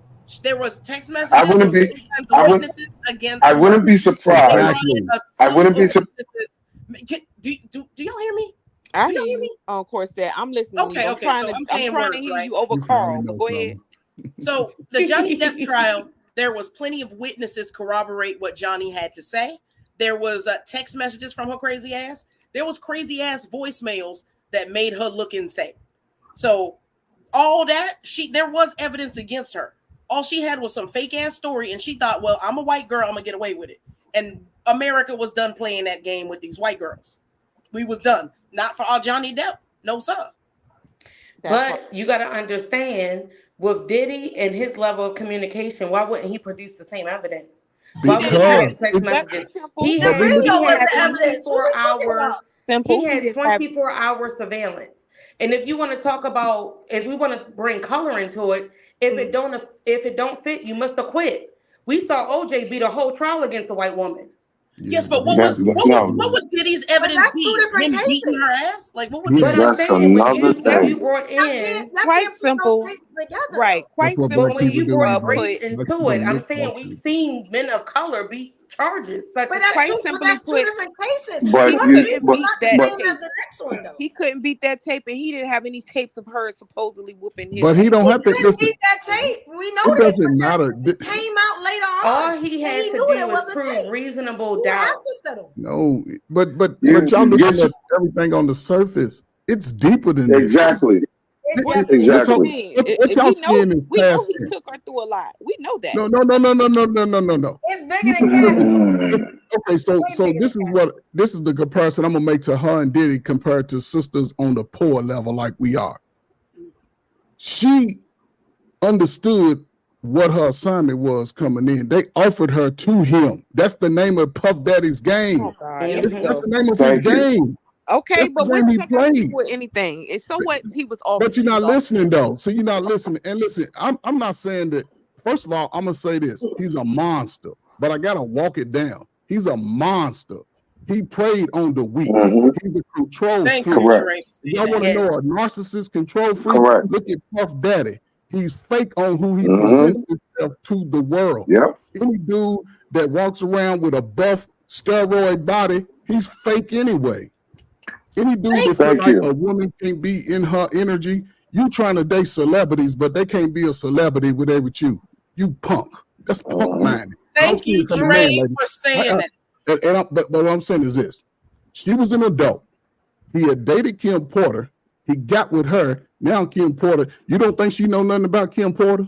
There was text I messages. There wouldn't was be. all kinds I of would. witnesses against I wouldn't her. be They surprised. brought in Exactly. a I slew wouldn't be. of witnesses. Do y'all hear me? I Do hear y'all hear you me? on Corset. I'm listening to you. Okay. So I'm I'm saying trying to words, hear right? you over You fine, Carl, but no go ahead. problem. So the Johnny Depp trial, there was plenty of witnesses corroborate what Johnny had to say. There was text messages from her crazy ass. There was crazy ass voicemails that made her look insane. So all that there was evidence against her. All she had was some fake ass story, and she thought, well, I'm a white girl, I'm gonna get away with it. And America was done playing that game with these white girls. We was done. Not for our Johnny Depp. No, sir. But you got to understand, with Diddy and his level of communication, why wouldn't he produce the same evidence? Why wouldn't he have Because text it's. That's messages? simple. He The But we had look. video he was had the evidence. What 24 we talking hour about? Simple. he He had didn't have 24-hour surveillance. And if you want to talk about, if we want to bring color into it, if it don't fit, you must have quit. We saw OJ beat a whole trial against a white woman. Yeah, Yes, but but he No, what would Diddy's But evidence that's two be? different Him beating her cases. ass? Like what would be But the I'm that's saying when another you thing. brought Y'all in, quite can't put those simple. cases together. Right. That's Quite what but black simple. when people you do, brought Negro. race Put Black into people it, I'm saying mistalk we've you. seen men of color beat charges such But as that's quite two. But simply that's two put. different cases. But He One you, case couldn't is but beat not the that but same as tape. the next one, though. He couldn't beat that tape, and he didn't have any tapes of her supposedly whooping his But he ass. don't He have to couldn't listen. beat that tape. We know It this, but doesn't matter. it came out later on, all he and had he to knew do there was was a prove tape. reasonable He would have doubt. to settle. No, but you y'all looking get at everything on the surface. It's deeper than this. exactly, What This whole, exactly. what y'all seeing is we know past he tense. took her through a lot. We know that. No. It's bigger You than can listen. Cassie. Okay, so Way bigger this than is Cassie. this is the comparison I'm gonna make to her and Diddy compared to sisters on the poor level like we are. She understood what her assignment was coming in. They offered her to him. That's the name of Puff Daddy's game. Oh God, here we That's go. the name of his Thank you. game. Okay, That's the but what game does he that got to do played. with anything? It's so what he was offered. But you're not listening though. So you're not listening. And listen, I'm not saying that. First of all, I'm gonna say this: he's a monster. But I gotta walk it down. He's a monster. He preyed on the weak. Mm-hmm. He's a control Thank you, freak. Correct. Trey. Y'all want to know a Yes. narcissist control freak? Correct. Look at Puff Daddy. He's fake on who he Mm-hmm. presents himself to the world. Yep. Any dude that walks around with a buff steroid body, he's fake anyway. Any dude that feels Thank like you. a woman can't be in her energy, you trying to date celebrities, but they can't be a celebrity with you. You punk. That's punk minded. Thank you, Trey, for saying that. But what I'm saying is this: she was an adult. He had dated Kim Porter. He got with her. Now Kim Porter. You don't think she know nothing about Kim Porter?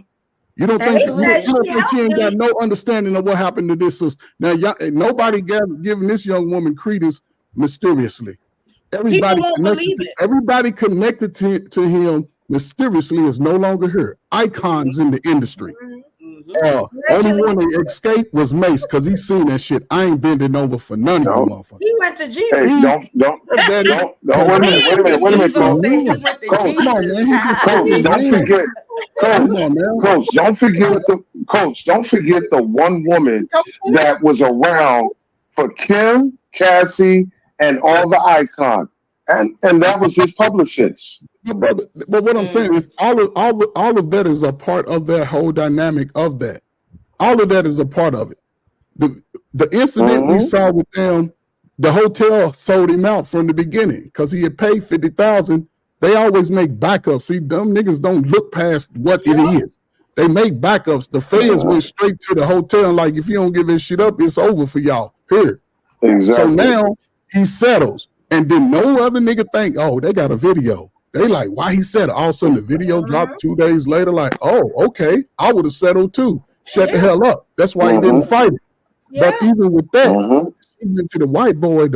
You don't think she ain't got no understanding of what happened to this sister? Now, nobody giving this young woman credence mysteriously. Everybody connected to him mysteriously is no longer here. Icons in the industry. Only one that escaped was Mace because he seen that shit. I ain't bending over for none of you motherfuckers. He went to Jesus. Hey, don't. Wait a minute, Coach. Coach, come on, man. Don't forget, Coach. Don't forget the one woman that was around for Kim, Cassie, and all the icons, and that was his publicist. But what I'm saying is all of that is a part of that whole dynamic of that. All of that is a part of it. The incident we saw with them the hotel sold him out from the beginning because he had paid $50,000. They always make backups. See, dumb niggas don't look past what it is. They make backups. The feds went straight to the hotel, like, if you don't give this shit up, it's over for y'all. Here. Exactly. So now he settles. And then no other nigga think, oh, they got a video. They like, why he settled? All of a sudden the video dropped 2 days later, like, oh, okay, I would have settled too. Shut the hell up. That's why he didn't fight it. But even with that, even to the white boy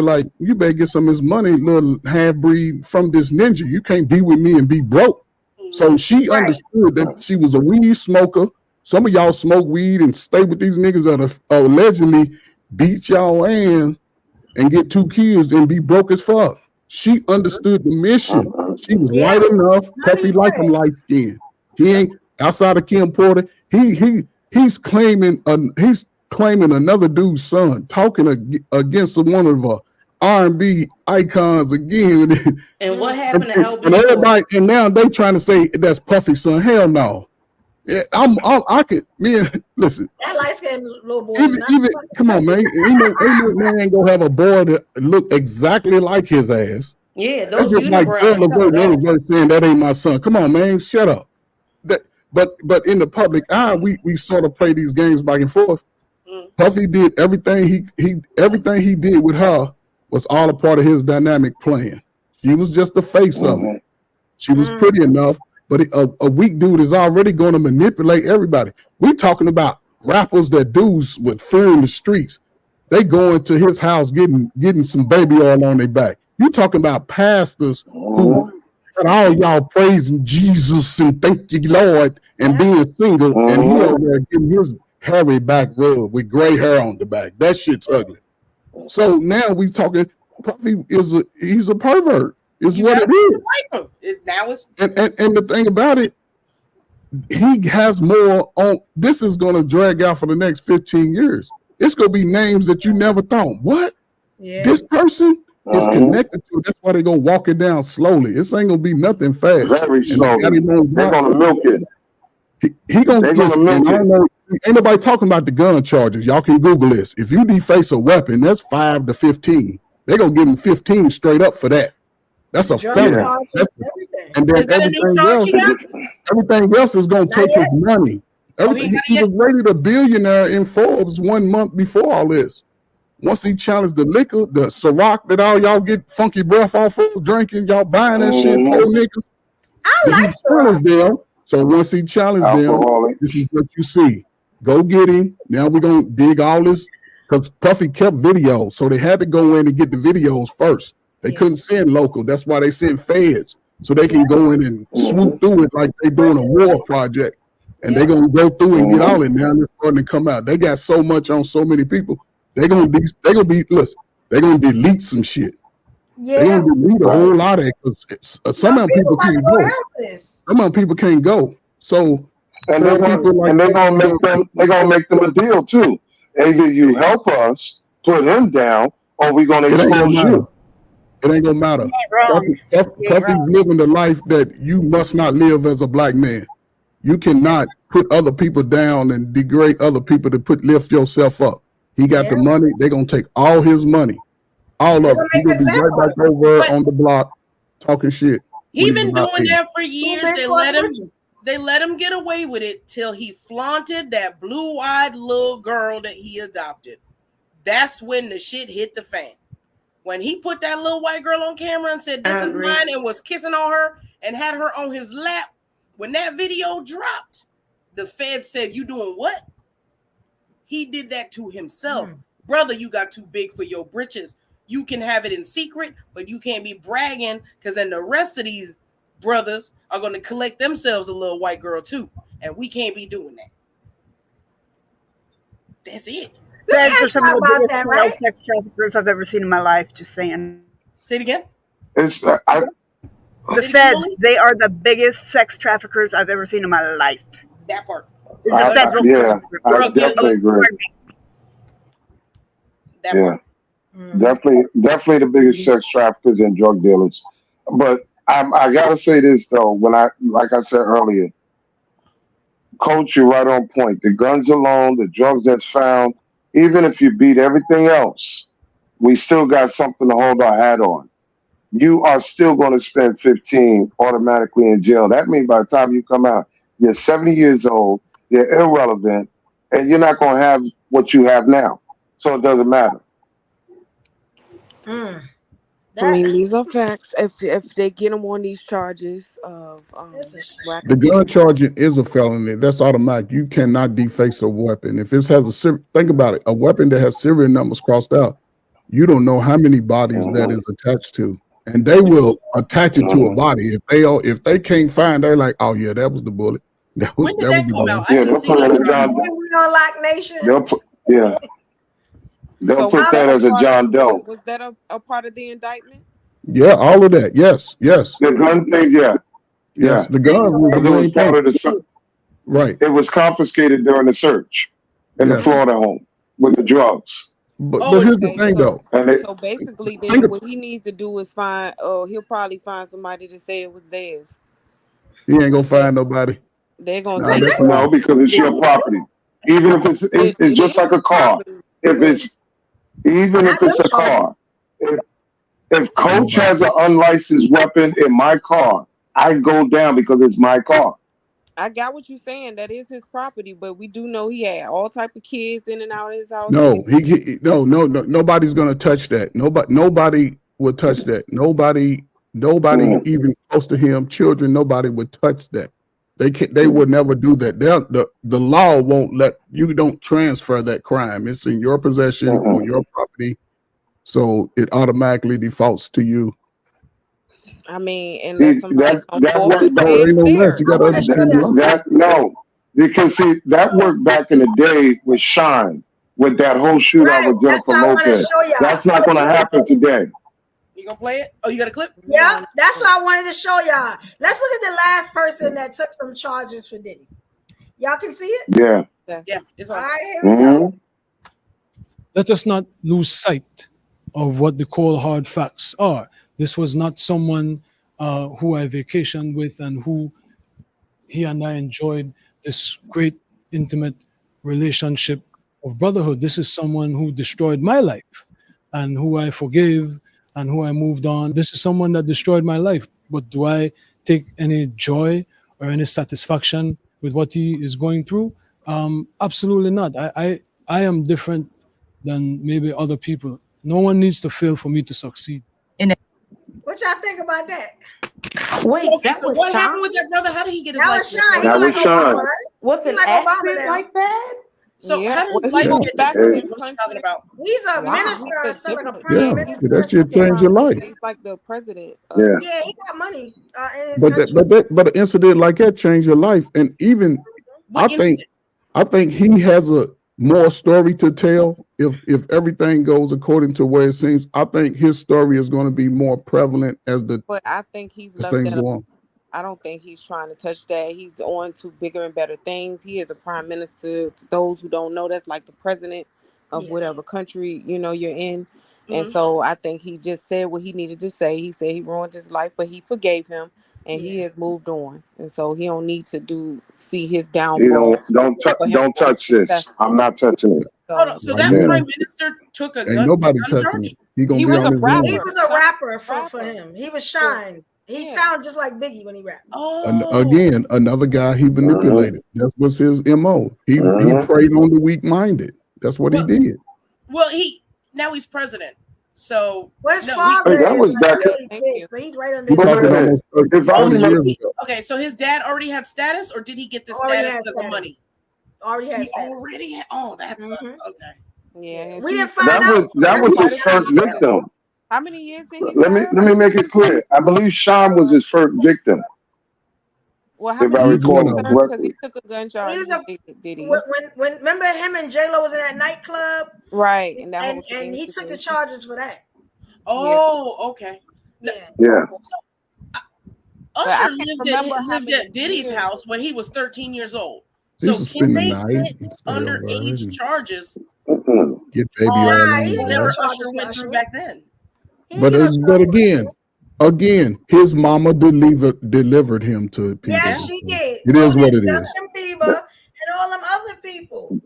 like, you better get some of his money, little half-breed from this ninja. You can't be with me and be broke. So she understood that she was a weed smoker. Some of y'all smoke weed and stay with these niggas that allegedly beat y'all and get 2 kids and be broke as fuck. She understood the mission. She was white enough. Puffy like him light skinned. He ain't outside of Kim Porter. He's claiming another dude's son, talking against one of the R&B icons again. And what happened to LB? And everybody, and now they trying to say that's Puffy's son. Hell no. Yeah, I could, man, listen. That light-skinned little boy. Even come on, man. Ain't no man ain't gonna have a boy that look exactly like his ass. Yeah, That's those just like Levert saying that ain't my son. Come on, man, shut up. But in the public eye, we sort of play these games back and forth. Puffy did everything everything he did with her was all a part of his dynamic plan. She was just the face of it. She was pretty enough, but a weak dude is already going to manipulate everybody. We talking about rappers that dudes with fear in the streets. They go into his house getting some baby oil on their back. You talking about pastors who got all y'all praising Jesus and thank you, Lord, and being single, and he over there getting his hairy back rubbed with gray hair on the back. That shit's ugly. So now we talking. Puffy he's a pervert. Is what it is. And the thing about it, he has more on. This is going to drag out for the next 15 years. It's going to be names that you never thought. What? Yeah. This person is connected to it. That's why they're going to walk it down slowly. This ain't going to be nothing fast. Very slowly. They're going to milk it. He gonna milk it. Ain't nobody talking about the gun charges. Y'all can Google this. If you deface a weapon, that's 5 to 15. They're going to give him 15 straight up for that. That's a felony. And then everything else is going to take his money. He was rated a billionaire in Forbes 1 month before all this. Once he challenged the liquor, the Ciroc that all y'all get funky breath off of drinking, y'all buying that shit, poor niggas. I like Ciroc. So once he challenged them, this is what you see. Go get him. Now we're going to dig all this, because Puffy kept videos, so they had to go in and get the videos first. They couldn't send local. That's why they sent feds, so they can go in and swoop through it like they doing a war project. And they're going to go through and get all it. Now it's starting to come out. They got so much on so many people. They're going to delete some shit. Yeah. They're going to delete a whole lot of it, because some of people can't go. Some of people can't go. So and they're gonna make them a deal too. Either you help us put him down, or we're gonna expose you. It ain't gonna matter. Puffy's living the life that you must not live as a black man. You cannot put other people down and degrade other people to lift yourself up. He got the money. They're gonna take all his money, all of it. He's gonna be right back over on the block talking shit. He been doing that for years. They let him get away with it till he flaunted that blue-eyed little girl that he adopted. That's when the shit hit the fan. When he put that little white girl on camera and said, "This is mine," and was kissing on her and had her on his lap, when that video dropped, the Fed said, "You doing what?" He did that to himself. Brother, you got too big for your britches. You can have it in secret, but you can't be bragging, because then the rest of these brothers are going to collect themselves a little white girl too, and we can't be doing that. That's it. Feds are some of the biggest sex traffickers I've ever seen in my life. Just saying. Say it again. The Feds, they are the biggest sex traffickers I've ever seen in my life. That part. I definitely agree. Definitely the biggest sex traffickers and drug dealers. But I gotta say this though, like I said earlier, Coach, you're right on point. The guns alone, the drugs that's found, even if you beat everything else, we still got something to hold our hat on. You are still going to spend 15 automatically in jail. That means by the time you come out, you're 70 years old, you're irrelevant, and you're not going to have what you have now. So it doesn't matter. I mean, these are facts. If they get him on these charges of The gun charging is a felony. That's automatic. You cannot deface a weapon. If it has think about it, a weapon that has serial numbers crossed out, you don't know how many bodies that is attached to, and they will attach it to a body. If they can't find, they're like, oh yeah, that was the bullet. When did that come out? Yeah, they'll put it as a John Doe. We on Lock Nation. They'll put that as a John Doe. Was that a part of the indictment? Yeah, all of that. Yes. The gun thing, yeah. Yes, the gun was the main part of the right. It was confiscated during the search in the Florida home with the drugs. But here's the thing, though. So basically, then what he needs to do is find. Oh, he'll probably find somebody to say it was theirs. He ain't gonna find nobody. They're gonna No, because it's your property. Even if it's just like a car. If it's a car. If Coach has an unlicensed weapon in my car, I go down because it's my car. I got what you're saying. That is his property, but we do know he had all type of kids in and out of his house. No, no, nobody's gonna touch that. Nobody would touch that. Nobody even close to him, children, nobody would touch that. They would never do that. The law won't let you don't transfer that crime. It's in your possession on your property. So it automatically defaults to you. I mean, unless somebody no, because see that worked back in the day with Shine, with that whole shootout with Jennifer Lopez. That's not going to happen today. You gonna play it? Oh, you got a clip? Yeah, that's what I wanted to show y'all. Let's look at the last person that took some charges for Diddy. Y'all can see it? Yeah. It's all right. Here we go. Let us not lose sight of what the cold hard facts are. This was not someone who I vacationed with and who he and I enjoyed this great intimate relationship of brotherhood. This is someone who destroyed my life and who I forgave and who I moved on. This is someone that destroyed my life. But do I take any joy or any satisfaction with what he is going through? Absolutely not. I am different than maybe other people. No one needs to fail for me to succeed. What y'all think about that? Wait, okay, so what happened with that brother? How did he get his life? That was Shine. What's an accident like that? So how does his life get back to his country? About? He's a minister, so like a prime minister. That should change your life. He's like the president. Yeah, he got money in his but an incident like that changed your life, and even I think he has a more story to tell. If everything goes according to where it seems, I think his story is going to be more prevalent as But I think he's as things go on. I don't think he's trying to touch that. He's on to bigger and better things. He is a prime minister. For those who don't know, that's like the president of whatever country you're in. And so I think he just said what he needed to say. He said he ruined his life, but he forgave him, and he has moved on. And so he don't need to see his downfall. Don't touch this. I'm not touching it. So that prime minister took a gun. Ain't nobody touching it. He was a rapper. He was a rapper for him. He was Shine. He sounded just like Biggie when he rapped. Again, another guy he manipulated. That was his MO. He preyed on the weak-minded. That's what he did. Well, now he's president. So his father that was back big, so he's right under. Okay, so his dad already had status, or did he get the status because of money? Already had status. Already had. Oh, that sucks. Okay. Yeah, we didn't find out. That was his first victim. How many years did he? Let me make it clear. I believe Sean was his first victim. Well, how many because he took a gun charge? Did he? When remember him and J-Lo was in that nightclub, right? And he took the charges for that. Oh, okay. Yeah. Usher lived at Diddy's house when he was 13 years old. So can they get underage charges? Get baby on. Whatever Usher went through back then. But again, his mama delivered him to people. Yes, she did. It is what it is. Justin Bieber and all them other people.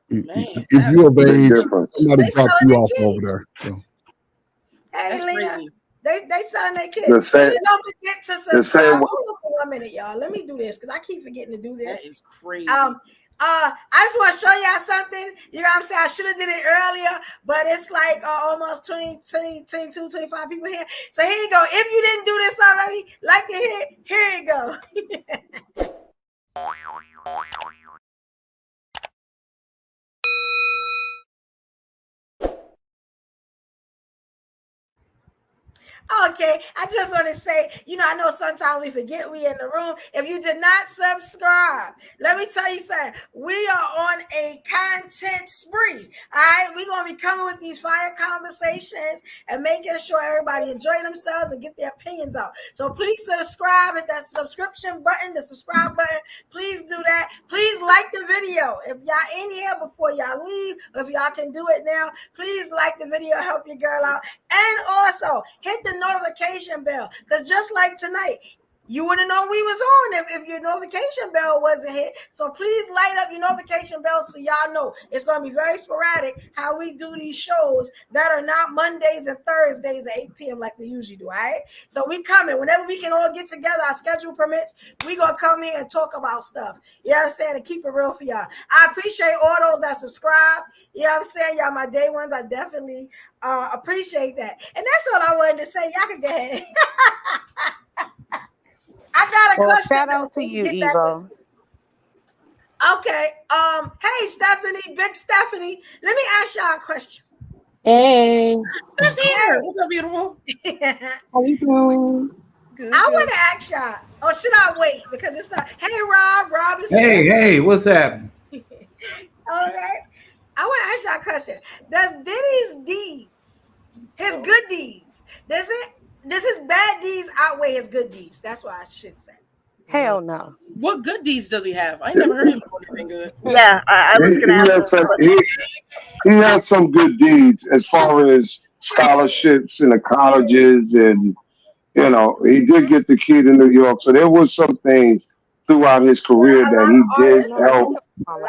If you're of age, somebody dropped you off over there. So. They selling their kids. The same- Please don't forget to the subscribe. same- Hold on for 1 minute, y'all. Let me do this because I keep forgetting to do this. That is crazy. I just want to show y'all something. You know what I'm saying? I should have did it earlier, but it's like almost 20, 22, 25 people here. So here you go. If you didn't do this already, like to hit, here you go. Okay, I just want to say, I know sometimes we forget we in the room. If you did not subscribe, let me tell you something. We are on a content spree. All right, we're gonna be coming with these fire conversations and making sure everybody enjoy themselves and get their opinions out. So please subscribe, hit that subscription button, the subscribe button. Please do that. Please like the video. If y'all in here before y'all leave, or if y'all can do it now, please like the video, help your girl out, and also hit the notification bell, because just like tonight, you wouldn't know we was on if your notification bell wasn't hit. So please light up your notification bell so y'all know. It's going to be very sporadic how we do these shows that are not Mondays and Thursdays at 8 p.m. like we usually do, all right? So we coming. Whenever we can all get together, our schedule permits, we going to come here and talk about stuff. You know what I'm saying? And keep it real for y'all. I appreciate all those that subscribe. You know what I'm saying? Y'all my day ones. I definitely appreciate that. And that's all I wanted to say. Y'all can go ahead. I got a question. Shout out to you, Evo. Okay. Hey, Stephanie, big Stephanie. Let me ask y'all a question. Hey. What's here? What's up, beautiful? How you doing? Good. I want to ask y'all. Or should I wait? Because it's not. Hey, Rob. Rob is Hey, hey, what's happening? All right. I want to ask y'all a question. Does Diddy's deeds, his good deeds, does his bad deeds outweigh his good deeds? That's what I should say. Hell no. What good deeds does he have? I ain't never heard him do anything good. Yeah, I was going to ask. He had some good deeds as far as scholarships in the colleges, and he did get the key to New York. So there was some things throughout his career that he did help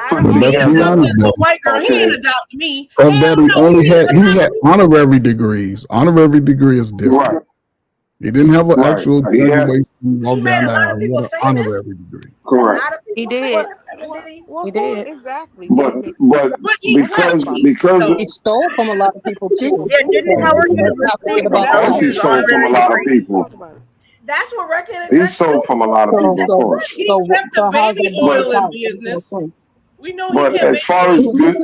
put together. White girl, he ain't adopted me. Of that, he had honorary degrees. Honorary degree is different. Right. He didn't have an actual He had- graduation. Walk down the aisle. He had an honorary degree. Correct. He did. Well, He did. Exactly. But because He stole from a lot of people too. Yeah, didn't Howard get Let's not forget about of course he that. sold from a lot of people. That's what record He executives sold from a lot of people, of course. He kept the baby oil in business. We know he But can't as make far as good,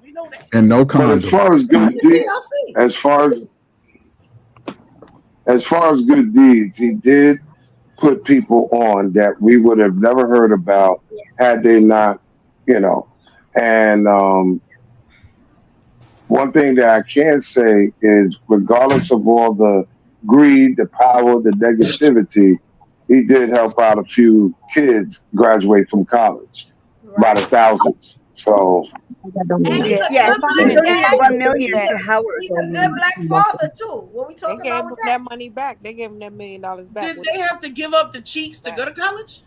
we know that. And no but condom. as far as good deeds, as far as good deeds, he did put people on that we would have never heard about had they not, And one thing that I can say is, regardless of all the greed, the power, the negativity, he did help out a few kids graduate from college by the thousands. So Yeah, he donated 1 million to Howard. He's a good black father too. What we They talking gave about him with that money back. They gave him that $1 million back. Did they have to give up the cheeks to go to college?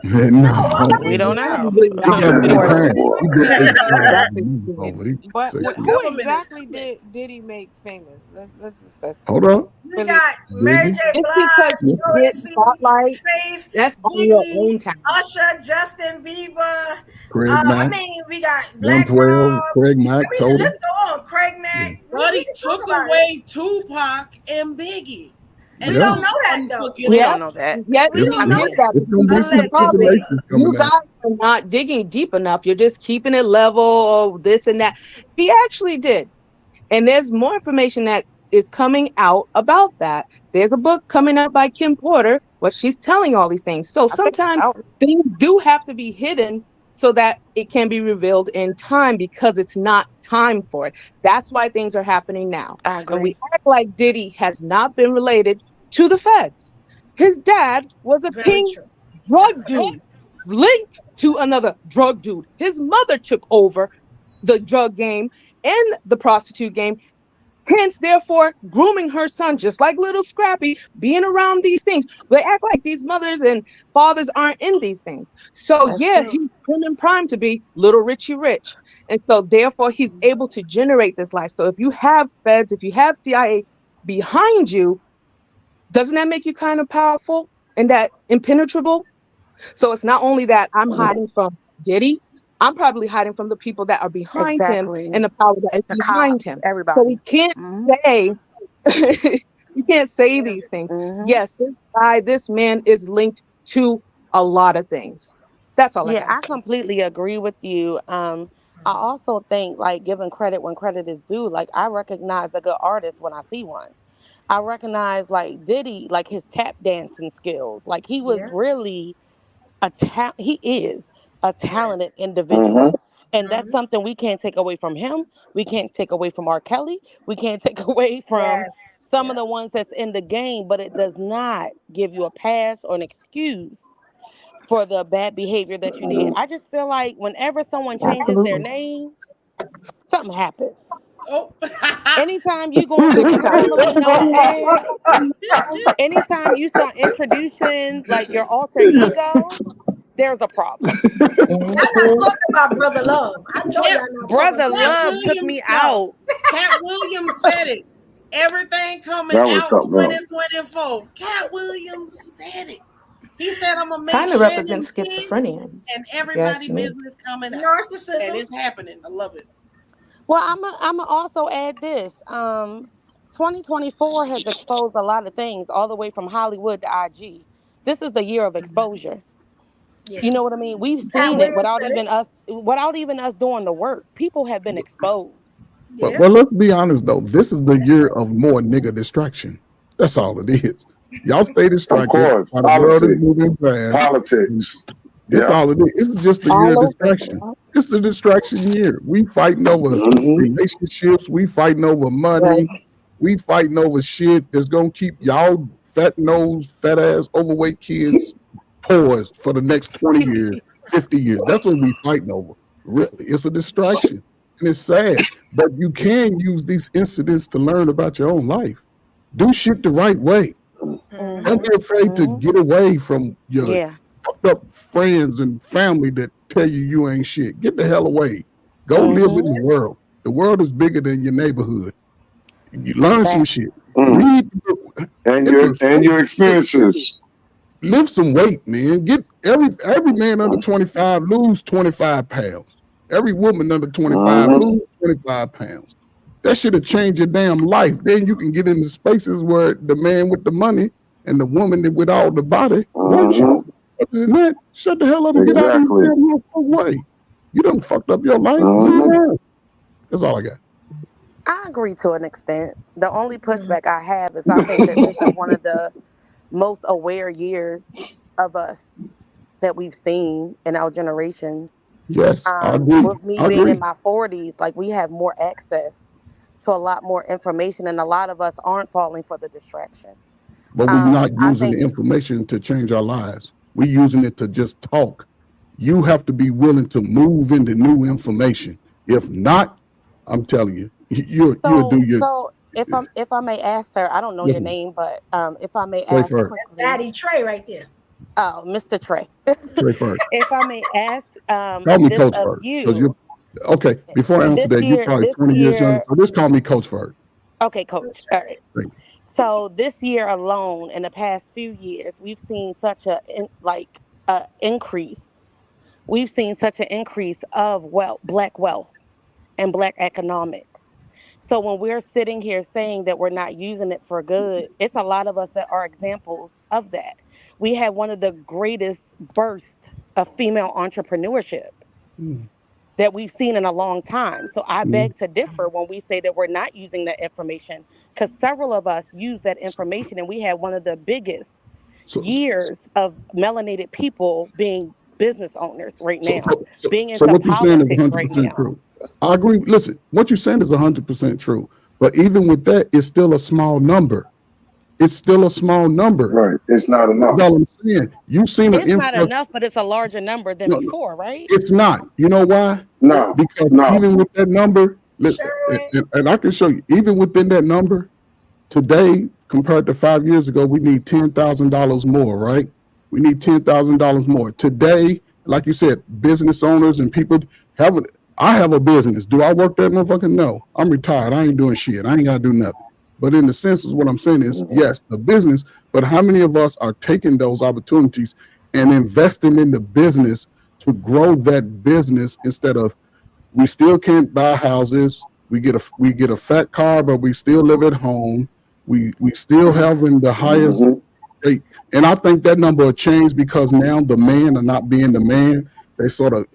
No. We don't know. He got big parents. He broke his parents. But Say, who exactly did he make famous? Let's discuss. Hold up. We got Mary J. Just Blige, because you get spotlight, Faith, that's on your Diddy, own time. Usher, Justin Bieber. Craig I Mack. mean, we got Black 112. Rob. Craig Mack told him. Let's go on. Craig Mack. But We he can talk took about away Tupac and Biggie. And We don't know that though. We don't know that. Yes, We he don't know did that. It's gonna be That's some the problem. stipulations You coming guys out. are not digging deep enough. You're just keeping it level, or this and that. He actually did. And there's more information that is coming out about that. There's a book coming out by Kim Porter, where she's telling all these things. So sometimes things do have to be hidden so that it can be revealed in time, because it's not time for it. That's why things are happening now. I And we agree. act like Diddy has not been related to the feds. His dad was a Very pink true. drug dude linked to another drug dude. His mother took over the drug game and the prostitute game, hence therefore grooming her son, just like little Scrappy being around these things. They act like these mothers and fathers aren't in these things. So That's yeah, true. he's been in prime to be little Richie Rich, and so therefore he's able to generate this life. So if you have feds, if you have CIA, behind you, doesn't that make you kind of powerful and that impenetrable? So it's not only that I'm hiding from Diddy, I'm probably hiding from the people that are behind him Exactly. and the power that The is behind cops, him. So everybody. we can't say you can't say these things. Yes, this guy, this man is linked to a lot of things. That's all I Yeah, gotta I say. completely agree with you. I also think like giving credit when credit is due. Like I recognize a good artist when I see one. I recognize like Diddy, like his tap dancing skills. Like he was Yeah. really he is a talented Mm-hmm. individual. And that's something we can't take away from him. We can't take away from R. Kelly. We can't take away from Yes. some of the ones that's in the game, but it does not give you a pass or an excuse for the bad behavior that you did. I just feel like whenever someone changes their Absolutely. name, something happens. Oh, Anytime you going Sick through and a tired. family notepad, anytime you start introducing like your alter ego, there's a problem. Y'all not talking about Brother Love. I know Cat, y'all not talking Brother about Cat Love took Williams, me no. out. Cat Williams said it. Everything coming That was out something else. 2024. Cat Williams said it. He said, I'm going to make Kind of Shannon represents King schizophrenia, and if you everybody ask me. business coming out. narcissism. And it's happening. I love it. Well, I'm also add this. 2024 has exposed a lot of things, all the way from Hollywood to IG. This is the year of exposure. Yeah. You know what I mean? We've Cat seen it Williams said it. without even us doing the work. People have been exposed. But Yeah. well, let's be honest though. This is the year of more nigga distraction. That's all it is. Y'all stay Of distracted course, while the world is politics. moving fast. Politics. That's Yeah. all it is. It's just the year of All over. distraction. It's the distraction year. We fighting over Mm-hmm. relationships. We fighting over Right. money. We fighting over shit that's gonna keep y'all fat nosed, fat ass, overweight kids poised for the next 20 years, 50 years. That's what we fighting over. Really. It's a distraction. And it's sad. But you can use these incidents to learn about your own life. Do shit the right way. Mm-hmm. Don't be afraid to get away from your Yeah. fucked up friends and family that tell you ain't shit. Get the hell away. Go live in the world. The world is bigger than your neighborhood. You learn some Facts. shit. Mm. Read. And your experiences. Lift some weight, man. Get every man under 25 lose 25 pounds. Every woman under 25 Mm-hmm. lose 25 pounds. That should have changed your damn life. Then you can get into spaces where the man with the money and the woman with all the body want you. Mm-hmm. Other than that, shut the hell up and get out of Exactly. your damn way. You done fucked up your life. Move Mm-hmm. on. That's all I got. I agree to an extent. The only pushback I have is I think that this is one of the most aware years of us that we've seen in our generations. Yes, I agree. With me I being in agree. my 40s, like we have more access to a lot more information, and a lot of us aren't falling for the distraction. But we're not I using think the information to change our lives. We're using it to just talk. You have to be willing to move into new information. If not, I'm telling you, you'll do your so. If I may ask, sir, I don't know your listen, name, but if I may Trey ask first. That's quickly, Daddy Trey right there. oh, Mr. Trey, Trey first. if I may ask Call me this coach of first. Because you, you okay, before I answer that, you're probably this 20 years younger. year, So just call me coach first. okay, coach, all right. Thank you. So this year alone, in the past few years, we've seen such a increase. We've seen such an increase of black wealth and black economics. So when we're sitting here saying that we're not using it for good, it's a lot of us that are examples of that. We had one of the greatest bursts of female entrepreneurship Mm, that we've seen in a long time. So I mm. beg to differ when we say that we're not using that information, because several of us use that information, and we had one of the biggest So, years of melanated people being business owners right so, now, being so into what you're saying is politics right 100% now. true. I agree. Listen, what you're saying is 100% true. But even with that, it's still a small number. It's still a small number. Right. It's not That's enough. all I'm saying. You've seen an It's not influx. enough, but it's a larger number than No, before, right? it's not. You know why? No. Because No. even with that number, and I can show you, even within that number, today compared to 5 years ago, we need $10,000 more, right? We need $10,000 more today. Like you said, business owners and people have it. I have a business. Do I work that motherfucker? No, I'm retired. I ain't doing shit. I ain't gotta do nothing. But in the sense of what I'm saying is, yes, the business, but how many of us are taking those opportunities and investing in the business to grow that business instead of, we still can't buy houses. We get a fat car, but we still live at home. We still having the highest rate. And I think that number will change because now the men are not being the man. They sort of,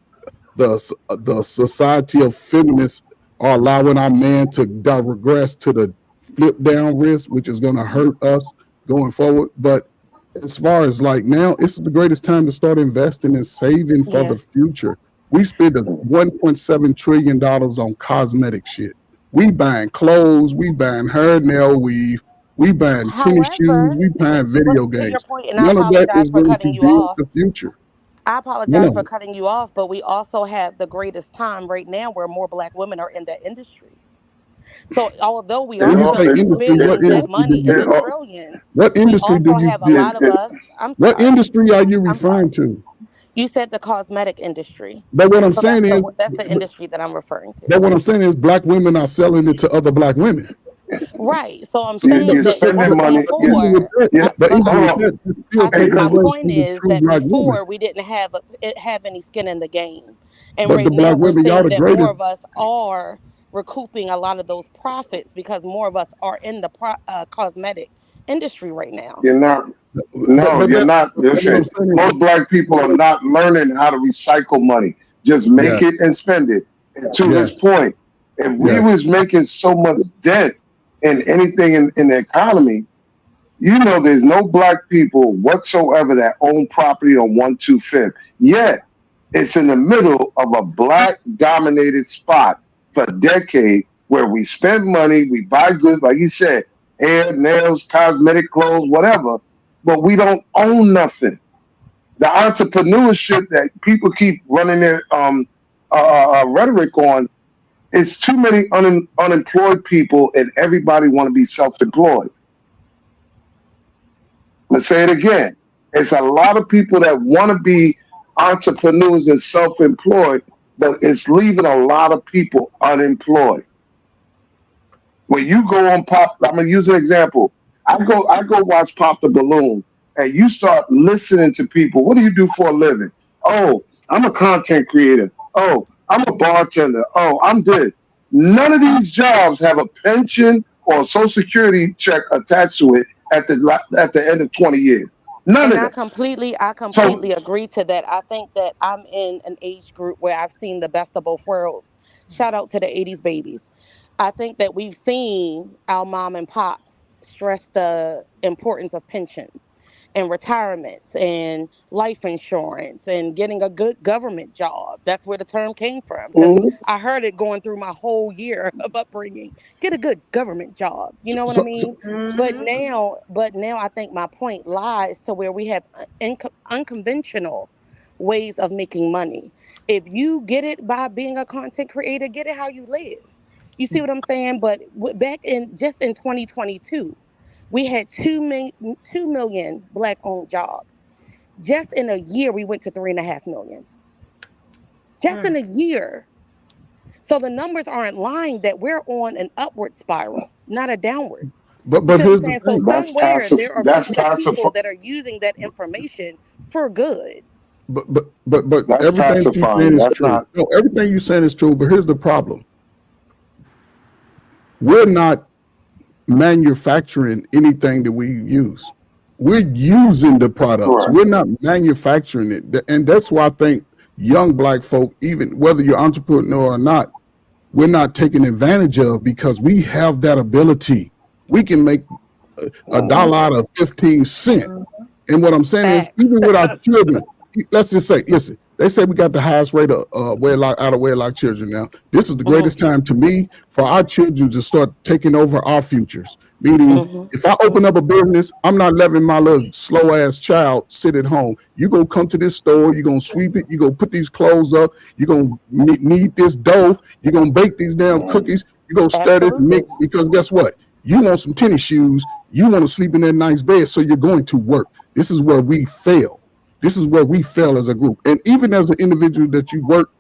the society of feminists are allowing our men to regress to the flip down risk, which is going to hurt us going forward. But as far as like now, it's the greatest time to start investing and saving for the future. We spend $1.7 trillion on cosmetic shit. We buying clothes, we buying hair, nail weave, we buying tennis shoes, we buying video to your games. point, and I None of that apologize is for going to cutting you build off. the future. I None apologize of for it. cutting you off, but we also have the greatest time right now where more Black women are in that industry. So although we When are you say industry, what spending that industry do money in the you? trillions, What we industry do also you? have a lot of us. I'm What sorry. industry are you I'm sorry. referring to? You said the cosmetic industry. But what I'm So saying is, that's the industry that I'm referring to. but what I'm saying is, black women are selling it to other black women. Right. So I'm So, saying You're that spending money. but even with that, but but even I with think that, it's still I think taking my away point from the is true that black woman. before we didn't have any skin in the game, and But the right now black we're women, y'all seeing the that more of greatest. us are recouping a lot of those profits because more of us are in the cosmetic industry right now. You're not. But No, but you're that, not. but what I'm Listen, saying is, most black people are not learning how to recycle money. Just make it yes, and spend it. And to his yes, point, if we yes. was making so much dent in anything in the economy, you know, there's no black people whatsoever that own property on 125th. Yet it's in the middle of a black dominated spot for decades where we spend money, we buy goods, like you said, hair, nails, cosmetic clothes, whatever, but we don't own nothing. The entrepreneurship that people keep running their rhetoric on, it's too many unemployed people, and everybody want to be self-employed. Let's say it again. It's a lot of people that want to be entrepreneurs and self-employed, but it's leaving a lot of people unemployed. When you go on Pop, I'm gonna use an example. I go watch Pop the Balloon, and you start listening to people. What do you do for a living? Oh, I'm a content creator. Oh, I'm a bartender. Oh, I'm this. None of these jobs have a pension or a social security check attached to it at the end of 20 years. None And of that. I So, completely agree to that. I think that I'm in an age group where I've seen the best of both worlds. Shout out to the 80s babies. I think that we've seen our mom and pops stress the importance of pensions and retirements and life insurance and getting a good government job. That's where the term came from because mhm. I heard it going through my whole year of upbringing. Get a good government job. You So, know what I so, mean? so But now I think my point lies to where we have unconventional ways of making money. If you get it by being a content creator, get it how you live. You see what I'm saying? But back in just in 2022, we had 2 million black owned jobs. Just in a year, we went to 3.5 million. Just in a year. So the numbers aren't lying that we're on an upward spiral, not a downward. You but see what I'm here's the saying? So thing. That's somewhere passive. there are That's groups of passive. people that are using that information for good. But That's everything that you're saying pacifying. is That's true. not. No, everything you're saying is true. But here's the problem: we're not manufacturing anything that we use. We're using the products. Correct. We're not manufacturing it. And that's why I think young black folk, even whether you're entrepreneur or not, we're not taking advantage of because we have that ability. We can make a Mhm. dollar out of 15 cents. And what I'm saying is, Facts. even with our children, let's just say, listen, they say we got the highest rate of wedlock out of wedlock children now. This is the hmm greatest time to me for our children to start taking over our futures. Meaning, hmm if I open up a business, I'm not letting my little slow ass child sit at home. You're gonna come to this store, you're gonna sweep it, you're gonna put these clothes up, you're gonna knead this dough, you're gonna bake these damn cookies, you're gonna stir this Absolutely. mix because guess what? You want some tennis shoes, you want to sleep in that nice bed, so you're going to work. This is where we fail. This is where we fail as a group. And even as an individual that you work,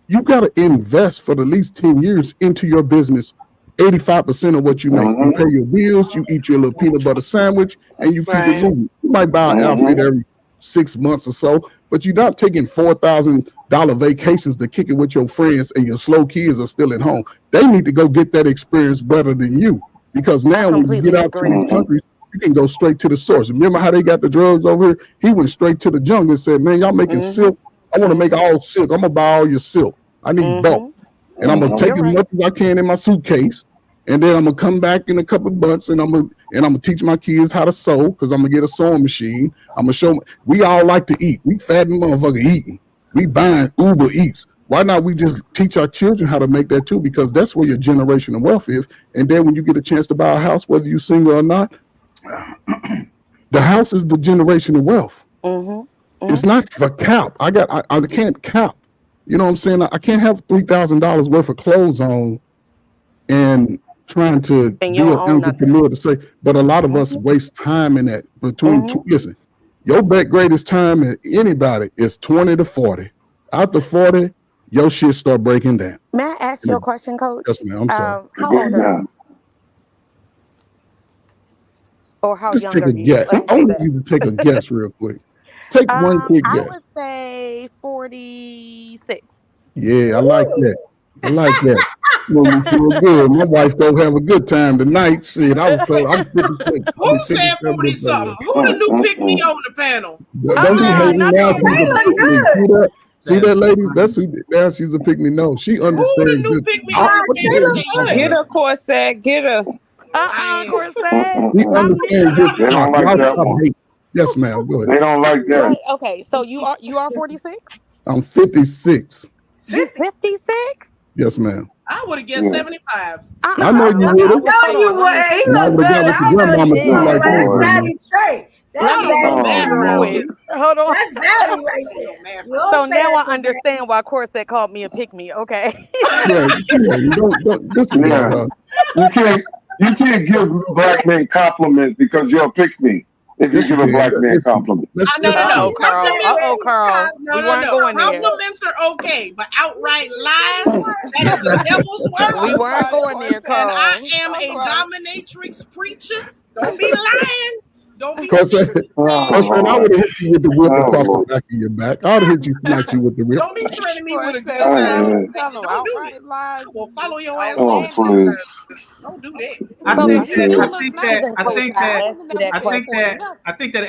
you got to invest for the least 10 years into your business 85% of what you make. You pay your bills, you eat your little peanut butter sandwich, and you keep it moving. You might buy an outfit every 6 months or so, but you're not taking $4,000 vacations to kick it with your friends, and your slow kids are still at home. They need to go get that experience better than you, because now when you get out to these countries, you can go straight to the source. Remember how they got the drugs over here? He went straight to the jungle and said, man, y'all making silk. I want to make all silk. I'm going to buy all your silk. I need bulk. And I'm going to take as much as I can in my suitcase. And then I'm going to come back in a couple of months, and I'm going to teach my kids how to sew, because I'm going to get a sewing machine. I'm going to show them. We all like to eat. We fat motherfucker eating. We buying Uber Eats. Why not we just teach our children how to make that too? Because that's where your generational wealth is. And then when you get a chance to buy a house, whether you're single or not, the house is the generational wealth. It's not for cap. I can't cap. You know what I'm saying? I can't have $3,000 worth of clothes on and trying to be an entrepreneur to say, but a lot of us waste time in that. Listen, your greatest time in anybody is 20 to 40. After 40, your shit start breaking down. May I ask you a question, Coach? Yes, ma'am. I'm sorry. How old are you? Or how Just young take are a you? guess. I want you to take a guess real quick. Take one quick I guess. would say 46. Yeah, I like that. I like that. Well, we feel good. My wife don't have a good time tonight. Shit, I was told I'm 56. Who said 40 something? Who the new pick me on the panel? Don't be hating now. They look good. See that, ladies? That's who. Now she's a pick me. No, she understands. Get her, Corset. Get her. Corset. She understands good. They don't like that one. Yes, ma'am. Go ahead. They don't like that. Wait, okay, so you are 46? I'm 56. 56? Yes, ma'am. I would have guessed 75. I know you would have. No, you would. He look good. I know you would. But that's Zaddy straight. That's Zaddy. Hold on. That's Zaddy right there. So now I understand why Corset called me a pick-me. Okay. You can't give black men compliments because you're a pick-me. If you give a black man compliment. No, Carl. Carl. We weren't going there. Compliments are okay, but outright lies, that is the devil's work. We weren't going there, Carl. And I am a dominatrix preacher. Don't be lying. Don't be Corset, I would have hit you with the whip across the back of your back. I would have hit you, smacked you with the whip. Don't be threatening me with a good time. Don't do it. I will follow your ass. Don't do that. I think that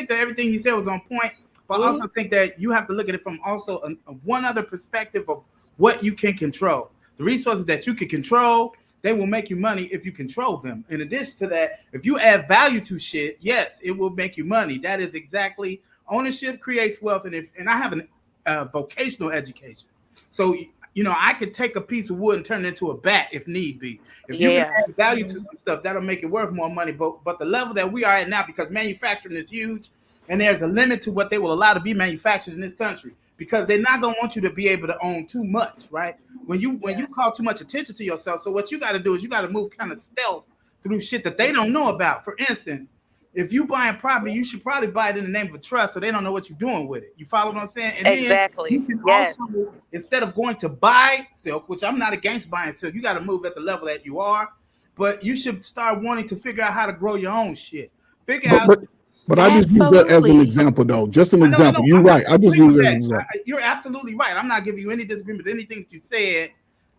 everything he said was on point, but I also think that you have to look at it from also one other perspective of what you can control. The resources that you can control, they will make you money if you control them. In addition to that, if you add value to shit, yes, it will make you money. That is exactly, ownership creates wealth. And I have a vocational education. So, you know, I could take a piece of wood and turn it into a bat if need be. If you can add value to some stuff, that'll make it worth more money. But the level that we are at now, because manufacturing is huge, and there's a limit to what they will allow to be manufactured in this country, because they're not going to want you to be able to own too much, right? When you call too much attention to yourself, so what you got to do is you got to move kind of stealth through shit that they don't know about. For instance, if you buy a property, you should probably buy it in the name of a trust, so they don't know what you're doing with it. You follow what I'm saying? And exactly. Then you can also, instead of going to buy silk, which I'm not against buying silk, you got to move at the level that you are, but you should start wanting to figure out how to grow your own shit. But I just use that as an example, though. Just an example. You're right. I just use that as an example. You're absolutely right. I'm not giving you any disagreement with anything that you said,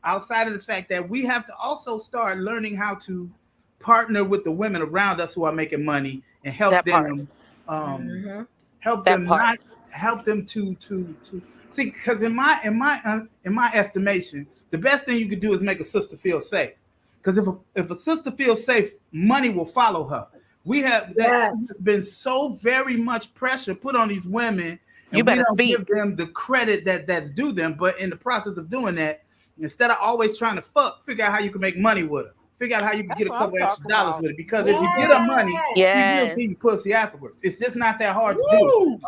outside of the fact that we have to also start learning how to partner with the women around us who are making money and help them help them to see, because in my estimation, the best thing you could do is make a sister feel safe. Because if a sister feels safe, money will follow her. We have there's been so very much pressure put on these women, and we don't give them the credit that's due them. But in the process of doing that, instead of always trying to figure out how you can make money with her. Figure out how you can get a couple extra dollars with it. Because if you get her money, she will give you pussy afterwards. It's just not that hard to do.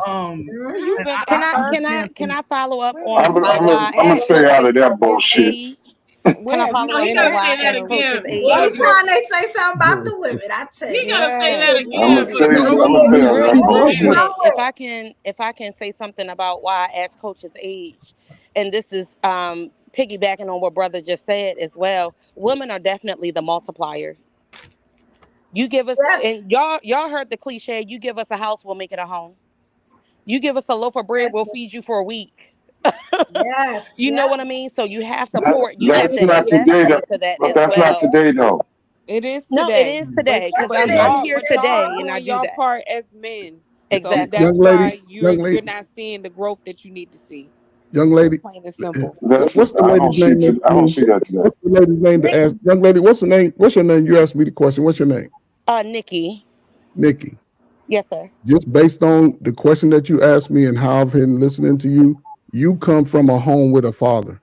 Can I follow up on? I'm gonna stay out of that bullshit. When I follow up, you gotta say that again. Anytime they say something about the women, I tell you. You gotta say that again. If I can say something about why I asked Coach's age, and this is piggybacking on what brother just said as well, women are definitely the multipliers. You give us, and y'all heard the cliche, you give us a house, we'll make it a home. You give us a loaf of bread, we'll feed you for a week. Yes. You know what I mean? So you have to That's not today, though. into that But as that's not well. today, though. It is No, it today. is today because But I'm y'all, here but y'all today and I doing do y'all that. part as men. So Exactly. that's Young lady, why young you're lady, not seeing the growth that you need to see. young lady. Plain and simple. What's the I lady's don't see name? I don't see that today. What's the lady's name to ask? Young lady, what's the name? What's your name? You asked me the question. What's your name? Nikki. Nikki. Yes, sir. Just based on the question that you asked me and how I've been listening to you, you come from a home with a father.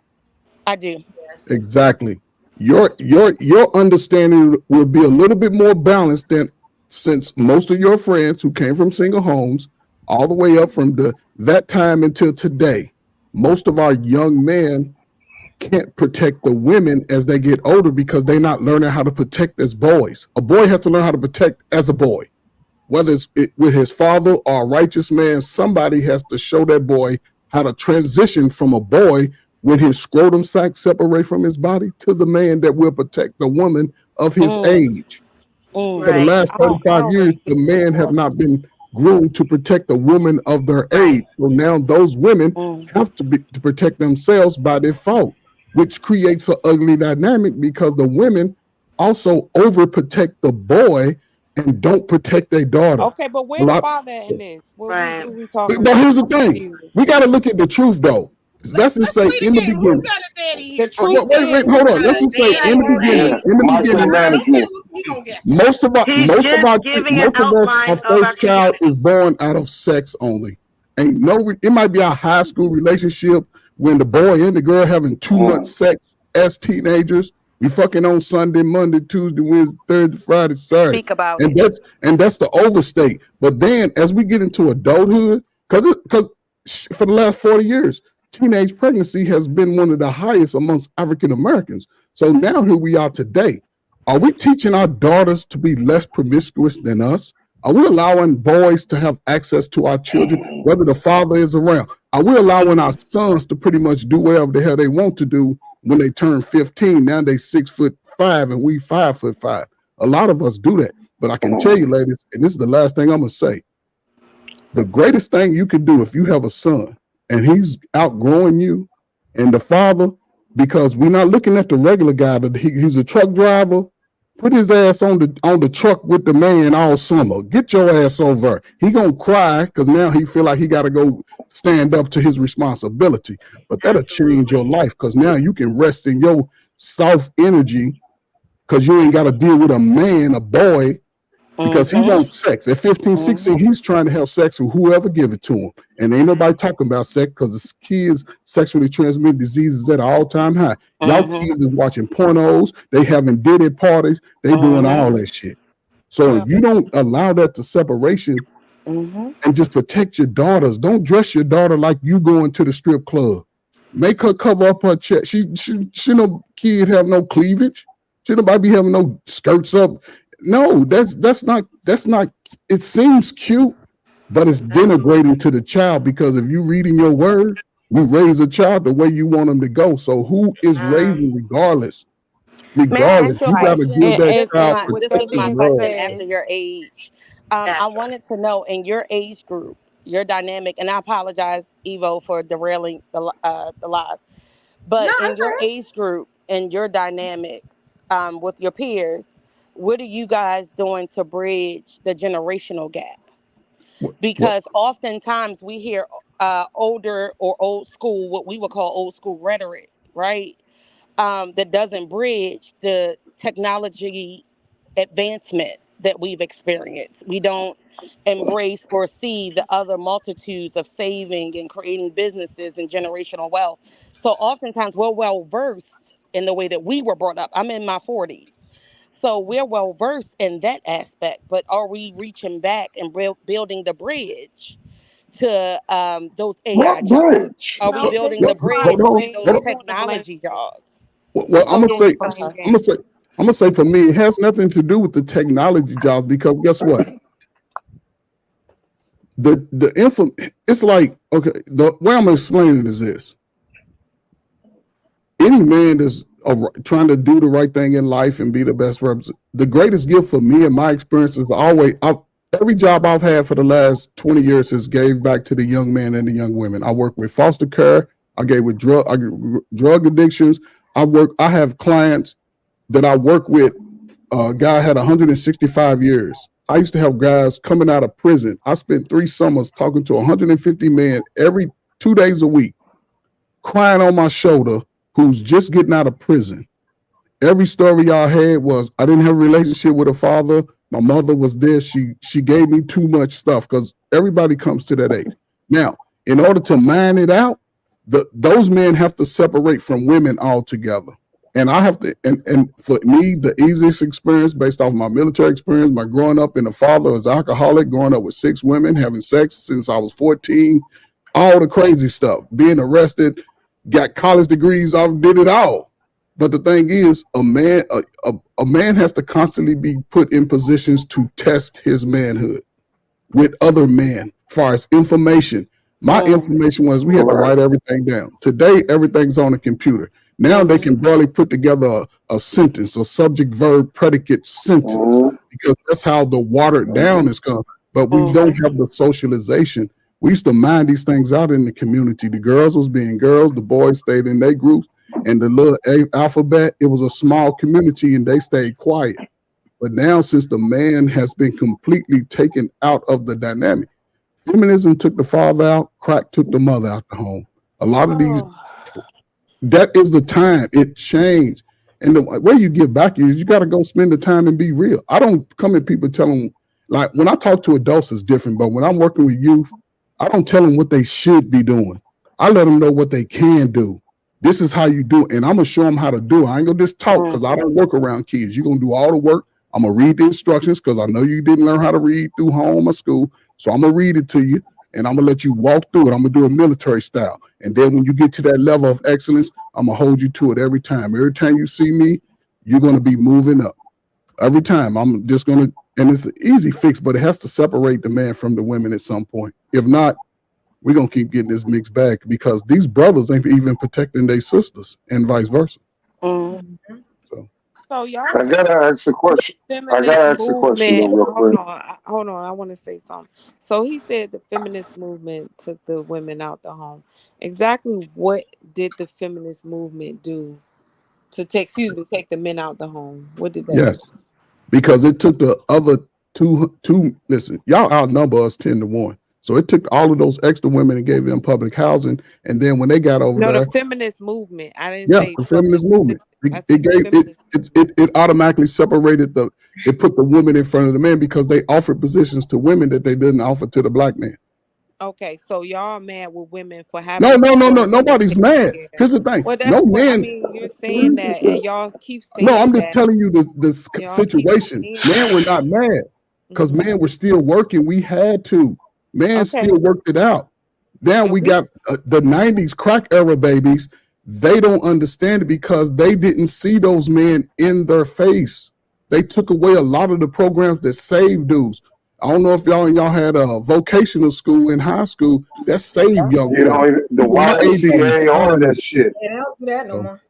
I do. Exactly. Your understanding will be a little bit more balanced than since most of your friends who came from single homes all the way up from that time until today, most of our young men can't protect the women as they get older because they're not learning how to protect as boys. A boy has to learn how to protect as a boy. Whether it's with his father or a righteous man, somebody has to show that boy how to transition from a boy with his scrotum sac separate from his body to the man that will protect the woman of his age. For the last 35 years, the men have not been groomed to protect the woman of their age. So now those women have to protect themselves by default, which creates an ugly dynamic because the women also overprotect the boy and don't protect their daughter. Okay, but where the father in this? What we talking But about? here's the thing: we got to look at the truth, though. Let's just say in the beginning. The truth Wait, hold on. Let's just say in the beginning. In the beginning, most of our first child is born out of sex only. Ain't it might be a high school relationship when the boy and the girl having 2 months sex as teenagers. We fucking on Sunday, Monday, Tuesday, Wednesday, Thursday, Friday, Saturday. Speak about And that's the overstate. But then as we get into adulthood, because for the last 40 years, teenage pregnancy has been one of the highest amongst African Americans. So now here we are today. Are we teaching our daughters to be less promiscuous than us? Are we allowing boys to have access to our children, whether the father is around? Are we allowing our sons to pretty much do whatever the hell they want to do when they turn 15? Now they 6'5" and we 5'5". A lot of us do that. But I can tell you, ladies, and this is the last thing I'm gonna say. The greatest thing you can do if you have a son and he's outgrowing you and the father, because we're not looking at the regular guy that he's a truck driver. Put his ass on the truck with the man all summer. Get your ass over. He gonna cry because now he feel like he got to go stand up to his responsibility. But that'll change your life because now you can rest in your soft energy because you ain't got to deal with a man, a boy, because he wants sex. At 15, 16, he's trying to have sex with whoever give it to him. And ain't nobody talking about sex because the kids' sexually transmitted diseases at an all-time high. Y'all kids is watching pornos. They having Diddy parties. They doing all that shit. So if you don't allow that to separation and just protect your daughters, don't dress your daughter like you going to the strip club. Make her cover up her chest. She no kid have no cleavage. She nobody be having no skirts up. No, that's not. It seems cute, but it's denigrating to the child because if you reading your word, you raise a child the way you want them to go. So who is raising regardless? May I ask you a You got to question? give that child This was my protective question love. after your age. I wanted to know in your age group, your dynamic, and I apologize, Evo, for derailing the live. But in your age group and your dynamics with your peers, what are you guys doing to bridge the generational gap? Because oftentimes we hear older or old school, what we would call old school rhetoric, right? That doesn't bridge the technology advancement that we've experienced. We don't embrace or see the other multitudes of saving and creating businesses and generational wealth. So oftentimes we're well versed in the way that we were brought up. I'm in my 40s. So we're well versed in that aspect, but are we reaching back and building the bridge to those AI What jobs? bridge? Are we building the Hold bridge on. to those technology jobs? Well, I'm gonna say for me, it has nothing to do with the technology jobs because guess what? It's like, okay, the way I'm explaining it is this. any man that's trying to do the right thing in life and be the best representative, the greatest gift for me and my experience is always, every job I've had for the last 20 years has gave back to the young men and the young women. I work with foster care. I gave with drug addictions. I have clients that I work with. A guy had 165 years. I used to have guys coming out of prison. I spent 3 summers talking to 150 men every 2 days a week, crying on my shoulder, who's just getting out of prison. Every story y'all had was, I didn't have a relationship with a father. My mother was there. She gave me too much stuff, because everybody comes to that age. Now, in order to mine it out, those men have to separate from women altogether. And I have to, and for me, the easiest experience based off my military experience, my growing up, and the father was alcoholic, growing up with 6 women, having sex since I was 14, all the crazy stuff, being arrested, got college degrees, I did it all. But the thing is, a man has to constantly be put in positions to test his manhood with other men. As far as information, my information was, we had to write everything down. Today, everything's on a computer. Now they can barely put together a sentence, a subject, verb, predicate sentence, because that's how the watered down is come. But we don't have the socialization. We used to mind these things out in the community. The girls was being girls, the boys stayed in their groups, and the little alphabet, it was a small community and they stayed quiet. But now, since the man has been completely taken out of the dynamic, feminism took the father out, crack took the mother out the home. A lot of these, that is the time it changed. And the way you give back is you got to go spend the time and be real. I don't come at people telling, like, when I talk to adults, it's different. But when I'm working with youth, I don't tell them what they should be doing. I let them know what they can do. This is how you do it. And I'm going to show them how to do it. I ain't going to just talk, because I don't work around kids. You're going to do all the work. I'm going to read the instructions, because I know you didn't learn how to read through home or school. So I'm going to read it to you, and I'm going to let you walk through it. I'm going to do it military style. And then when you get to that level of excellence, I'm going to hold you to it every time. Every time you see me, you're going to be moving up. Every time. I'm just going to, and it's an easy fix, but it has to separate the man from the women at some point. If not, we're going to keep getting this mixed bag, because these brothers ain't even protecting their sisters and vice versa. I So y'all, gotta ask a question. movement. Hold on. I want to say something. So he said the feminist movement took the women out the home. Exactly what did the feminist movement do to take the men out the home? What did that do? Yes, because it took the other two. Listen, y'all outnumber us 10-1. So it took all of those extra women and gave them public housing. And then when they got over there, the feminist movement. I didn't say the feminist movement. It automatically separated it put the women in front of the men, because they offered positions to women that they didn't offer to the black man. Okay, so y'all mad with women for having No, nobody's mad. Here's the thing. No man. You're saying that, and y'all keep saying No, I'm just telling you this situation. Man, we're not mad, because man, we're still working. We had to. Man still worked it out. Now we got the 90s crack era babies. They don't understand it, because they didn't see those men in their face. They took away a lot of the programs that saved dudes. I don't know if y'all had a vocational school in high school that saved young people. The YMCA, all of that shit. They don't do that no more.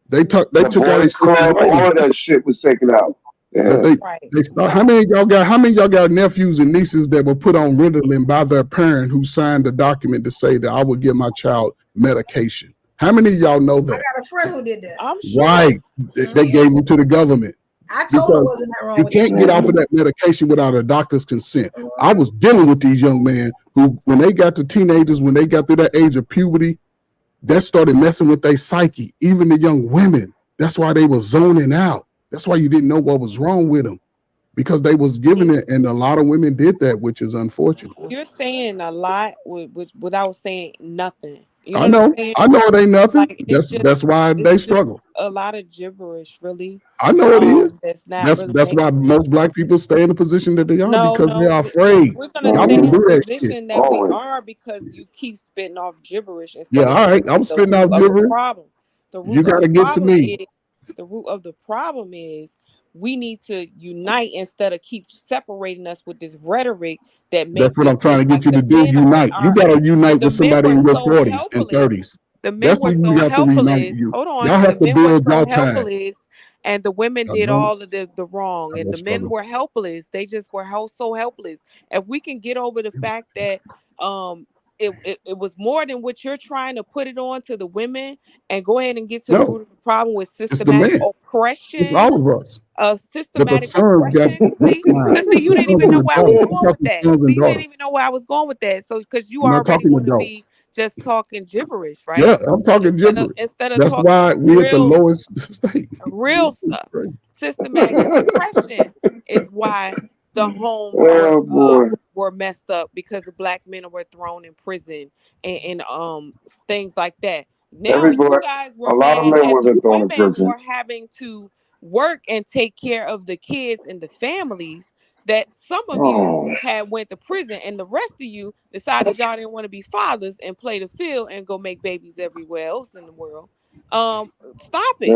They took out club, all of that shit was taken out. Yeah. How many of y'all got nephews and nieces that were put on Ritalin by their parent who signed a document to say that I would give my child medication? How many of y'all know that? I got a friend who did that. I'm sure. Right. They gave them to the government. I told her wasn't that wrong. You can't get off of that medication without a doctor's consent. I was dealing with these young men who, when they got to teenagers, when they got to that age of puberty, that started messing with their psyche. Even the young women. That's why they were zoning out. That's why you didn't know what was wrong with them, because they was giving it, and a lot of women did that, which is unfortunate. You're saying a lot without saying nothing. You I know it ain't nothing. Like, that's why they struggle. A lot of gibberish, really. I know it is. That's why most black people stay in the position that they are, because they are afraid. We're gonna stay in the position that we are because you keep spitting off gibberish. Yeah, all right. I'm spitting off gibberish. You got to get to me. The root of the problem is we need to unite instead of keep separating us with this rhetoric that makes. That's what I'm trying to get you to do. Unite. You got to unite with somebody in your 40s and 30s. The men That's were when so you have to reunite helpless. you. Hold Y'all on. The have to men were build so y'all time. helpless, and the women I did don't. all of the wrong, I and don't the men struggle. were helpless. They just were so helpless. If we can get over the fact that um it was more than what you're trying to put it on to the women, and go ahead and get to the root No, of the problem with it's the systematic man. It's oppression, all of us. But the systematic sons got oppression. See, the because see, you didn't sons even and know the where I was daughters. I'm going with talking that. sons See, and you didn't daughters. even know where I was going with that. So, because you I'm not already talking want to adults. be just talking gibberish, right? Yeah, I'm talking gibberish. Instead of That's talking why we at the real lowest state. real stuff. Systematic oppression is why the homes Oh boy. were messed up, because the black men were thrown in prison, and things like that. Now you Everybody, guys a were lot of mad men at the wasn't thrown in women prison. for having to work and take care of the kids and the families, that some of you Oh, had went to prison, and the rest of you decided y'all didn't want to be fathers and play the field and go make babies everywhere else in the world. Stop it.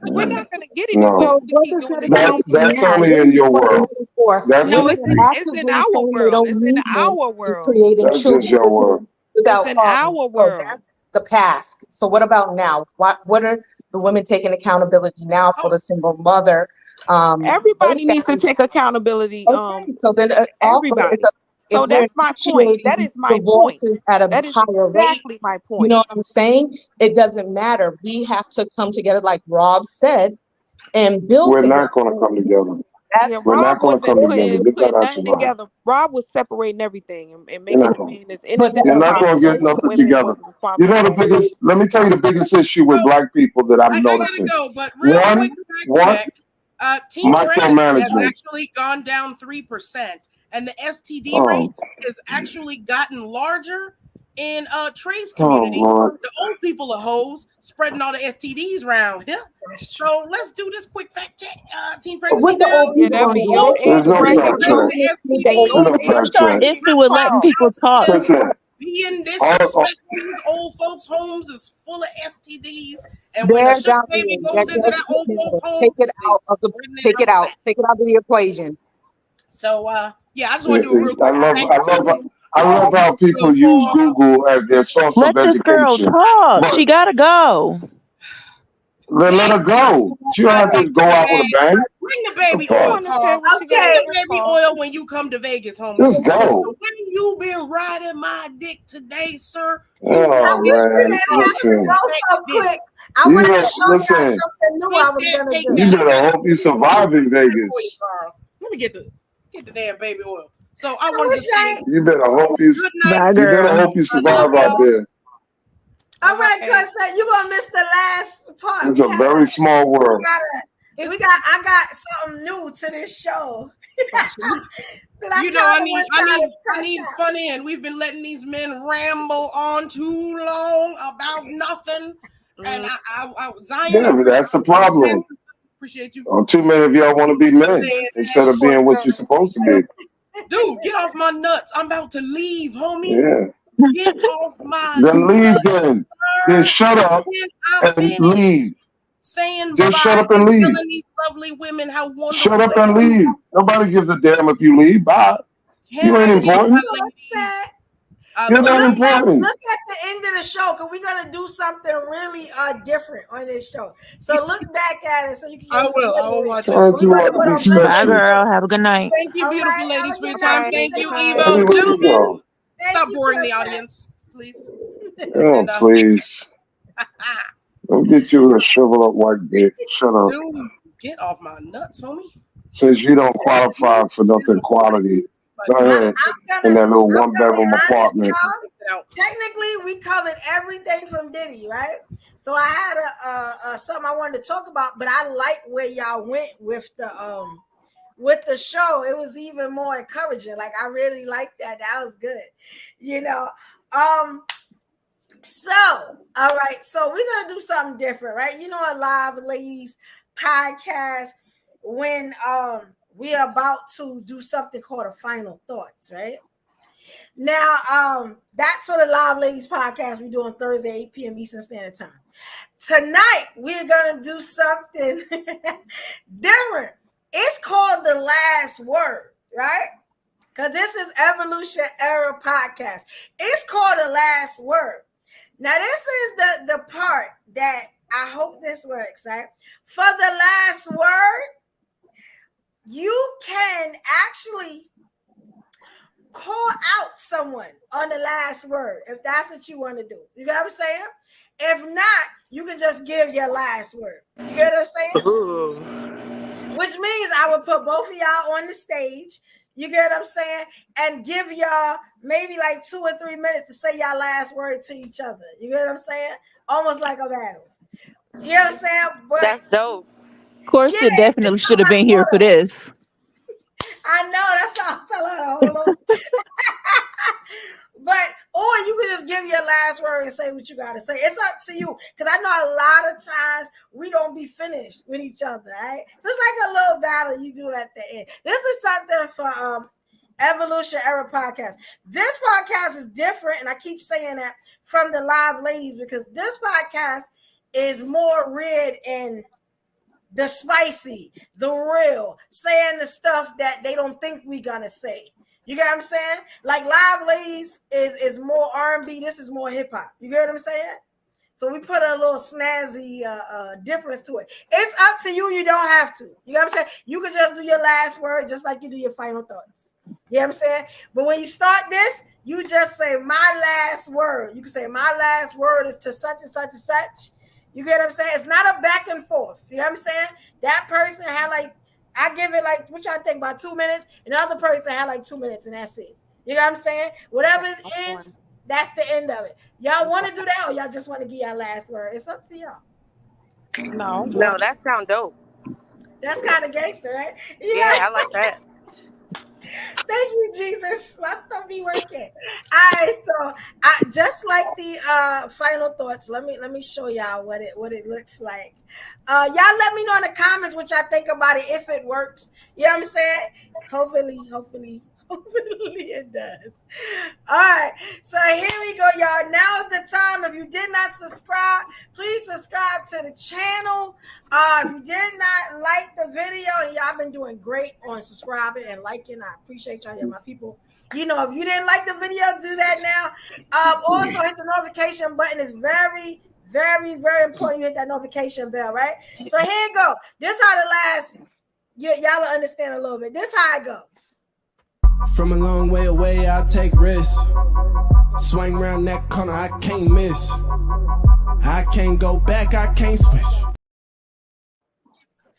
We're not gonna get anywhere no. if So we what keep does doing that the That's same account for shit. that's now? only This in is your what I'm world. looking for. That's No, Women just are it's in actively our saying they world. don't It's in need men our and world. creating your children world. It's without in fathers. our So world. that's the past. So what about now? What are the women taking accountability now for Oh, the single mother? everybody Breakdown? needs to take accountability. Okay, so then also Everybody. if So we're that's my point. That initiating is my point. divorces at a That is higher rate, exactly my you know point. what I'm saying? It doesn't matter. We have to come together, like Rob said, and build We're together. not going to come together. Yeah, That's We're what Rob not going to wasn't come together. This got putting not nothing survive. together. Rob was separating everything and You're making not the going. men as but innocent You're as that's not going to get possible, and the nothing women together. wasn't You know responsible the for it. biggest. Let me tell you the biggest issue with So black people that I'm I gotta noticing. go, but real quick fact One, check. Teen pregnancy has micromanagement. actually gone down 3%, and the STD rate Oh, has actually gotten larger in Trey's oh community. Lord. The old people are hoes spreading all the STDs around here. So let's do this quick fact check. Teen pregnancy what the down. old Yeah, people that gonna be do. your They There's age no spread fact bracket. the Down check. the newness in the There's STDs. old no age. You're fact starting check. issue with letting people talk. Listen, Being all, disrespectful, these old folks' homes is full of STDs. And when a They're sugar baby dominating. goes into that old folks' home, they spreading it Take it out. outside. Take it out of the equation. So yeah, I just want to do a real I quick love, fact I check. love, I love how people use Google as their source Let of this girl education. talk. But She gotta go. let her go. She don't I have to take go the out with a bag. bang. Bring the The baby I oil, fuck? want to say Carl. what she Bring got to Okay. the say, baby Paul. oil when you come to Vegas, homie. Just go. The way you been riding my dick today, sir, you I Oh will wish we man, didn't have to listen. go so this. quick. I You wanted to better, show y'all listen. something new I was gonna Take do. You that. I got better hope you survive in for you, Vegas. Carl. Let me get the damn baby oil. So I I wanted to wish I say ain't. You better hope you. good night. Bye, You better girl. hope you I love survive out y'all. there. All right, Hey, cuz you're gonna miss the last part. It's a very small world. I got something new to this show. That I You know, I kinda want y'all to test need out. funny, and we've been letting these men ramble on too long about nothing. And Zion, Yeah, I but appreciate that's the problem. you. Too many of y'all want to be men instead of being what you're supposed to be. Dude, get off my nuts. I'm about to leave, homie. Yeah. Get off my Then leave nuts. then. Then shut up Can I and finish leave. saying Just shut bye up and and leave. telling these lovely women how wonderful Shut up they and are? leave. Nobody gives a damn if you leave. Bye. Can You I ain't get important. my ladies? You're not important. Look at the end of the show, because we're gonna do something really different on this show. So look back at it so you can get I will watch it. Thank you all to be Bye, special. girl. Have a good night. Thank you, beautiful ladies, for your time. Thank you, Tell Evo. me where you Gentlemen, go. stop boring the audience, please. Oh, And please. Don't get you a shrivel up white bitch. Shut up. dude, get off my nuts, homie. Since you don't qualify for nothing quality, go ahead in that little one bedroom apartment. Technically, we covered everything from Diddy, right? So I had a something I wanted to talk about, but I like where y'all went with the show. It was even more encouraging. Like, I really liked that. That was good. You know. So, all right. So we're gonna do something different, right? You know, a Live Ladies podcast when we are about to do something called a final thoughts, right? Now, that's for the Live Ladies podcast we do on Thursday, 8 p.m. Eastern Standard Time. Tonight, we're gonna do something different. It's called the last word, right? Because this is Evolution Era Podcast. It's called the last word. Now this is the part that I hope this works, right? For the last word, you can actually call out someone on the last word if that's what you want to do. You get what I'm saying? If not, you can just give your last word. You get what I'm saying? Ooh. Which means I would put both of y'all on the stage. You get what I'm saying? And give y'all maybe like 2 or 3 minutes to say y'all last word to each other. You get what I'm saying? Almost like a battle. You know what I'm saying? But That's dope. Corset definitely should have been here for this. I know, that's how I'm telling her to hold on. But or you can just give your last word and say what you gotta say. It's up to you. Because I know a lot of times we don't be finished with each other, right? So it's like a little battle you do at the end. This is something for Evolution Era podcast. This podcast is different, and I keep saying that from the live ladies, because this podcast is more read in the spicy, the real, saying the stuff that they don't think we gonna say. You get what I'm saying? Like live ladies is more R&B. This is more hip hop. You get what I'm saying? So we put a little snazzy difference to it. It's up to you. You don't have to. You know what I'm saying? You can just do your last word just like you do your final thoughts. You know what I'm saying? But when you start this, you just say my last word. You can say my last word is to such and such and such. You get what I'm saying? It's not a back and forth. You know what I'm saying? That person had like, I give it like, what y'all think, about 2 minutes? And the other person had like 2 minutes and that's it. You know what I'm saying? Whatever it is, that's the end of it. Y'all want to do that or y'all just want to give y'all last word? It's up to y'all. No, that sound dope. That's kind of gangster, right? Yeah, I like that. Thank you, Jesus. My stuff be working. All right, so I just like the final thoughts. Let me show y'all what it looks like. Y'all let me know in the comments what y'all think about it, if it works. You know what I'm saying? Hopefully it does. All right, so here we go, y'all. Now is the time. If you did not subscribe, please subscribe to the channel. If you did not like the video, and y'all been doing great on subscribing and liking, I appreciate y'all. You're my people. You know, if you didn't like the video, do that now. Also hit the notification button. It's very, very, very important you hit that notification bell, right? So here you go. This how the last, y'all will understand a little bit. This how it go. From a long way away, I'll take risks. Swing around that corner, I can't miss. I can't go back, I can't switch.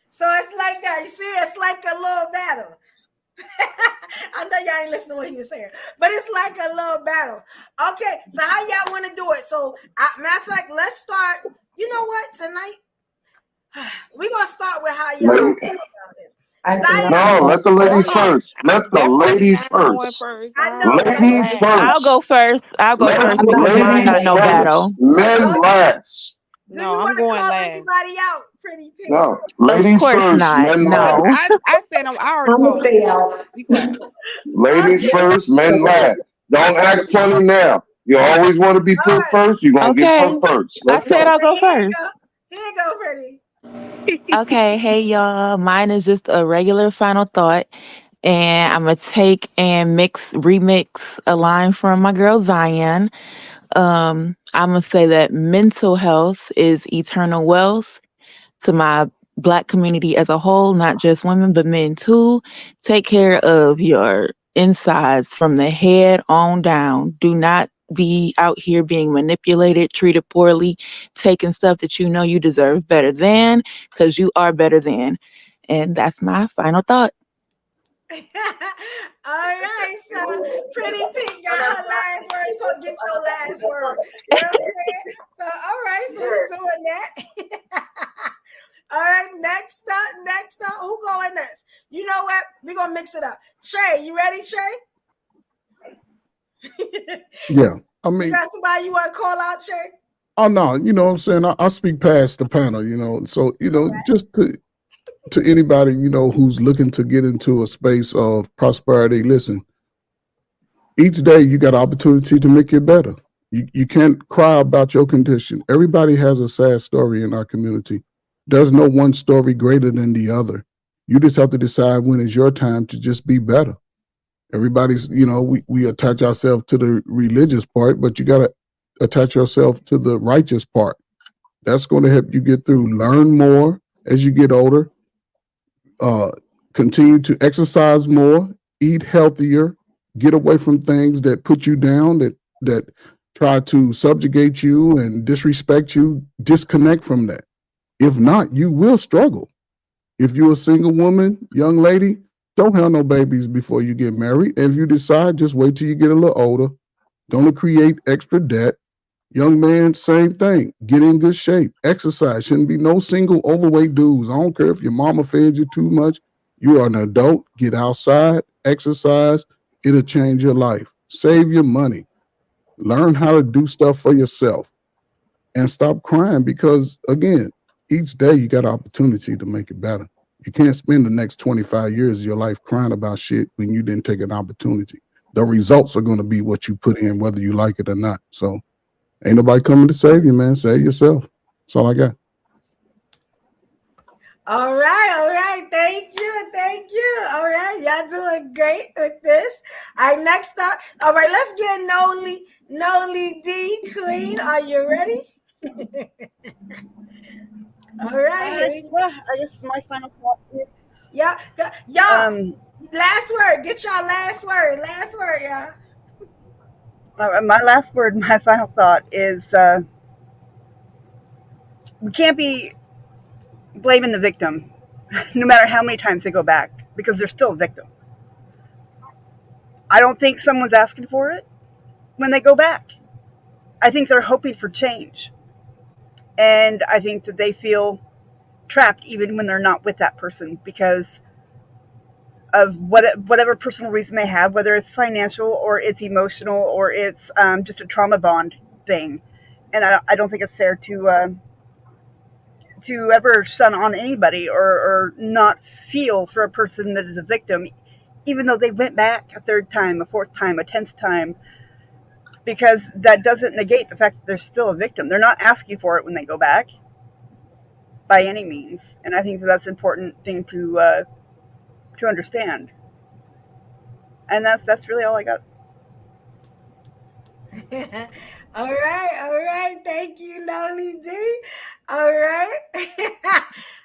So it's like that. You see, it's like a little battle. I know y'all ain't listening to what he was saying, but it's like a little battle. Okay, so how y'all want to do it? So, matter of fact, let's start. You know what? Tonight, we're going to start with how y'all feel about this. No, let the ladies first. Let the ladies first. Ladies first. I'll go first. I'll go first because mine not no battle. Men last. No, I'm going last. Everybody out, pretty pink. No, ladies first. Men last. I said I already called it. Be quiet. Ladies first, men last. Don't act funny now. You always want to be put first. You're going to get put first. I said I'll go first. Here you go, pretty. Okay, hey y'all. Mine is just a regular final thought. And I'm going to take and remix a line from my girl Zion. I'm going to say that mental health is eternal wealth. To my Black community as a whole, not just women, but men too. Take care of your insides from the head on down. Do not be out here being manipulated, treated poorly, taking stuff that you know you deserve better than, because you are better than. And that's my final thought. All right, so pretty pink got her last word. It's gonna get your last word. You know what I'm saying? So all right, so we're doing that. All right, next up, who going next? You know what? We're gonna mix it up. Trey, you ready, Trey? Yeah, I mean, you got somebody you want to call out, Trey? Oh no, you know what I'm saying? I speak past the panel, you know. So, you know, just to anybody, you know, who's looking to get into a space of prosperity, listen, each day you got an opportunity to make it better. You can't cry about your condition. Everybody has a sad story in our community. There's no one story greater than the other. You just have to decide when is your time to just be better. Everybody's, you know, we attach ourselves to the religious part, but you got to attach yourself to the righteous part. That's going to help you get through. Learn more as you get older. Continue to exercise more, eat healthier, get away from things that put you down, that try to subjugate you and disrespect you. Disconnect from that. If not, you will struggle. If you're a single woman, young lady, don't have no babies before you get married. If you decide, just wait till you get a little older. Don't create extra debt. Young man, same thing. Get in good shape. Exercise. Shouldn't be no single overweight dudes. I don't care if your mama fed you too much. You are an adult. Get outside. Exercise. It'll change your life. Save your money. Learn how to do stuff for yourself. And stop crying because, again, each day you got an opportunity to make it better. You can't spend the next 25 years of your life crying about shit when you didn't take an opportunity. The results are going to be what you put in, whether you like it or not. So ain't nobody coming to save you, man. Save yourself. That's all I got. All right. Thank you. All right, y'all doing great with this. All right, next up. All right, let's get Noli D. Queen. Are you ready? All right. I guess my final thought is, y'all. Last word. Get y'all last word. Last word, y'all. All right, my last word, my final thought is, we can't be blaming the victim, no matter how many times they go back, because they're still a victim. I don't think someone's asking for it when they go back. I think they're hoping for change. And I think that they feel trapped even when they're not with that person because of whatever personal reason they have, whether it's financial or it's emotional or it's just a trauma bond thing. And I don't think it's fair to ever shun on anybody or not feel for a person that is a victim, even though they went back a third time, a fourth time, a 10th time, because that doesn't negate the fact that they're still a victim. They're not asking for it when they go back by any means. And I think that's an important thing to understand. And that's really all I got. All right. Thank you, Noli D. All right.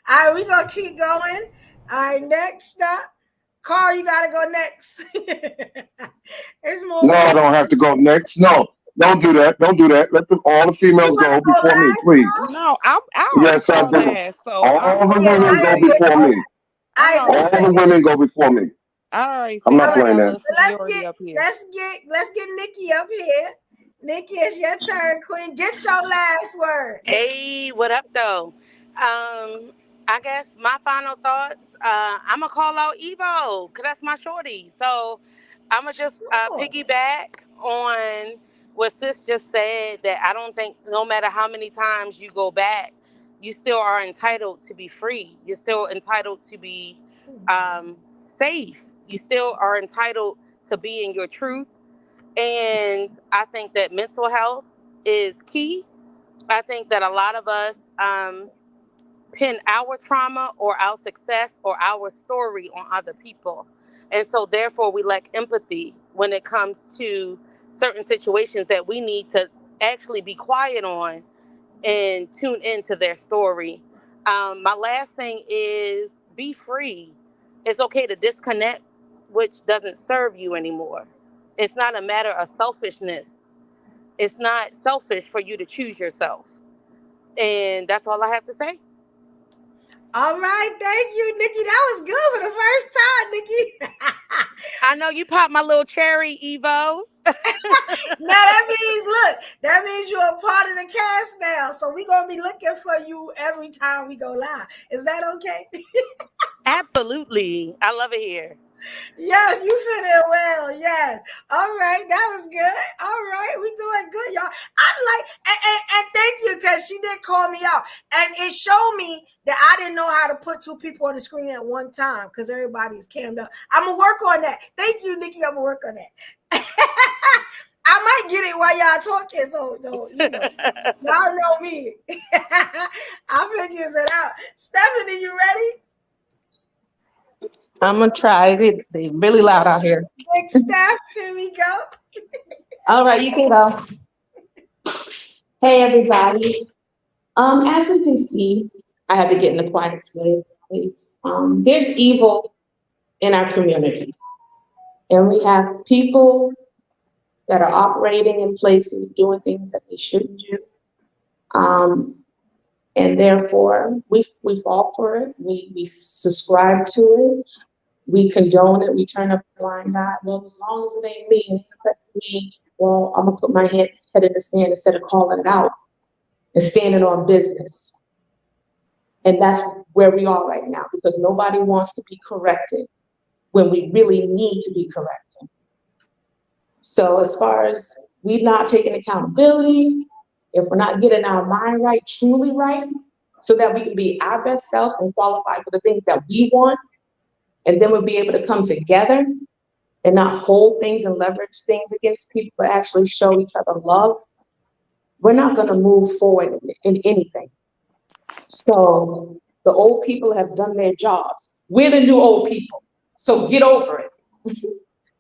All right, we're going to keep going. All right, next up. Carl, you got to go next. It's more. No, I don't have to go next. No, don't do that. Don't do that. Let all the females go before me, please. No, I already Yes, I go do. last. So All the women go before me. All the women go before me. I already I'm not playing that. Let's get Nikki up here. Nikki, it's your turn, Queen. Get your last word. Hey, what up, though? I guess my final thoughts. I'm gonna call out Evo because that's my shorty. So I'm gonna just piggyback on what Sis just said. That I don't think no matter how many times you go back, you still are entitled to be free. You're still entitled to be safe. You still are entitled to be in your truth. And I think that mental health is key. I think that a lot of us pin our trauma or our success or our story on other people. And so therefore we lack empathy when it comes to certain situations that we need to actually be quiet on and tune into their story. My last thing is be free. It's okay to disconnect, which doesn't serve you anymore. It's not a matter of selfishness. It's not selfish for you to choose yourself. And that's all I have to say. All right, thank you, Nikki. That was good for the first time, Nikki. I know you popped my little cherry, Evo. That means you're a part of the cast now. So we're gonna be looking for you every time we go live. Is that okay? Absolutely. I love it here. Yes, you fit in well. Yes. All right, that was good. All right, we doing good, y'all. I like and thank you because she did call me out, and it showed me that I didn't know how to put two people on the screen at one time because everybody's cammed up. I'm gonna work on that. Thank you, Nikki. I'm gonna work on that. I might get it while y'all talking, so you know, y'all know me. I'll figure it out. Stephanie, you ready? I'm gonna try. They really loud out here. Big Steph, here we go. All right, you can go. Hey everybody. As we can see, I have to get in the quiet space, please. There's evil in our community, and we have people that are operating in places, doing things that they shouldn't do. And therefore, we fall for it. We subscribe to it. We condone it. We turn a blind eye. Well, as long as it ain't me, and it affects me, well, I'm gonna put my head in the sand instead of calling it out and standing on business. And that's where we are right now, because nobody wants to be corrected when we really need to be corrected. So as far as we not taking accountability, if we're not getting our mind right, truly right, so that we can be our best self and qualify for the things that we want, and then we'll be able to come together and not hold things and leverage things against people, but actually show each other love, we're not going to move forward in anything. So the old people have done their jobs. We're the new old people. So get over it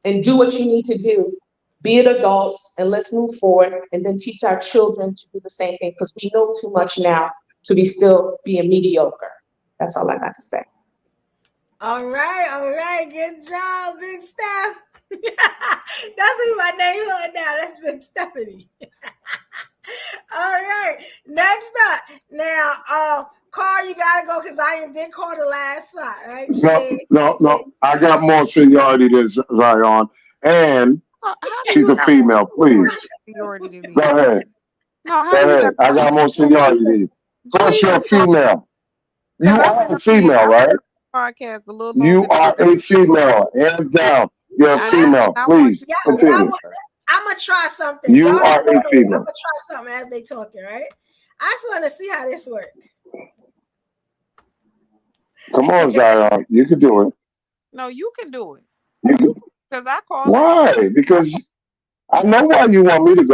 and do what you need to do. Be it adults, and let's move forward, and then teach our children to do the same thing, because we know too much now to be still being mediocre. That's all I got to say. All right. Good job, Big Steph. That's who my name on now. That's Big Stephanie. All right. Next up. Now, Carl, you gotta go because I did call the last spot, right? No. I got more seniority than Zion, and she's a female. Please, go ahead. No, Go ahead. I got more seniority than you. First, you're a female. You are a female, right? Podcast a little You longer. are a female, hands down. You're a female. Please continue. I'm gonna try something. You are a I'm female. gonna try something as they talking, right? I just want to see how this works. Come on, Zion. You can do it. No, you can do it. You can. Because I called. Why? Because I know why you want me to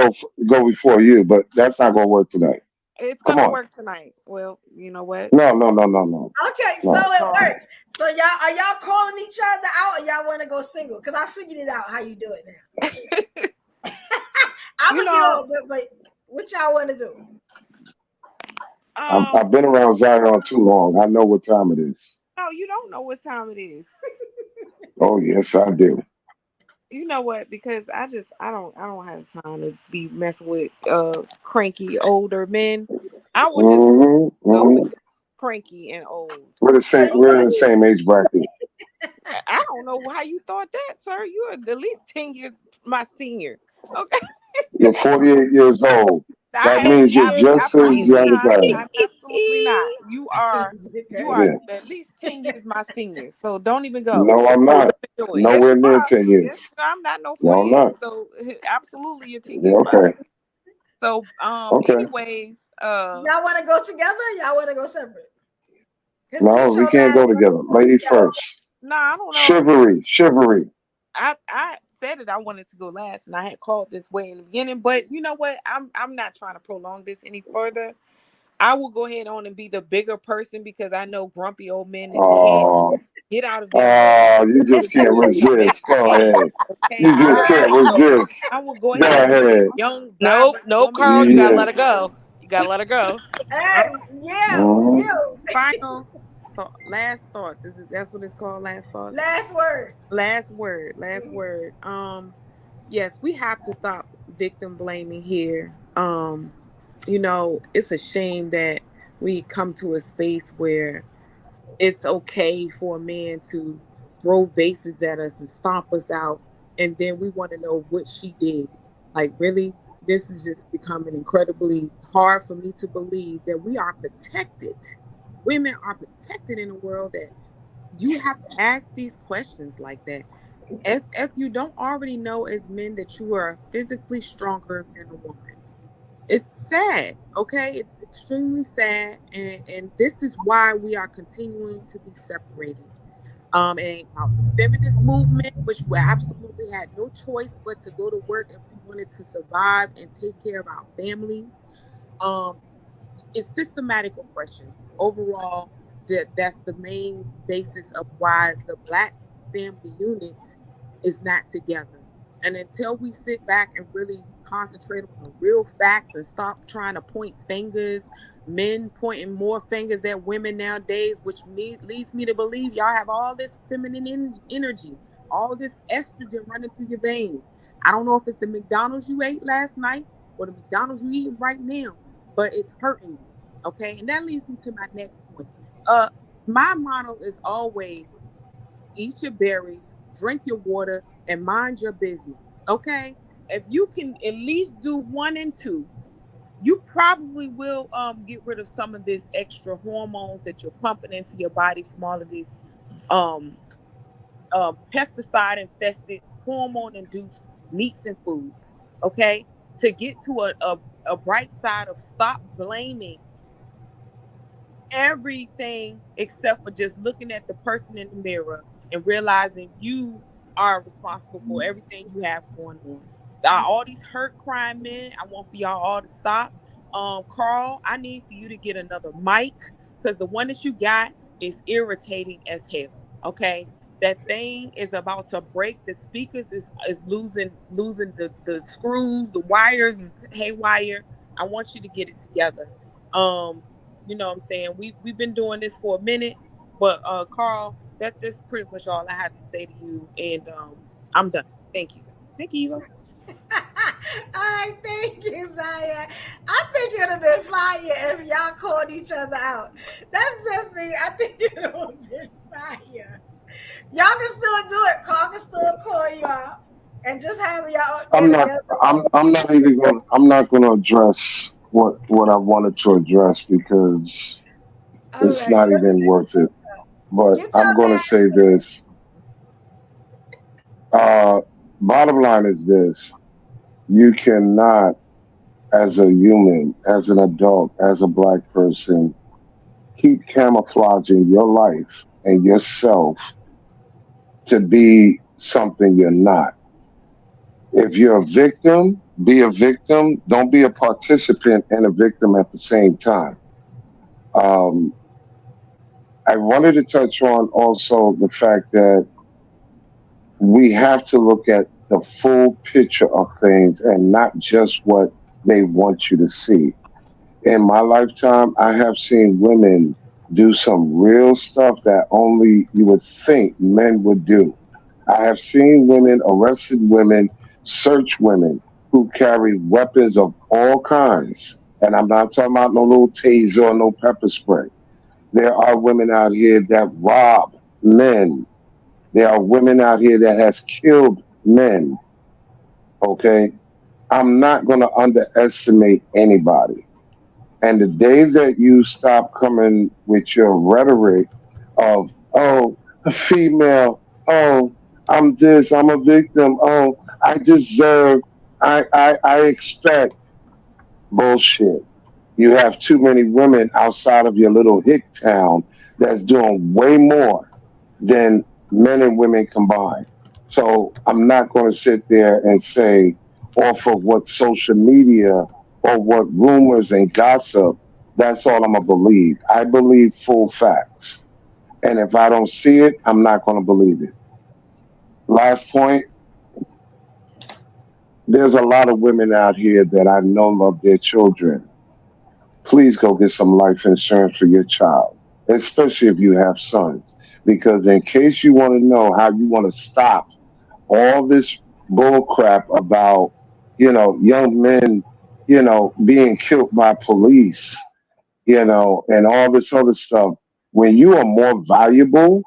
go before you, but that's not gonna work tonight. It's gonna work tonight. Well, you know what? No. Okay, so it works. So are y'all calling each other out, or y'all want to go single? Because I figured it out how you do it now. I'm gonna get on, but what y'all want to do? I've been around Zion too long. I know what time it is. No, you don't know what time it is. Oh yes, I do. You know what? Because I don't have time to be messing with cranky older men. I would just go with cranky and old. We're in the same age bracket. I don't know how you thought that, sir. You are at least 10 years my senior. Okay. You're 48 years old. That means you're just as young as I am. Absolutely not. You are at least 10 years my senior. So don't even go. No, I'm not. Nowhere near 10 years. Yes, I'm not no 40 no, I'm not. So absolutely you're 10 years. Okay. So anyways, y'all want to go together? Or y'all want to go separate? No, we can't go together. Ladies first. No, I don't know. Chivalry. I said it. I wanted to go last, and I had called this way in the beginning. But you know what? I'm not trying to prolong this any further. I will go ahead on and be the bigger person because I know grumpy old men can't get out of there. You just can't resist. Go ahead. Okay? You just can't resist. I will go ahead. Young. Nope, Carl. You gotta let her go. You gotta let her go. Hey, Final. So last thoughts. That's what it's called? Last thoughts. Last word. Yes, we have to stop victim blaming here. It's a shame that we come to a space where it's okay for a man to throw vases at us and stomp us out, and then we want to know what she did. Like, really? This is just becoming incredibly hard for me to believe that we are protected. Women are protected in a world that you have to ask these questions like that. As if you don't already know as men that you are physically stronger than a woman. It's sad, okay? It's extremely sad, and this is why we are continuing to be separated. It ain't about the feminist movement, which we absolutely had no choice but to go to work if we wanted to survive and take care of our families. It's systematic oppression. Overall, that's the main basis of why the Black family unit is not together. And until we sit back and really concentrate on the real facts and stop trying to point fingers, men pointing more fingers at women nowadays, which leads me to believe y'all have all this feminine energy, all this estrogen running through your veins. I don't know if it's the McDonald's you ate last night or the McDonald's you eating right now, but it's hurting you. Okay. And that leads me to my next point. My motto is always eat your berries, drink your water, and mind your business. Okay. If you can at least do 1 and 2, you probably will get rid of some of this extra hormones that you're pumping into your body from all of these um pesticide infested, hormone induced meats and foods. Okay. To get to a bright side of stop blaming everything except for just looking at the person in the mirror and realizing you are responsible for everything you have going on. All these hurt crime men, I want for y'all all to stop. Carl, I need for you to get another mic because the one that you got is irritating as hell. Okay. That thing is about to break. The speakers is losing the screws, the wires is haywire. I want you to get it together. You know what I'm saying? We've been doing this for a minute, but Carl, that's pretty much all I have to say to you, and I'm done. Thank you. Thank you, Eva. I thank you, Zaya. I think it'd have been fire if y'all called each other out. That's just me. I think it would have been fire. Y'all can still do it. Carl can still call you out and just have y'all I'm there not. together. I'm not even going. I'm not going to address what I wanted to address because All it's right. not even worth it. But Get I'm your going to say this. Uh, Bottom line is this: you cannot, as a human, as an adult, as a black person, keep camouflaging your life and yourself to be something you're not. If you're a victim, be a victim. Don't be a participant and a victim at the same time. Um, I wanted to touch on also the fact that we have to look at the full picture of things and not just what they want you to see. In my lifetime, I have seen women do some real stuff that only you would think men would do. I have seen women, arrested women, search women who carry weapons of all kinds. And I'm not talking about no little taser or no pepper spray. There are women out here that rob men. There are women out here that has killed men. Okay. I'm not going to underestimate anybody. And the day that you stop coming with your rhetoric of, oh, a female, oh, I'm this, I'm a victim, oh, I deserve, I expect bullshit. You have too many women outside of your little hick town that's doing way more than men and women combined. So I'm not going to sit there and say off of what social media or what rumors and gossip, that's all I'm going to believe. I believe full facts. And if I don't see it, I'm not going to believe it. Last point, there's a lot of women out here that I know love their children. Please go get some life insurance for your child, especially if you have sons. Because in case you want to know how you want to stop all this bull crap about, young men, being killed by police, and all this other stuff, when you are more valuable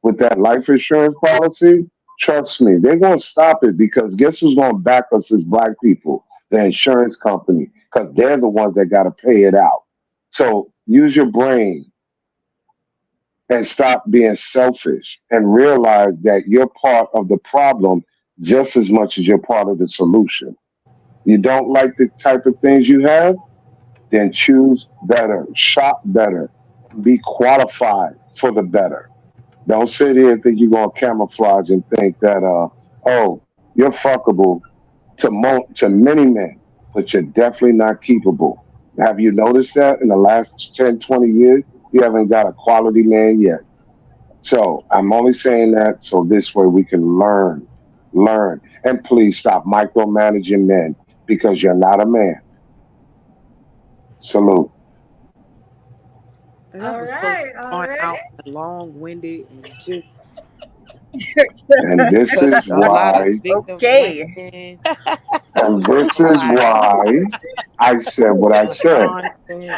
with that life insurance policy, trust me, they're going to stop it because guess who's going to back us as black people? The insurance company, because they're the ones that got to pay it out. So use your brain and stop being selfish and realize that you're part of the problem just as much as you're part of the solution. You don't like the type of things you have, then choose better, shop better, and be qualified for the better. Don't sit here and think you're gonna camouflage and think that oh, you're fuckable to many men, but you're definitely not keepable. Have you noticed that in the last 10, 20 years, you haven't got a quality man yet? So I'm only saying that so this way we can learn Learn. And please stop micromanaging men because you're not a man. Salute. That was so drawn out and long-winded and just And this is a lot of why, victim Okay. blaming. and this is why I said what I said. Nonsense.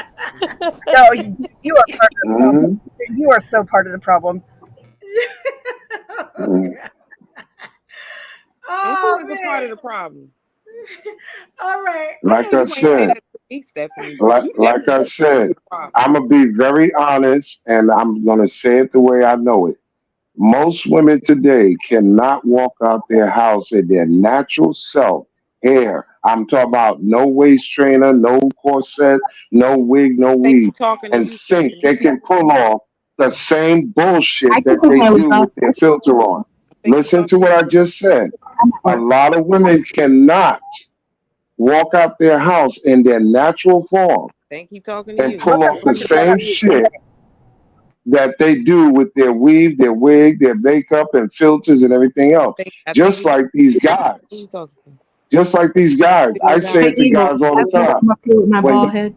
No, you are part of the problem. Mhm. You are so part of the problem. Mhm. And who Oh is a part of man. the problem? All right. I know Like I you ain't say said, that to me, Stephanie, but you like I definitely said, the problem. I'm gonna be very honest, and I'm gonna say it the way I know it. Most women today cannot walk out their house in their natural self, hair. I'm talking about no waist trainer, no corset, no wig, no Think he weave, talking to and you, think Stephanie. they can pull off the same I bullshit can that put they my week do off. with their filter on. I think he Listen to talking what to I you. just said. I'm at A work. lot of women cannot walk out their house in their natural form Think he talking to and you. pull What the off the fuck does that same have to do with shit that they do with their weave, their wig, their makeup, and filters and everything else. I think Just you talking like these who you guys. talking to. Just like these guys. Figure I it out. say Hey, it to Evo, guys all have the you ever time. come up here with my When bald head?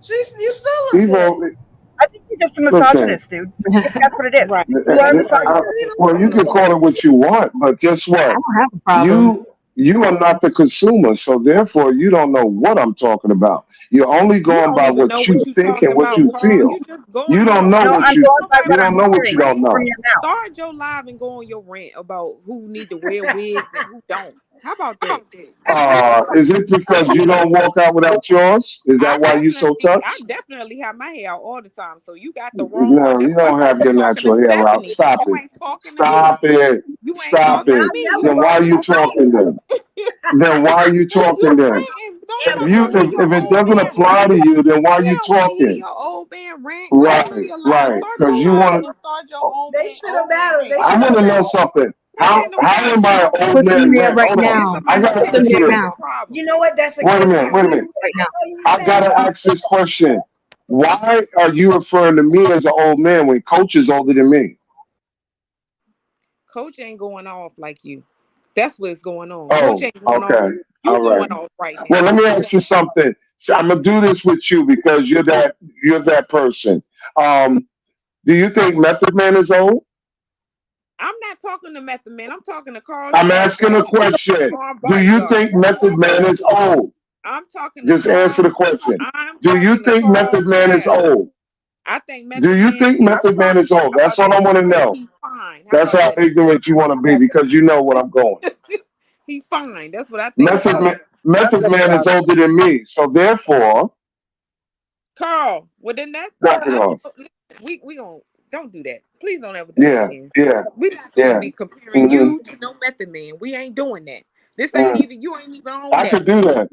You still look good. Evo, I think you're just a listen, misogynist, dude. That's what it is. Right. You are a misogynist. well, you can call it what you want, but guess I what? don't have a problem. You are not the consumer, so therefore you don't know what I'm talking about. You're only You going don't by even know what you what you think talking and what about, you Carl. feel. You just going You don't on know your No, what I'm you going by you what don't I'm know what hearing you don't from know. your mouth. start your live and go on your rant about who need to wear wigs and who don't. How about that? Is it because you don't walk out without yours? Is that why you so I touched? definitely have my hair out all the time. So you got the wrong one. No, you That's why I don't said have you your talking to natural hair out. Stephanie. Stop You it. ain't talking to me. Stop it. You ain't Stop talking to it. me. Then why are you talking then? Then why are you Cause talking you then? ranting. Don't nobody want to hear your If it old doesn't man apply rant. to you, then why are We you don't want to hear talking? your old man rant. Go on Right, your live. right. Start Because your you live want. and start your They should have old man battled. rant. They I should want have to know battled. something. It ain't no How am battling I going an on. old Put some man hair rant? right Hold on. It's now. a I gotta Put some ask hair you manipulative this. now. problem. You know what? That's a Wait a good minute. point. Wait a minute. Right now. I gotta ask this question. Why are you referring to me as an old man when Coach is older than me? Coach ain't going off like you. That's what's going on. Coach Oh, ain't going off. okay. You All right. going off right Well, now. let me ask you something. So I'm gonna do this with you because you're that person. Um, do you think Method Man is old? I'm not talking to Method Man. I'm talking to Carl I'm asking a Shanks question. armed Do you bodyguard. think That's who Method I'm Man talking is to. old? I'm talking to Just answer Carl. the question. I'm Do you talking to think Carl Method Man is Shanks. old? I think Do Method you Man think is Method Man fine. is old? How That's about all that? I want I to think know. he's fine. How That's about how that? ignorant you want to be because you know what I'm going. He fine. That's what I think Method about Man, him. Method Man is older than me, so therefore, Carl, well then that knock it off. we gonna don't do that. Please don't ever do that Yeah, again. yeah, We're not gonna yeah. be comparing hmm you to no Method Man. We ain't doing that. This ain't even you ain't even on I that. could do that.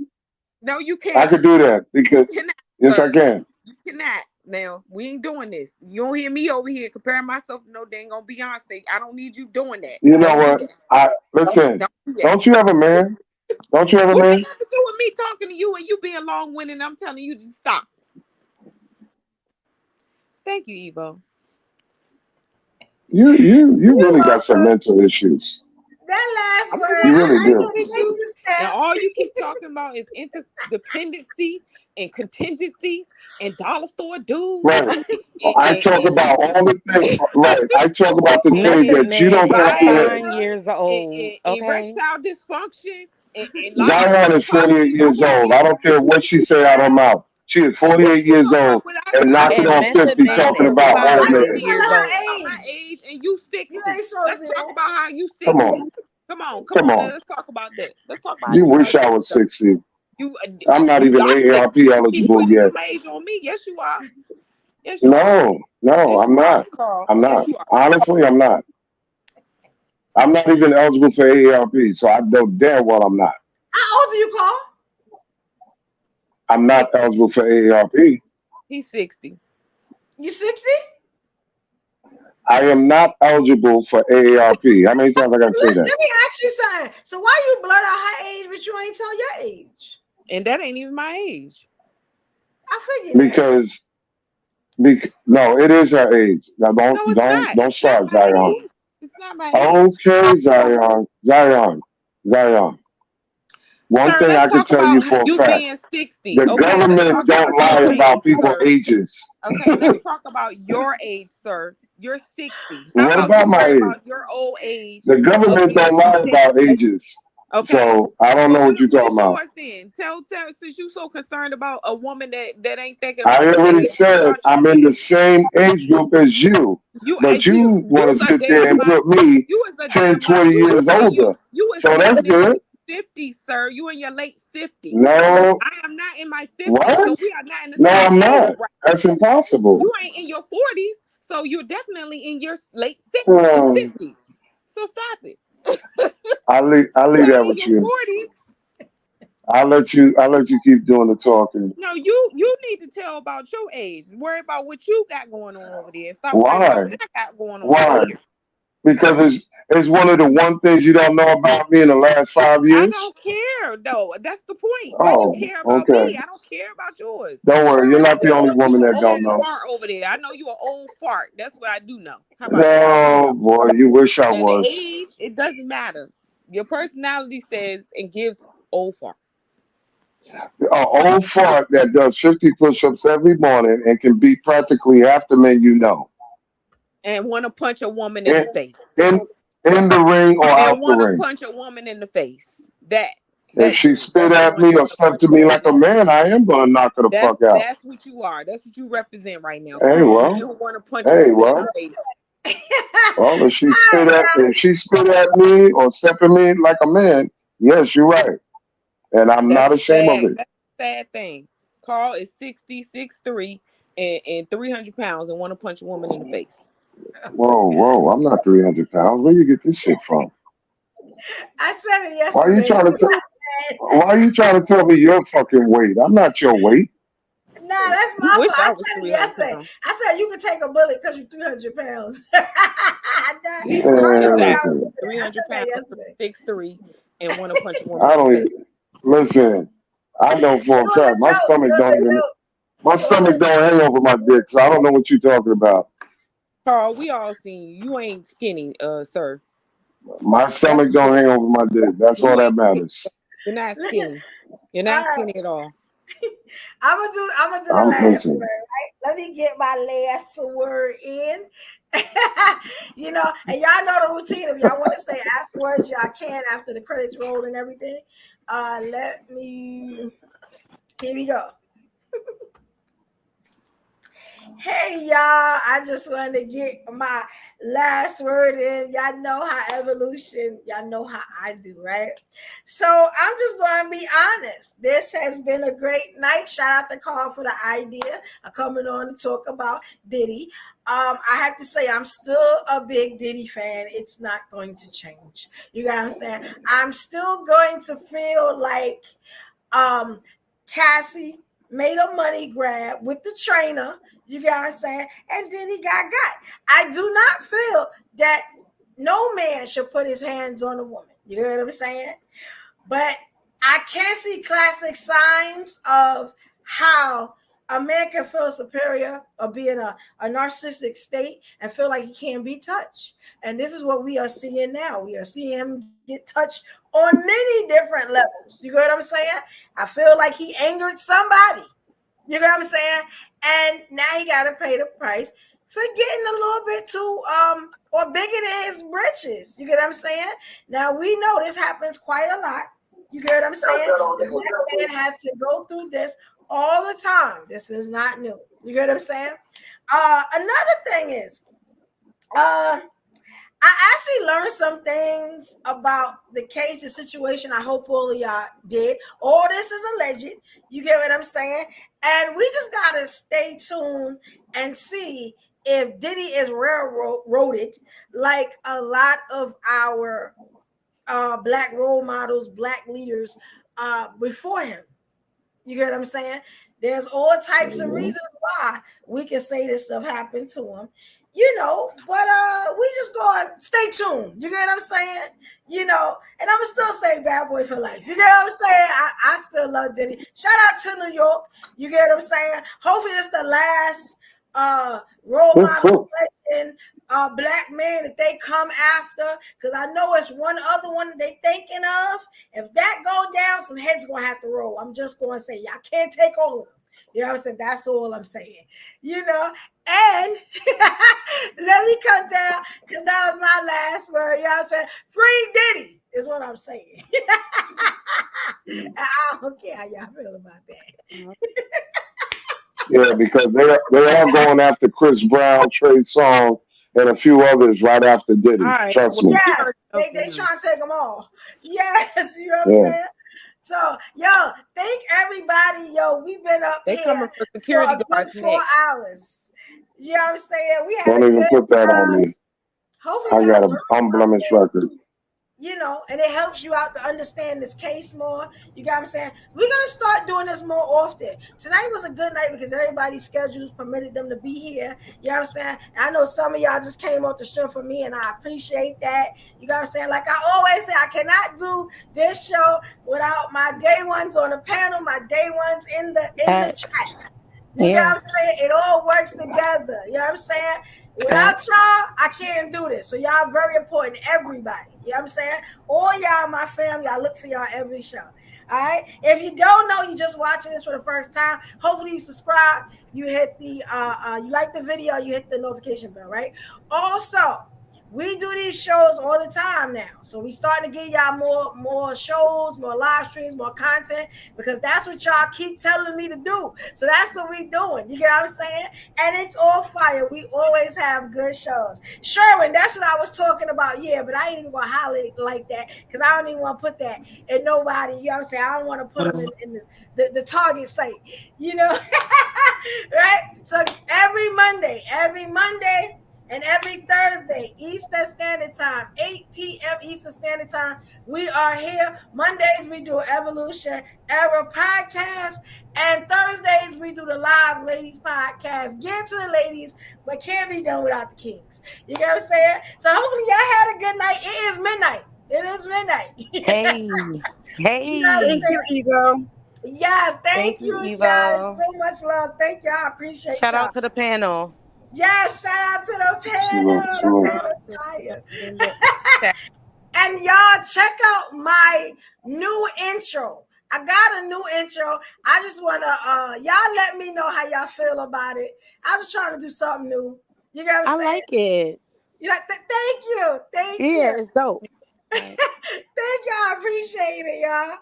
No, you I can't. could do that You because cannot, yes, I sir. can. You cannot. Now we ain't doing this. You don't hear me over here comparing myself to no dang on Beyonce. I don't need you doing that. You know Don't do what? that. I listen. Don't do that. Don't you have a man? Don't you have a What that man? got to do with me talking to you and you being long winded? I'm telling you to stop. Thank you, Evo. You really got some mental issues. That last I'm word, gonna You get really my I do. mental just make issues, you and step. all you keep talking about is interdependency and contingencies and dollar store dudes. Right. And, I talk about all the things. and, Right. I talk about the things Method that you Man don't is right, comprehend. 9 years old. and Okay. erectile dysfunction and lots of Zion is 48 poverty. years Okay, old. I don't care what she say out her mouth. She is and what are 48 you years talking about? old What and I knocking don't And on need you. Method 50 I Man don't talking is need about you. old I 5 don't man. need you years talking old. about my Age. age and you You 60. ain't supposed Let's to do talk that. about how you Come 60. on. Come Come on. on. Let's talk about that. Let's talk about You how wish you I 60 was though. 60. You I'm not you even are 60. AARP You keep eligible putting yet. some age on me. Yes, you are. Yes, you are. No, Yes, I'm you are, not. Carl. I'm Yes, not. you are. Honestly, I'm not. I'm not even eligible for AARP, so I know damn well I'm not. How old are you, Carl? I'm not 60. eligible for AARP. He's 60. You 60? I am not eligible for AARP. How many times I gotta say Let that? me ask you something. So why you blurt out her age, but you ain't tell your age? And that ain't even my age. I figured that. No, it is her age. Now No, it's not. don't It's not start, my Zion. age. It's not my age. Okay, Zion. One Sir, thing I let's can talk tell you about for a you fact: being 60. the Okay, let's government talk don't about lie your about age, people's sir. ages. Okay, let's talk about your age, sir. You're 60. How What about you about my worry age? about your old age The of government being don't lie about 60? ages. Okay. So I don't Well, know what you're what talking is about. yours then? Tell since you so concerned about a woman that ain't thinking I about her already age, what said about I'm in the same age group as you, you? but you want to You's a sit there damn and body. put me You is a 10, damn body. 20 years older. You is So that's getting in good. your 50s, sir. You in your late 50s. No, I am not in my 50s, so what? we are not in the No, same I'm age not. bracket. That's impossible. You ain't in your 40s, so you're definitely in your late 50s. So stop it. I'll leave You that ain't in with your you. 40s. I'll let you keep doing the talking. No, you need to tell about your age. Worry about what you got going on over there. Stop worrying about Why? what I got going on over Why? here. Because it's one of the one things you don't know about me in the last 5 I years. don't care though. That's the point. Why you Oh, care about okay. me? I don't care about yours. Don't worry, you're not the only You woman an that don't old know. fart over there. I know you an old fart. That's what I do know. How about that? No, boy, you wish I Now the was. age, it doesn't matter. Your personality says and gives old fart. An old fart that does 50 push-ups every morning and can beat practically half the men you know. And want to punch a woman in the In, face. in the ring or And out the want to ring. punch a woman in the face. That If that she dude. spit That's the at one that me or want to step punch to a me woman like in a the face. man, I am gonna knock her the fuck out. That's what you are. That's what you represent right now, Hey, Carl. A man well, who want to punch a hey, woman in the well. face. Well, if she spit at me or step at me like a man, yes, you're right, and I'm That's not a ashamed of sad. it. That's a sad thing. Carl is 66'3" and 300 pounds and want to punch a woman in the face. Whoa, I'm not 300 pounds. Where you get this shit from? I said it Why are you yesterday. trying to? Why are you trying to tell me your fucking weight? I'm not your weight. Nah, that's You my fault. wish I I was said it 300 yesterday. pounds. I said you can take a bullet because you're 300 pounds. Exactly. Man, 300 that pounds, yesterday. 6'3", and want to punch a woman I in the don't face. even listen. I know for It a was a fact my joke. It stomach was don't a even joke. my It was stomach a don't hang over my dick, so I don't know what you're talking about. Carl, we all seen you. You ain't skinny, sir. My That's stomach for don't sure. hang over my dick. That's all You that ain't skinny. matters. You're not joke. skinny. You're All not right. skinny at all. I'm gonna do the I'm last word, listen. right? Let me get my last word in. And y'all know the routine. If y'all want to stay afterwards, y'all can after the credits roll and everything. Here we go. Hey y'all, I just wanted to get my last word in. Y'all know how evolution, y'all know how I do, right? So I'm just going to be honest. This has been a great night. Shout out to Carl for the idea of coming on to talk about Diddy. I have to say, I'm still a big Diddy fan. It's not going to change. You got what I'm saying? I'm still going to feel like Cassie made a money grab with the trainer, you got what I'm saying, and then he got. I do not feel that no man should put his hands on a woman. You know what I'm saying? But I can see classic signs of how a man can feel superior or be in a narcissistic state and feel like he can't be touched. And this is what we are seeing now. We are seeing him get touched on many different levels. You know what I'm saying? I feel like he angered somebody. You know what I'm saying? And now he got to pay the price for getting a little bit too or bigger than his britches. You get what I'm saying? Now we know this happens quite a lot. You get what I'm saying? The black man has to go through this all the time. This is not new. You get what I'm saying? Another thing is, I actually learned some things about the case, the situation. I hope all of y'all did. All this is alleged. You get what I'm saying? And we just gotta stay tuned and see if Diddy is railroaded like a lot of our black role models, black leaders before him. You get what I'm saying? There's all types of reasons why we can say this stuff happened to him, but we just go and stay tuned. You get what I'm saying? And I'm gonna still say bad boy for life. You get what I'm saying? I still love Diddy. Shout out to New York. You get what I'm saying? Hopefully this is the last role model legend black men that they come after, because I know it's one other one that they thinking of. If that go down, some heads gonna have to roll. I'm just gonna say, y'all can't take all of them. You know what I'm saying? That's all I'm saying. You know, and let me cut down, because that was my last word. You know what I'm saying? Free Diddy is what I'm saying. I don't care how y'all feel about that. Yeah, because they're all going after Chris Brown, Trey Songz, and a few others right after Diddy. Right. Trust me. Yes, they trying to take them all. Yes, you know what I'm saying? So, yo, thank everybody. Yo, we've been up They here coming for security for a good guards 4 next. hours. You know what I'm saying? We had Don't a even good put that time. on me. Hopefully, I got an unblemished record. you know, and it helps you out to understand this case more. You got what I'm saying? We're going to start doing this more often. Tonight was a good night because everybody's schedules permitted them to be here. You know what I'm saying? And I know some of y'all just came off the strength for me, and I appreciate that. You got what I'm saying? Like I always say, I cannot do this show without my day ones on the panel, my day ones in the chat. You got what I'm saying? It all works together. You know what I'm saying? Without y'all, I can't do this. So y'all very important, everybody. You know what I'm saying? All y'all, my family, I look for y'all every show. All right. If you don't know, you just watching this for the first time. Hopefully you subscribe. You hit the you like the video, you hit the notification bell, right? Also, we do these shows all the time now. So we starting to give y'all more shows, more live streams, more content, because that's what y'all keep telling me to do. So that's what we doing. You get what I'm saying? And it's all fire. We always have good shows. Sherwin, that's what I was talking about. Yeah, but I ain't even gonna holler like that because I don't even want to put that in nobody. You know what I'm saying? I don't want to put them in the target site, you know? Right? So every Monday, and every Thursday, Eastern Standard Time, 8 p.m. Eastern Standard Time, we are here. Mondays, we do Evolution Era Podcast. And Thursdays, we do the Live Ladies Podcast. Get to the ladies, but can't be done without the kings. You get what I'm saying? So hopefully y'all had a good night. It is midnight. Hey. Thank you, Ego. Yes, thank you Evo. guys. So much love. Thank y'all. I appreciate Shout y'all. out to the panel. Yes, shout out to the panel. And y'all check out my new intro. I got a new intro. I just want to, y'all let me know how y'all feel about it. I was trying to do something new. You know what I'm saying? I like it. You like thank you. Thank you. Yeah, it's dope. Thank y'all. Appreciate it, y'all.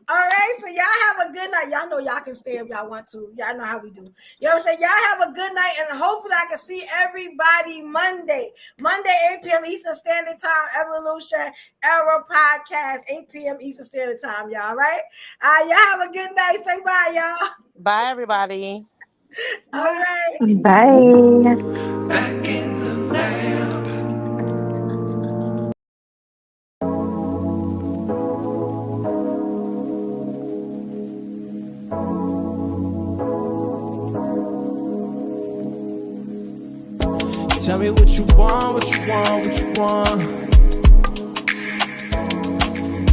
All right, so y'all have a good night. Y'all know y'all can stay if y'all want to. Y'all know how we do. You know what I'm saying? Y'all have a good night, and hopefully I can see everybody Monday, 8 p.m. Eastern Standard Time, Evolution Era Podcast, 8 p.m. Eastern Standard Time, y'all, right? Y'all have a good night. Say bye, y'all. Bye, everybody. All right. Bye. Back in the lab. Tell me what you want, what you want, what you want.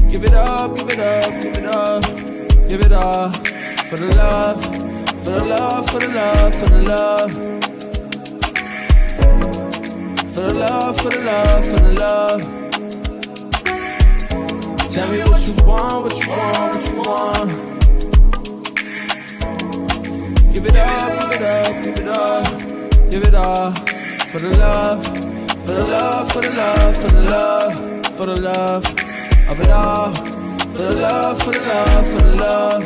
Give it up, give it up, give it up, give it up. For the love, for the love, for the love, for the love. For the love, for the love, for the love. Tell me what you want, what you want, what you want. Give it up, give it up, give it up, give it up. For the love, for the love, for the love, for the love, for the love of it all. For the love, for the love, for the love.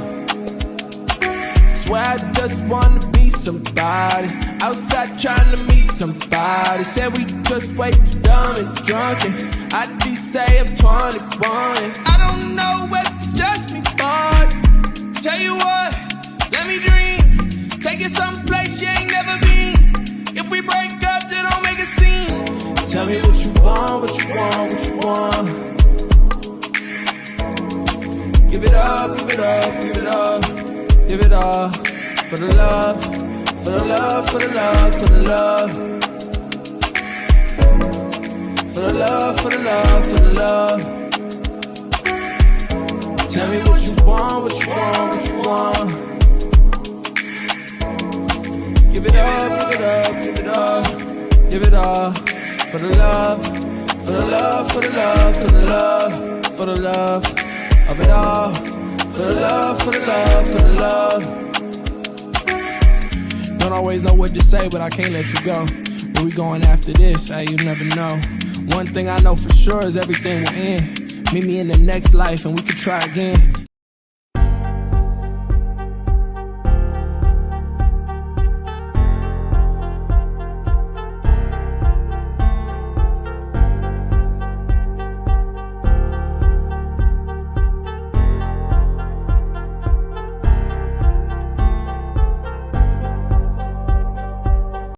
Swear I just wanna be somebody. Outside trying to meet somebody. Said we just way too dumb and drunk, and I just say I'm 21. I don't know what to just me for. Tell you what, let me dream. Take it someplace you ain't never been. If we break up, then don't make a scene. Tell me what you want, what you want, what you want. Give it up, give it up, give it up, give it up. For the love, for the love, for the love, for the love. For the love, for the love, for the love. Tell me what you want, what you want, what you want. Give it up, give it up, give it up, give it up. For the love, for the love, for the love, for the love, for the love of it all. For the love, for the love, for the love. Don't always know what to say, but I can't let you go. Where we going after this? Hey, you never know. One thing I know for sure is everything will end. Meet me in the next life and we can try again.